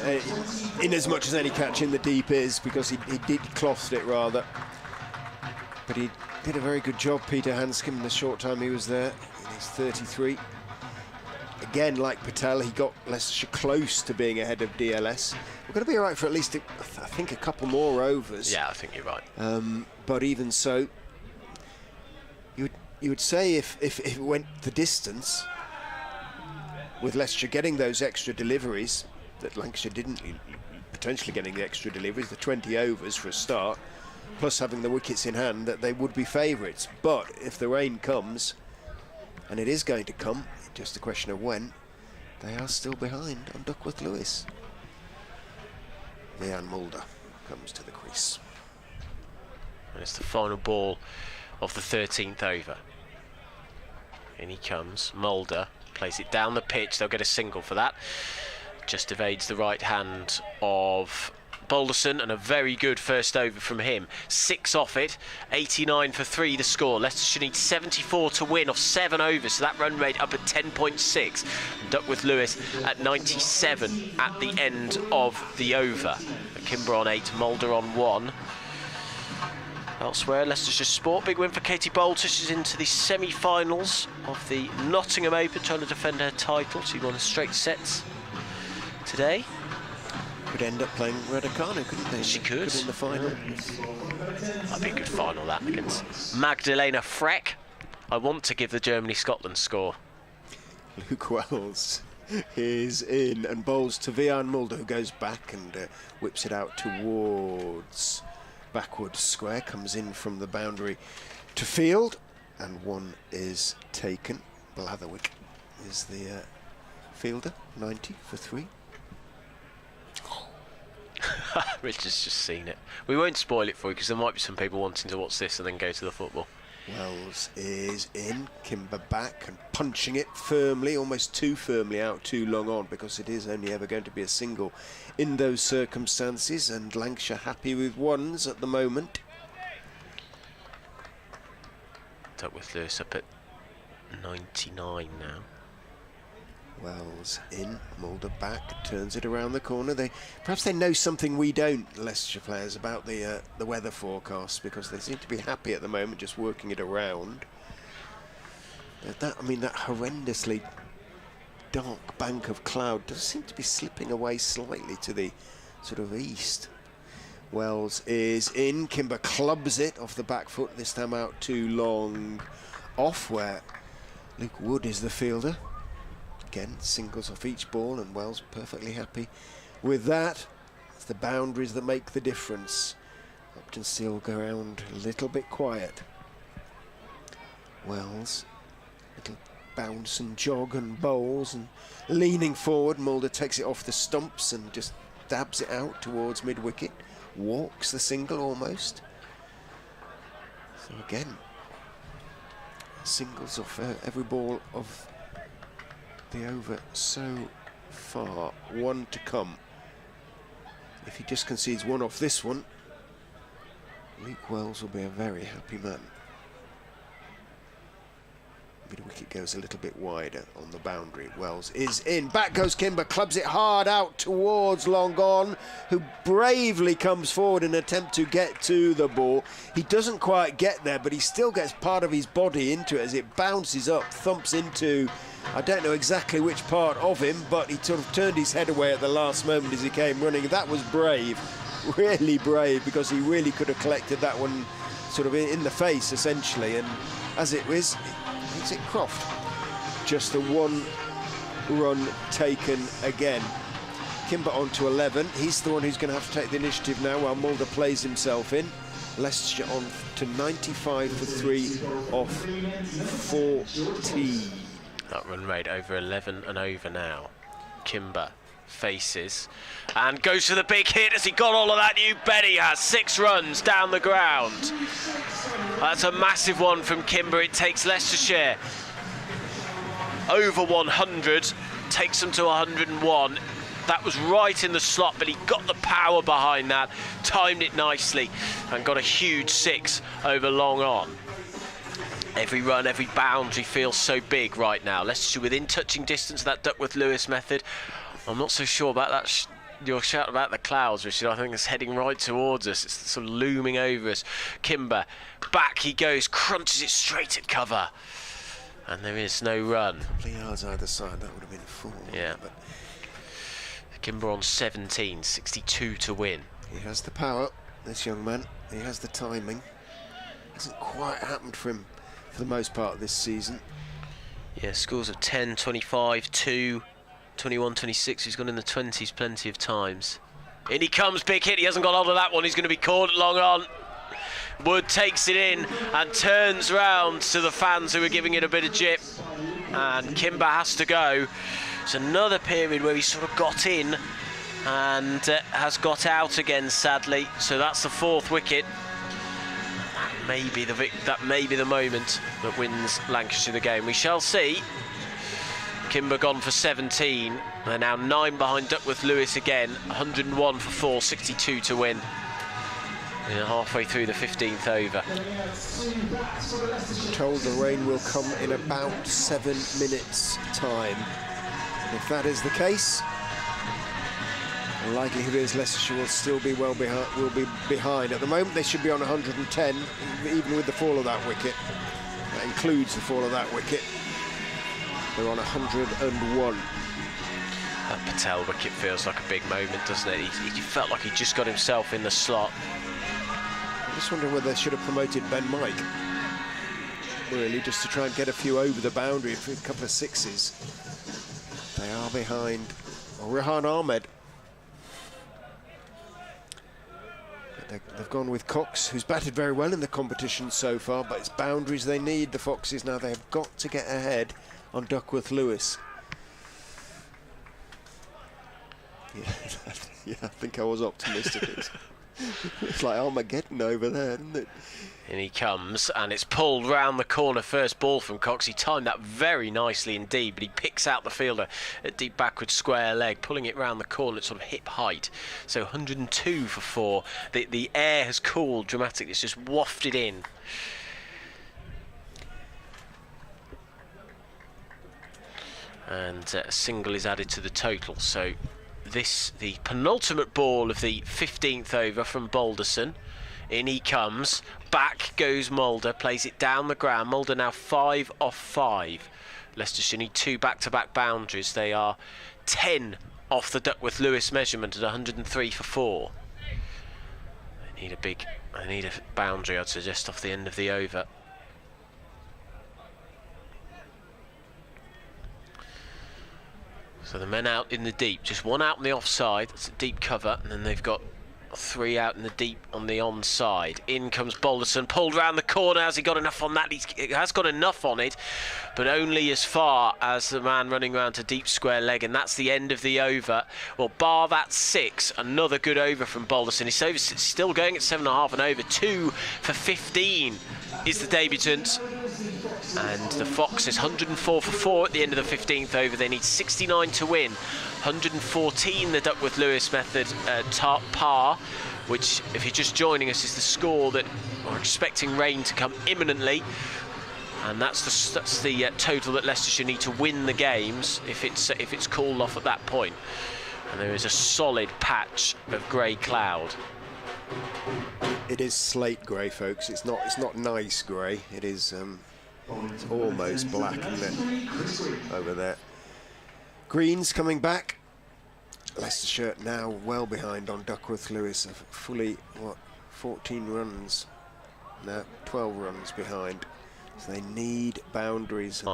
in as much as any catch in the deep is, because he did clothed it rather. But he did a very good job, Peter Hanscom, in the short time he was there. He's 33. Again, like Patel, he got Leicestershire close to being ahead of DLS. We're going to be all right for at least, I think, a couple more overs. Yeah, I think you're right. But even so, you would say if it went the distance, with Leicestershire getting those extra deliveries, that Lancashire didn't, potentially getting the extra deliveries, the 20 overs for a start, plus having the wickets in hand, that they would be favourites. But if the rain comes, and it is going to come, just a question of when, they are still behind on Duckworth Lewis. Leanne Mulder comes to the crease. And it's the final ball of the 13th over. In he comes, Mulder plays it down the pitch. They'll get a single for that. Just evades the right hand of Balderson, and a very good first over from him. 6 off it, 89 for 3 the score. Leicestershire needs 74 to win off 7 overs, so that run rate up at 10.6. Duckworth Lewis at 97 at the end of the over. Kimber on 8, Mulder on 1. Elsewhere, Leicestershire Sport, big win for Katie Bolter. She's into the semi-finals of the Nottingham Open, trying to defend her title. She won straight sets today. Could end up playing Raducanu, couldn't they? She could. In the final. That'd be a good final, that, against Magdalena Freck. I want to give the Germany-Scotland score. Luke Wells is in and bowls to Vian Mulder, who goes back and whips it out towards backward square, comes in from the boundary to field, and 1 is taken. Blatherwick is the fielder, 90 for 3. Richard's just seen it. We won't spoil it for you because there might be some people wanting to watch this and then go to the football. Wells is in, Kimber back and punching it firmly, almost too firmly out, too long on, because it is only ever going to be a single in those circumstances, and Lancashire happy with 1s at the moment. Duckworth Lewis up at 99 now. Wells in, Mulder back, turns it around the corner. Perhaps they know something we don't, Leicestershire players, about the weather forecast, because they seem to be happy at the moment just working it around. That horrendously dark bank of cloud does seem to be slipping away slightly to the sort of east. Wells is in, Kimber clubs it off the back foot, this time out too long off, where Luke Wood is the fielder. Again, singles off each ball, and Wells perfectly happy with that. It's the boundaries that make the difference. Uptonsteel go around a little bit quiet. Wells, little bounce and jog and bowls, and leaning forward, Mulder takes it off the stumps and just dabs it out towards mid-wicket. Walks the single almost. So again, singles off every ball of the over so far. One to come. If he just concedes one off this one, Luke Wells will be a very happy man. Mid-wicket goes a little bit wider on the boundary. Wells is in. Back goes Kimber, clubs it hard out towards long on, who bravely comes forward in an attempt to get to the ball. He doesn't quite get there, but he still gets part of his body into it as it bounces up, thumps into, I don't know exactly which part of him, but he sort of turned his head away at the last moment as he came running. That was brave, really brave, because he really could have collected that one sort of in the face, essentially. And as it was, it's Croft. Just the one run taken again. Kimber on to 11. He's the one who's going to have to take the initiative now while Mulder plays himself in. Leicestershire on to 95 for 3 off 14. That run rate over 11 and over now. Kimber faces and goes for the big hit. Has he got all of that? You bet he has. 6 runs down the ground. That's a massive one from Kimber. It takes Leicestershire over 100, takes them to 101. That was right in the slot, but he got the power behind that, timed it nicely, and got a huge 6 over long on. Every run, every boundary feels so big right now. Leicestershire within touching distance of that Duckworth-Lewis method. I'm not so sure about that. Your shout about the clouds, Richard, I think it's heading right towards us. It's sort of looming over us. Kimber, back he goes, crunches it straight at cover. And there is no run. A couple of yards either side, that would have been 4. Yeah. But Kimber on 17, 62 to win. he has the power, this young man. He has the timing. Hasn't quite happened for him for the most part this season. Yeah, scores of 10, 25, 2, 21, 26. He's gone in the 20s plenty of times. In he comes, big hit. He hasn't got hold of that one. He's going to be caught long on. Wood takes it in and turns round to the fans who are giving it a bit of jip. And Kimber has to go. It's another period where he sort of got in and has got out again, sadly. So that's the 4th wicket. That may be the moment that wins Lancashire the game. We shall see. Kimber gone for 17. They're now 9 behind Duckworth-Lewis again. 101 for 4, 62 to win. We're halfway through the 15th over. Told the rain will come in about 7 minutes' time. And if that is the case, the likelihood is Leicestershire will still be behind. At the moment, they should be on 110, even with the fall of that wicket. That includes the fall of that wicket. They're on 101. That Patel wicket feels like a big moment, doesn't it? He felt like he just got himself in the slot. I just wonder whether they should have promoted Ben Mike, really, just to try and get a few over the boundary for a couple of 6s. They are behind Rehan Ahmed. They've gone with Cox, who's batted very well in the competition so far, but it's boundaries they need, the Foxes. Now they've got to get ahead on Duckworth-Lewis. Yeah, I think I was optimistic. It's like Armageddon over there, isn't it? In he comes, and it's pulled round the corner. First ball from Cox. He timed that very nicely indeed, but he picks out the fielder at deep backward square leg, pulling it round the corner at sort of hip height. So 102 for 4. The air has cooled dramatically. It's just wafted in. and a single is added to the total. So this, the penultimate ball of the 15th over from Balderson. In he comes, back goes Mulder, plays it down the ground. Mulder now 5 off 5. Leicestershire need 2 back-to-back boundaries. They are 10 off the Duckworth-Lewis measurement at 103 for 4. They need a boundary, I'd suggest, off the end of the over. So the men out in the deep, just 1 out on the offside, that's a deep cover, and then they've got 3 out in the deep on the onside. In comes Balderson, pulled round the corner. Has he got enough on that? He has got enough on it, but only as far as the man running round to deep square leg, and that's the end of the over. Well, bar that 6, another good over from Balderson. He's still going at 7.5 and over. 2 for 15 is the debutant. And the Foxes 104 for 4 at the end of the 15th over. They need 69 to win. 114 the Duckworth-Lewis method par, which, if you're just joining us, is the score that we're expecting rain to come imminently. And that's the total that Leicestershire need to win the games if it's called off at that point. And there is a solid patch of grey cloud. It is slate grey, folks. It's not nice grey. It is it's almost black, isn't it, over there. Greens coming back. Leicestershire now well behind on Duckworth-Lewis, fully 14 runs, no, 12 runs behind. So they need boundaries.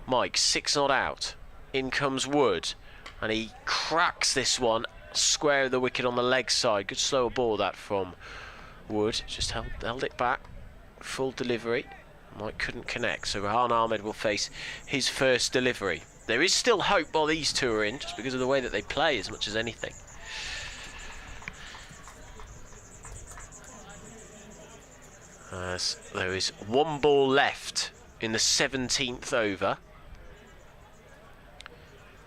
Mike 6 not out. In comes Wood, and he cracks this one square of the wicket on the leg side. Good slower ball that from Wood. Just held it back. Full delivery. Mike couldn't connect, so Rehan Ahmed will face his first delivery. There is still hope while these two are in, just because of the way that they play as much as anything. As there is 1 ball left in the 17th over.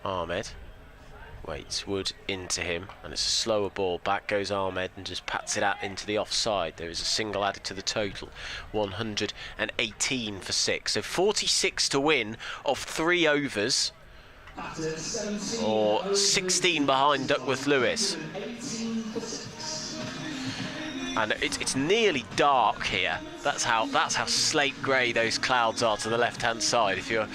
Ahmed waits Wood into him, and it's a slower ball. Back goes Ahmed and just pats it out into the offside. There is a single added to the total, 118 for 6. So 46 to win of 3 overs, or 16 behind Duckworth-Lewis. And it's nearly dark here. That's how slate grey those clouds are to the left-hand side. If you're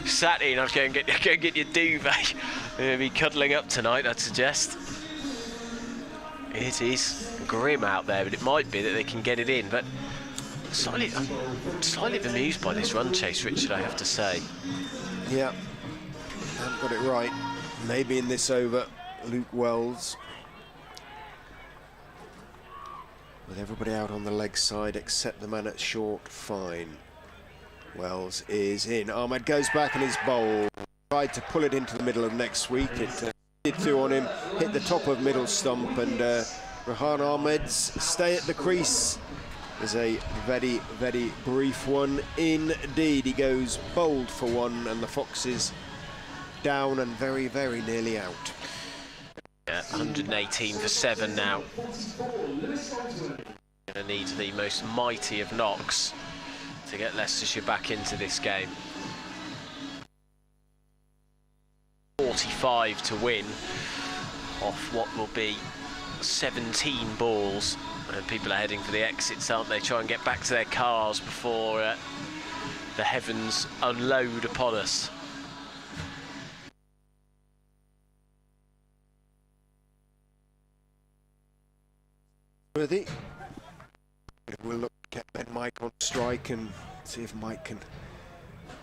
sat in, I'd go and get your duvet. You'll be cuddling up tonight, I'd suggest. It is grim out there, but it might be that they can get it in. But I'm slightly bemused by this run chase, Richard, I have to say. Yeah, haven't got it right. Maybe in this over, Luke Wells, with everybody out on the leg side except the man at short, fine. Wells is in. Ahmed goes back and is bowled. Tried to pull it into the middle of next week. It did through on him, hit the top of middle stump, and Rehan Ahmed's stay at the crease is a very, very brief one indeed. He goes bowled for 1, and the Foxes down and very, very nearly out. Yeah, 118 for 7 now. Gonna need the most mighty of knocks to get Leicestershire back into this game. 45 to win off what will be 17 balls, and people are heading for the exits, aren't they? Try and get back to their cars before the heavens unload upon us. Worthy. We'll look at Ben Mike on strike and see if Mike can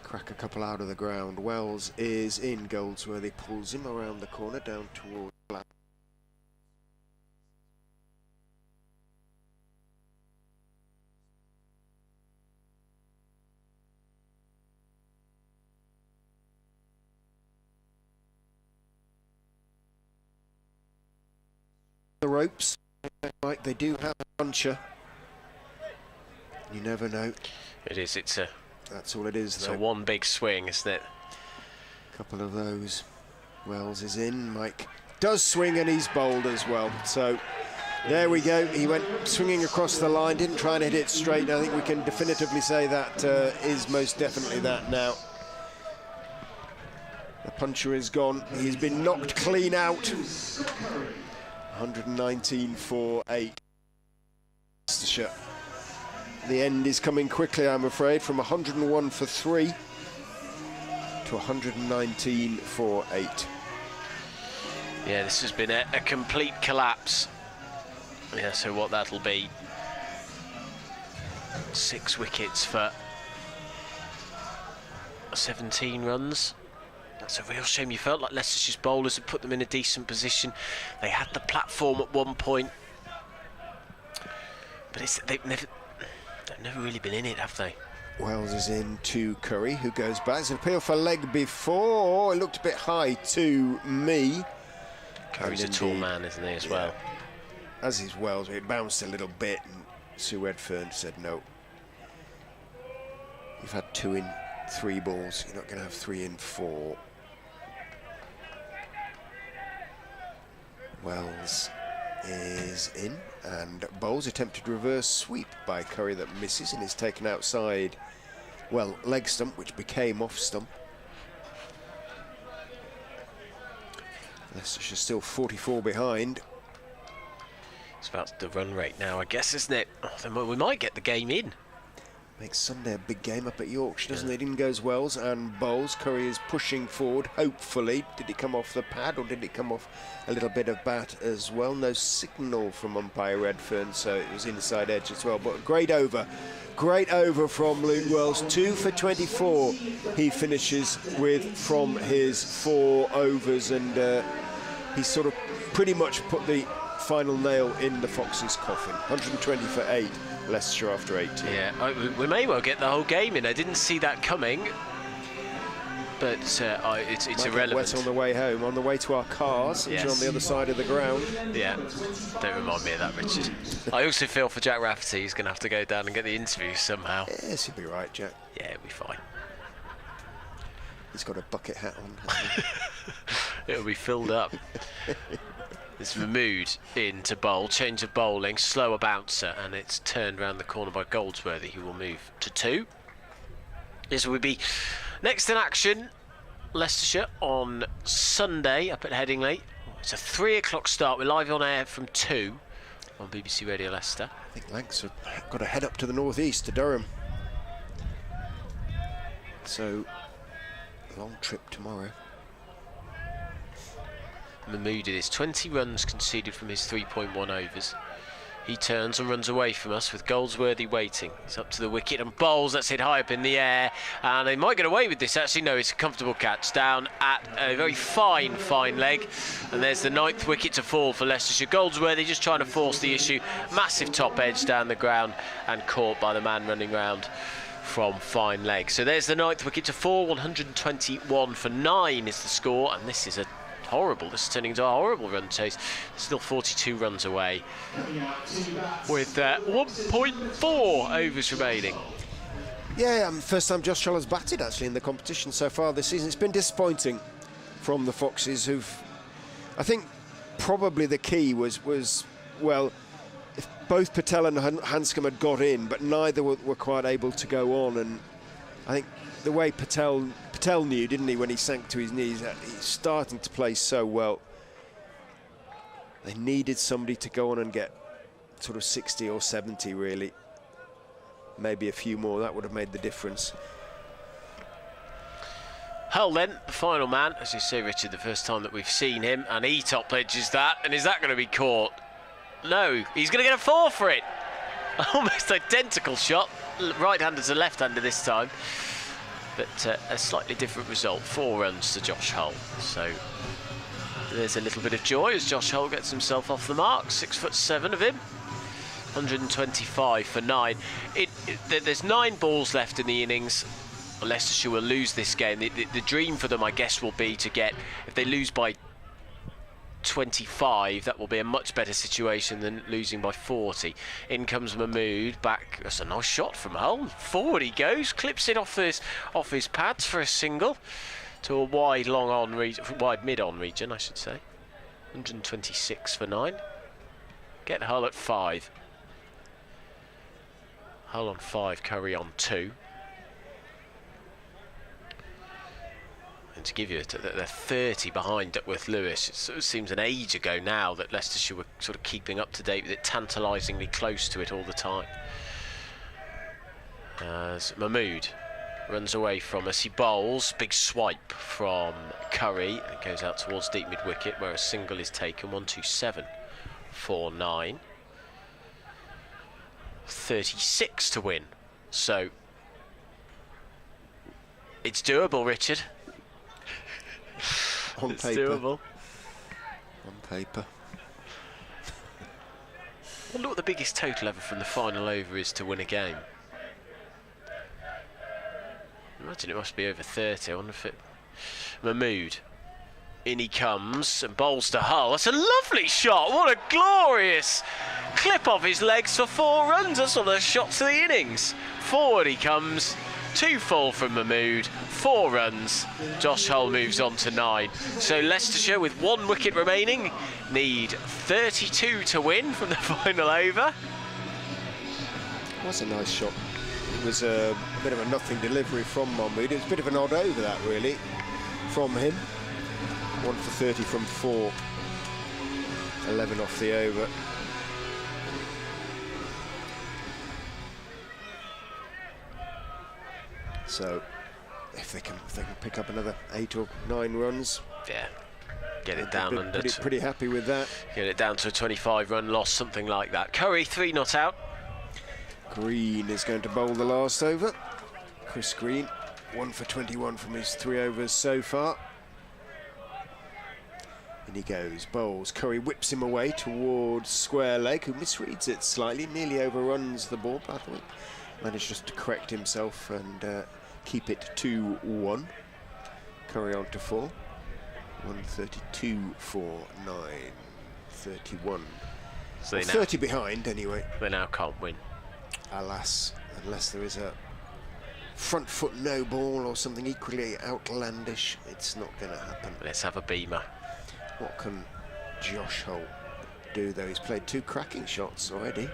crack a couple out of the ground. Wells is in. Goldsworthy pulls him around the corner down towards black. The ropes. Mike, they do have a puncher. You never know. It is. That's all it is, though. It's a one big swing, isn't it? A couple of those. Wells is in. Mike does swing and he's bowled as well. So There we go. He went swinging across the line, didn't try and hit it straight. I think we can definitively say that is most definitely that now. The puncher is gone. He's been knocked clean out. 119 for 8. Leicestershire. The end is coming quickly, I'm afraid, from 101 for 3 to 119 for 8. Yeah, this has been a complete collapse. Yeah, so what that'll be, 6 wickets for 17 runs. That's a real shame. You felt like Leicestershire's bowlers had put them in a decent position. They had the platform at one point, but they've never really been in it, have they? Wells is in to Curry, who goes back. It's an appeal for leg before. It looked a bit high to me. Curry's a tall man, isn't he, as well? As is Wells. It bounced a little bit, and Sue Redfern said no. You've had 2 in 3 balls. You're not going to have 3 in 4. Wells is in, and bowls attempted reverse sweep by Curry that misses and is taken outside, well, leg stump, which became off stump. Leicestershire still 44 behind. It's about the run rate now, I guess, isn't it? Oh, then we might get the game in. Makes Sunday a big game up at Yorkshire, doesn't it? In goes Wells and bowls. Curry is pushing forward, hopefully. Did it come off the pad or did it come off a little bit of bat as well? No signal from umpire Redfern, so it was inside edge as well. But great over from Luke Wells. 2 for 24 he finishes with from his 4 overs, and he's sort of pretty much put the final nail in the Foxes' coffin. 120 for 8. Leicestershire after 18. Yeah, we may well get the whole game in. I didn't see that coming, but it's irrelevant. Wet on the way home, on the way to our cars, which are on the other side of the ground. Yeah, don't remind me of that, Richard. I also feel for Jack Rafferty. He's going to have to go down and get the interview somehow. Yes, he'll be right, Jack. Yeah, he'll be fine. He's got a bucket hat on. It'll be filled up. It's Mahmood in to bowl, change of bowling, slower bouncer, and it's turned round the corner by Goldsworthy, who will move to 2. This will be next in action, Leicestershire on Sunday up at Headingley. It's a 3 o'clock start. We're live on air from 2 on BBC Radio Leicester. I think Lancs have got to head up to the northeast to Durham. So, long trip tomorrow. Mahmood is 20 runs conceded from his 3.1 overs. He turns and runs away from us with Goldsworthy waiting. He's up to the wicket and bowls. That's hit high up in the air, and they might get away with this. Actually, no, it's a comfortable catch down at a very fine leg, and there's the 9th wicket to fall for Leicestershire. Goldsworthy just trying to force the issue. Massive top edge down the ground and caught by the man running round from fine leg. So there's the 9th wicket to fall. 121 for 9 is the score, and this is this is turning into a horrible run chase. Still 42 runs away with 1.4 overs remaining. Yeah, first time Josh Hull has batted actually in the competition so far this season. It's been disappointing from the Foxes, who've, I think probably the key was well, if both Patel and Hanscom had got in, but neither were quite able to go on, and I think the way Patel knew, didn't he, when he sank to his knees, he's starting to play so well. They needed somebody to go on and get sort of 60 or 70 really. Maybe a few more, that would have made the difference. Hull then, the final man, as you say, Richard, the first time that we've seen him, and he top edges that, and is that going to be caught? No, he's going to get a 4 for it. Almost identical shot, right-hander to left-hander this time. But a slightly different result, 4 runs to Josh Hull. So there's a little bit of joy as Josh Hull gets himself off the mark. 6'7" of him, 125 for 9. There's 9 balls left in the innings. Leicestershire will lose this game. The dream for them, I guess, will be to get, if they lose by 25, that will be a much better situation than losing by 40. In comes Mahmood back. That's a nice shot from Hull. Forward he goes, clips it off his pads for a single to a wide mid on region, I should say. 126 for 9. Get Hull at 5. Hull on 5, Curry on 2. And to give you they're 30 behind Duckworth Lewis. It sort of seems an age ago now that Leicestershire were sort of keeping up to date with it, tantalisingly close to it all the time. As Mahmood runs away from us, he bowls, big swipe from Curry. It goes out towards deep mid-wicket where a single is taken. 127 for 9. 36 to win. So it's doable, Richard. On it's paper. doable. On paper. I wonder what the biggest total ever from the final over is to win a game. I imagine it must be over 30. I wonder if it... Mahmood. In he comes and bowls to Hull. That's a lovely shot. What a glorious clip off his legs for 4 runs. That's one of the shots of the innings. Forward he comes. 2 full from Mahmood. 4 runs. Josh Hull moves on to 9. So Leicestershire, with 1 wicket remaining, need 32 to win from the final over. That's a nice shot. It was a bit of a nothing delivery from Mahmood. It was a bit of an odd over that, really, from him. 1 for 30 from 4. 11 off the over. So, if they can pick up another 8 or 9 runs, Yeah, get it down under. Pretty happy with that. Get it down to a 25-run loss, something like that. Curry 3 not out. Green is going to bowl the last over. Chris Green, 1 for 21 from his 3 overs so far. In he goes, bowls. Curry whips him away towards square leg, who misreads it slightly, nearly overruns the ball, by the way. Managed just to correct himself and keep it 2-1. Curry on to 4. 132 for 9. 31. So Well, 30 behind, anyway. They now can't win. Alas, unless there is a front foot no ball or something equally outlandish, it's not going to happen. Let's have a beamer. What can Josh Hull do, though? He's played 2 cracking shots already.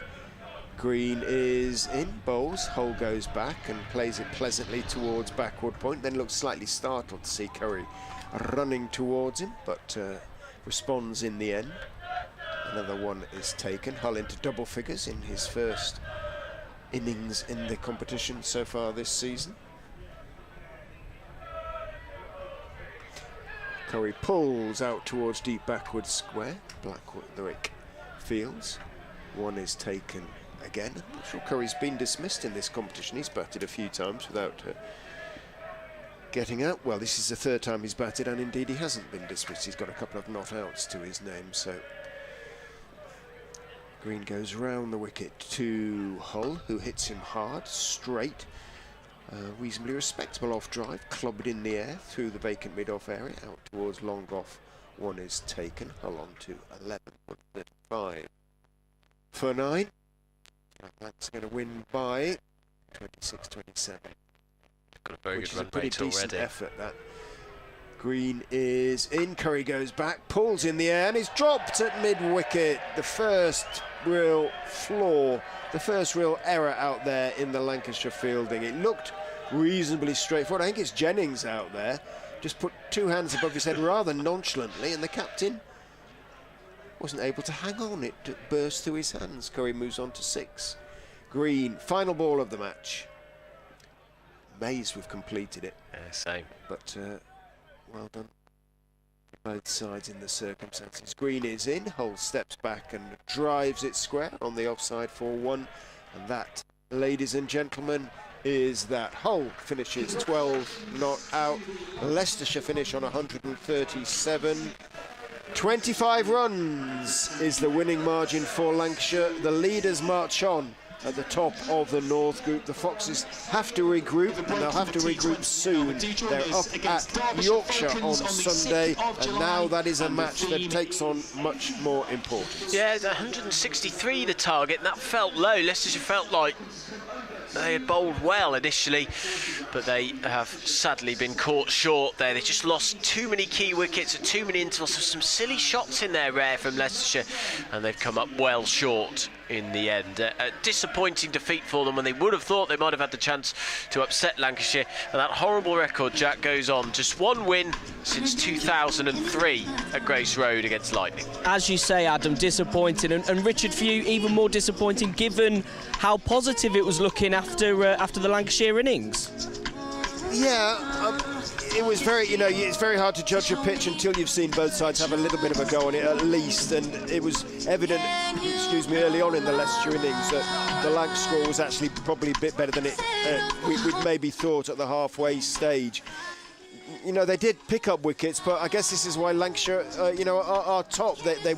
Green is in, bowls. Hull goes back and plays it pleasantly towards backward point, then looks slightly startled to see Curry running towards him, but responds in the end. Another one is taken. Hull into double figures in his first innings in the competition so far this season. Curry pulls out towards deep backward square. Blackwick fields. One is taken again. I'm not sure Curry's been dismissed in this competition. He's batted a few times without getting out. Well, this is the 3rd time he's batted, and indeed he hasn't been dismissed. He's got a couple of not outs to his name, so Green goes round the wicket to Hull, who hits him hard, straight. Reasonably respectable off drive, clubbed in the air through the vacant mid-off area, out towards long off. One is taken. Hull on to 11, 135 for 9. That's going to win by 26-27. Got a very which good is a run pretty rate decent already. effort, that. Green is in, Curry goes back, pulls in the air and is dropped at mid-wicket. The first real flaw, the first real error out there in the Lancashire fielding. It looked reasonably straightforward. I think it's Jennings out there, just put 2 hands above his head rather nonchalantly, and the captain wasn't able to hang on. It burst through his hands. Curry moves on to 6. Green, final ball of the match. Amazed we've completed it. Yeah, same. But well done. Both sides in the circumstances. Green is in. Hull steps back and drives it square on the offside for 1. And that, ladies and gentlemen, is that. Hull finishes 12 not out. Leicestershire finish on 137. 25 runs is the winning margin for Lancashire. The leaders march on at the top of the North Group. The Foxes have to regroup, and they'll have to regroup soon. They're up at Yorkshire on Sunday, and now that is a match that takes on much more importance. Yeah, 163 the target, and that felt low. Leicestershire felt like they had bowled well initially, but they have sadly been caught short there. They just lost too many key wickets at too many intervals. There's some silly shots in there, Rare, from Leicestershire, and they've come up well short in the end. A disappointing defeat for them when they would have thought they might have had the chance to upset Lancashire. And that horrible record, Jack, goes on. Just one win since 2003 at Grace Road against Lightning. As you say, Adam, disappointing. And Richard, for you, even more disappointing given how positive it was looking after the Lancashire innings. Yeah, it was very, it's very hard to judge a pitch until you've seen both sides have a little bit of a go on it at least, and it was evident, early on in the Leicestershire innings that the Lanc score was actually probably a bit better than we'd maybe thought at the halfway stage. They did pick up wickets, but I guess this is why Lancashire, are top. They